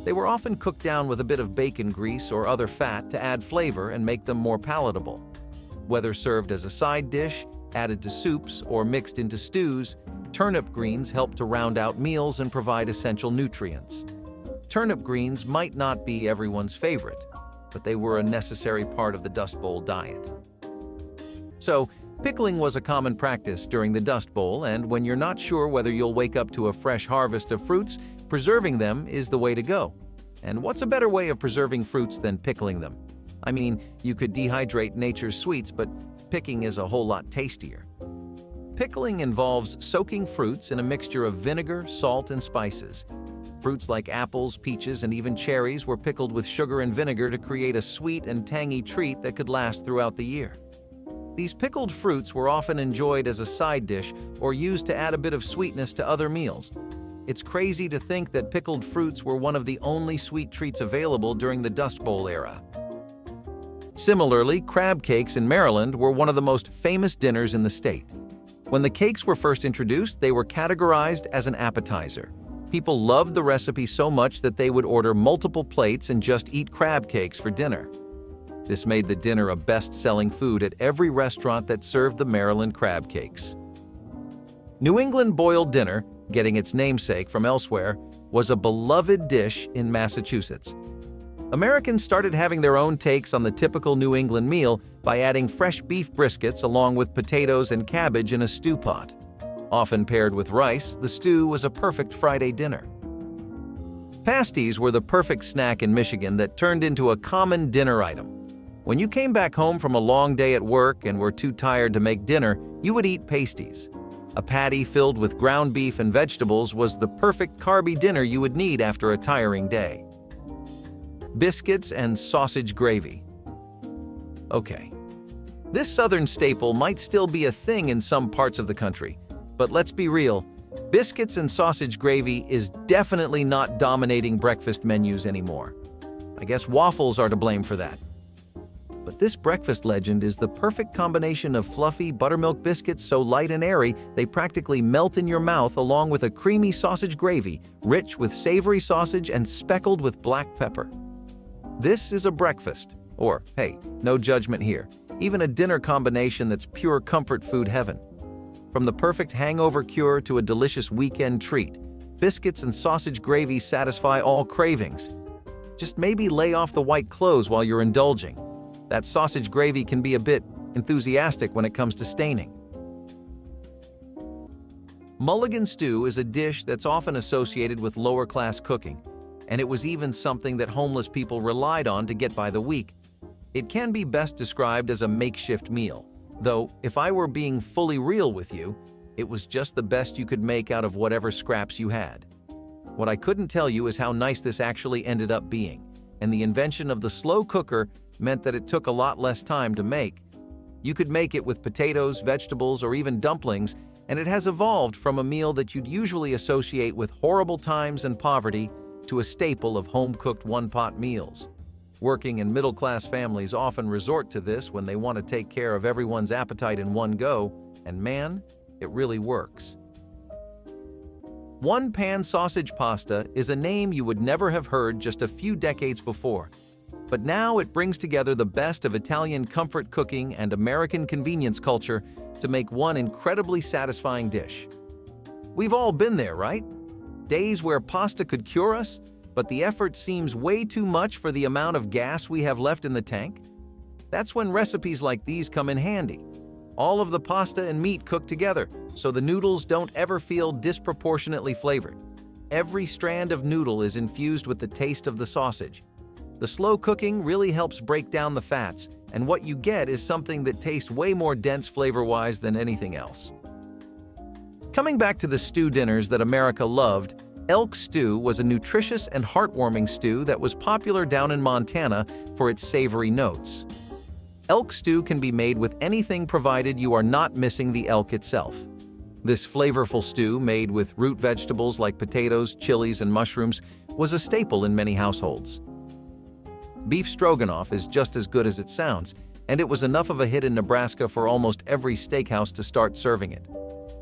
They were often cooked down with a bit of bacon grease or other fat to add flavor and make them more palatable. Whether served as a side dish, added to soups, or mixed into stews, turnip greens help to round out meals and provide essential nutrients. Turnip greens might not be everyone's favorite, but they were a necessary part of the Dust Bowl diet. So, pickling was a common practice during the Dust Bowl, and when you're not sure whether you'll wake up to a fresh harvest of fruits, preserving them is the way to go. And what's a better way of preserving fruits than pickling them? I mean, you could dehydrate nature's sweets, but picking is a whole lot tastier. Pickling involves soaking fruits in a mixture of vinegar, salt, and spices. Fruits like apples, peaches, and even cherries were pickled with sugar and vinegar to create a sweet and tangy treat that could last throughout the year. These pickled fruits were often enjoyed as a side dish or used to add a bit of sweetness to other meals. It's crazy to think that pickled fruits were one of the only sweet treats available during the Dust Bowl era. Similarly, crab cakes in Maryland were one of the most famous dinners in the state. When the cakes were first introduced, they were categorized as an appetizer. People loved the recipe so much that they would order multiple plates and just eat crab cakes for dinner. This made the dinner a best-selling food at every restaurant that served the Maryland crab cakes. New England boiled dinner, getting its namesake from elsewhere, was a beloved dish in Massachusetts. Americans started having their own takes on the typical New England meal by adding fresh beef briskets along with potatoes and cabbage in a stew pot. Often paired with rice, the stew was a perfect Friday dinner. Pasties were the perfect snack in Michigan that turned into a common dinner item. When you came back home from a long day at work and were too tired to make dinner, you would eat pasties. A patty filled with ground beef and vegetables was the perfect carby dinner you would need after a tiring day. Biscuits and sausage gravy. Okay. This southern staple might still be a thing in some parts of the country, but let's be real, biscuits and sausage gravy is definitely not dominating breakfast menus anymore. I guess waffles are to blame for that. But this breakfast legend is the perfect combination of fluffy buttermilk biscuits so light and airy they practically melt in your mouth, along with a creamy sausage gravy, rich with savory sausage and speckled with black pepper. This is a breakfast, or hey, no judgment here, even a dinner combination that's pure comfort food heaven. From the perfect hangover cure to a delicious weekend treat, biscuits and sausage gravy satisfy all cravings. Just maybe lay off the white clothes while you're indulging. That sausage gravy can be a bit enthusiastic when it comes to staining. Mulligan stew is a dish that's often associated with lower-class cooking, and it was even something that homeless people relied on to get by the week. It can be best described as a makeshift meal, though if I were being fully real with you, it was just the best you could make out of whatever scraps you had. What I couldn't tell you is how nice this actually ended up being, and the invention of the slow cooker meant that it took a lot less time to make. You could make it with potatoes, vegetables, or even dumplings, and it has evolved from a meal that you'd usually associate with horrible times and poverty to a staple of home-cooked one-pot meals. Working and middle-class families often resort to this when they want to take care of everyone's appetite in one go, and man, it really works. One-pan sausage pasta is a name you would never have heard just a few decades before, but now it brings together the best of Italian comfort cooking and American convenience culture to make one incredibly satisfying dish. We've all been there, right? Days where pasta could cure us, but the effort seems way too much for the amount of gas we have left in the tank? That's when recipes like these come in handy. All of the pasta and meat cooked together, so the noodles don't ever feel disproportionately flavored. Every strand of noodle is infused with the taste of the sausage. The slow cooking really helps break down the fats, and what you get is something that tastes way more dense flavor-wise than anything else. Coming back to the stew dinners that America loved, elk stew was a nutritious and heartwarming stew that was popular down in Montana for its savory notes. Elk stew can be made with anything provided you are not missing the elk itself. This flavorful stew, made with root vegetables like potatoes, chilies, and mushrooms, was a staple in many households. Beef stroganoff is just as good as it sounds, and it was enough of a hit in Nebraska for almost every steakhouse to start serving it.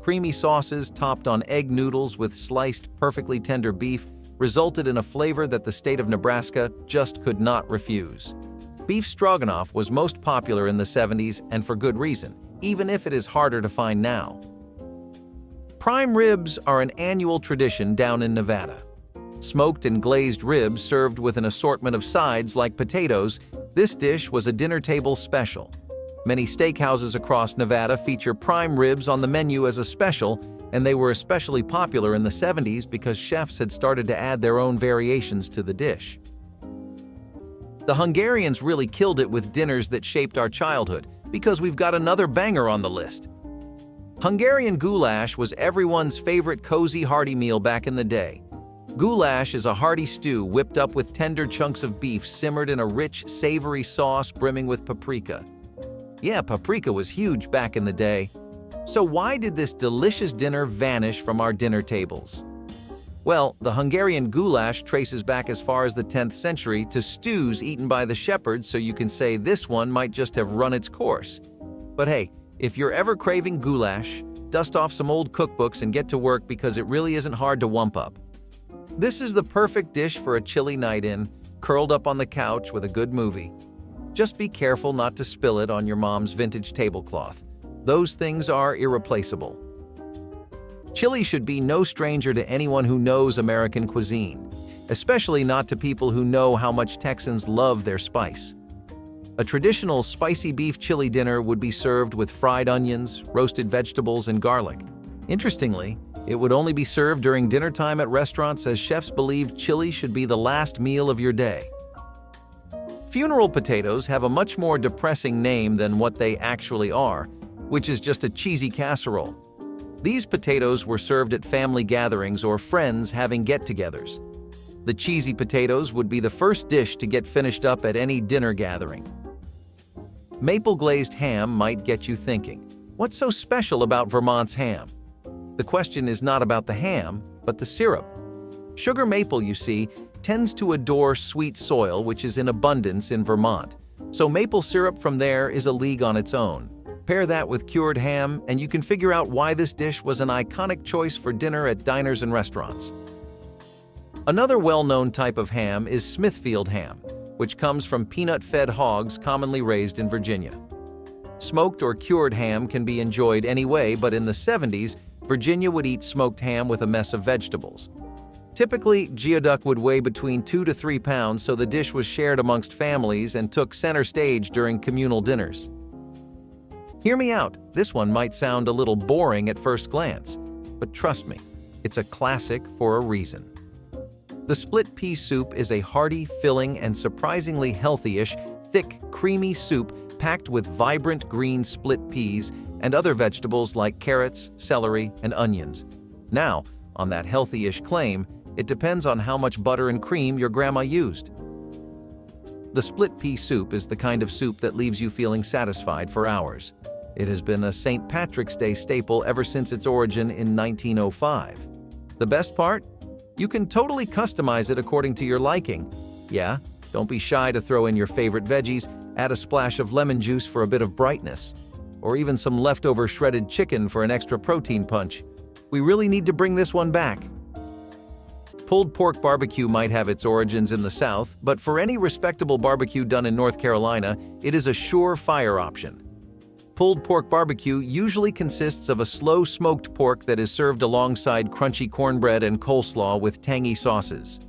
Creamy sauces topped on egg noodles with sliced, perfectly tender beef resulted in a flavor that the state of Nebraska just could not refuse. Beef stroganoff was most popular in the 70s, and for good reason, even if it is harder to find now. Prime ribs are an annual tradition down in Nevada. Smoked and glazed ribs served with an assortment of sides like potatoes, this dish was a dinner table special. Many steakhouses across Nevada feature prime ribs on the menu as a special, and they were especially popular in the 70s because chefs had started to add their own variations to the dish. The Hungarians really killed it with dinners that shaped our childhood, because we've got another banger on the list. Hungarian goulash was everyone's favorite cozy, hearty meal back in the day. Goulash is a hearty stew whipped up with tender chunks of beef simmered in a rich, savory sauce brimming with paprika. Yeah, paprika was huge back in the day. So why did this delicious dinner vanish from our dinner tables? Well, the Hungarian goulash traces back as far as the 10th century to stews eaten by the shepherds, so you can say this one might just have run its course. But hey, if you're ever craving goulash, dust off some old cookbooks and get to work because it really isn't hard to wump up. This is the perfect dish for a chilly night in, curled up on the couch with a good movie. Just be careful not to spill it on your mom's vintage tablecloth. Those things are irreplaceable. Chili should be no stranger to anyone who knows American cuisine, especially not to people who know how much Texans love their spice. A traditional spicy beef chili dinner would be served with fried onions, roasted vegetables, and garlic. Interestingly, it would only be served during dinner time at restaurants, as chefs believed chili should be the last meal of your day. Funeral potatoes have a much more depressing name than what they actually are, which is just a cheesy casserole. These potatoes were served at family gatherings or friends having get-togethers. The cheesy potatoes would be the first dish to get finished up at any dinner gathering. Maple glazed ham might get you thinking, what's so special about Vermont's ham? The question is not about the ham, but the syrup. Sugar maple, you see, tends to adore sweet soil, which is in abundance in Vermont. So maple syrup from there is a league on its own. Pair that with cured ham, and you can figure out why this dish was an iconic choice for dinner at diners and restaurants. Another well-known type of ham is Smithfield ham, which comes from peanut-fed hogs commonly raised in Virginia. Smoked or cured ham can be enjoyed any way, but in the 70s, Virginia would eat smoked ham with a mess of vegetables. Typically, geoduck would weigh between 2 to 3 pounds, so the dish was shared amongst families and took center stage during communal dinners. Hear me out, this one might sound a little boring at first glance, but trust me, it's a classic for a reason. The split pea soup is a hearty, filling, and surprisingly healthy-ish, thick, creamy soup packed with vibrant green split peas and other vegetables like carrots, celery, and onions. Now, on that healthy-ish claim, it depends on how much butter and cream your grandma used. The split pea soup is the kind of soup that leaves you feeling satisfied for hours. It has been a St. Patrick's Day staple ever since its origin in 1905. The best part? You can totally customize it according to your liking. Yeah, Don't be shy to throw in your favorite veggies, add a splash of lemon juice for a bit of brightness, or even some leftover shredded chicken for an extra protein punch. We really need to bring this one back. Pulled pork barbecue might have its origins in the South, but for any respectable barbecue done in North Carolina, it is a sure-fire option. Pulled pork barbecue usually consists of a slow-smoked pork that is served alongside crunchy cornbread and coleslaw with tangy sauces.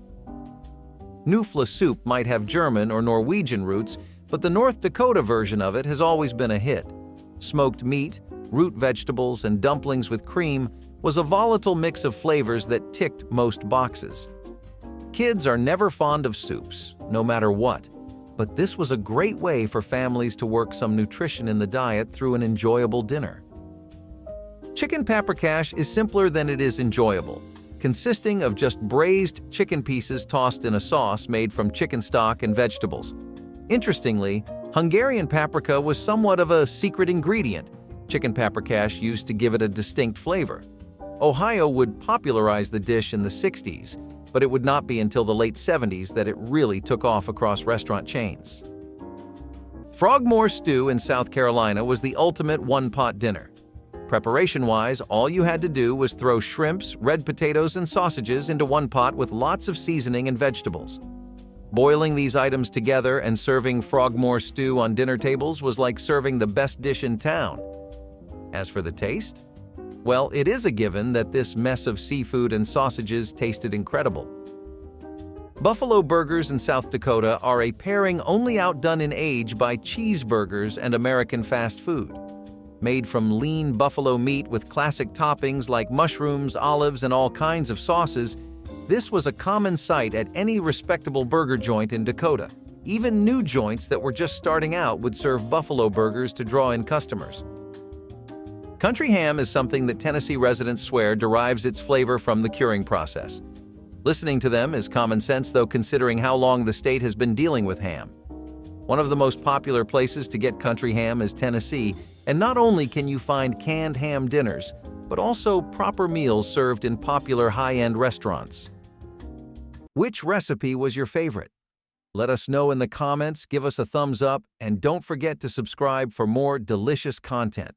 Knoofle soup might have German or Norwegian roots, but the North Dakota version of it has always been a hit. Smoked meat, root vegetables, and dumplings with cream was a volatile mix of flavors that ticked most boxes. Kids are never fond of soups, no matter what, but this was a great way for families to work some nutrition in the diet through an enjoyable dinner. Chicken paprikash is simpler than it is enjoyable, consisting of just braised chicken pieces tossed in a sauce made from chicken stock and vegetables. Interestingly, Hungarian paprika was somewhat of a secret ingredient chicken paprikash used to give it a distinct flavor. Ohio would popularize the dish in the 60s, but it would not be until the late 70s that it really took off across restaurant chains. Frogmore stew in South Carolina was the ultimate one-pot dinner. Preparation-wise, all you had to do was throw shrimps, red potatoes, and sausages into one pot with lots of seasoning and vegetables. Boiling these items together and serving Frogmore stew on dinner tables was like serving the best dish in town. As for the taste? Well, it is a given that this mess of seafood and sausages tasted incredible. Buffalo burgers in South Dakota are a pairing only outdone in age by cheeseburgers and American fast food. Made from lean buffalo meat with classic toppings like mushrooms, olives, and all kinds of sauces, this was a common sight at any respectable burger joint in Dakota. Even new joints that were just starting out would serve buffalo burgers to draw in customers. Country ham is something that Tennessee residents swear derives its flavor from the curing process. Listening to them is common sense, though, considering how long the state has been dealing with ham. One of the most popular places to get country ham is Tennessee, and not only can you find canned ham dinners, but also proper meals served in popular high-end restaurants. Which recipe was your favorite? Let us know in the comments, give us a thumbs up, and don't forget to subscribe for more delicious content.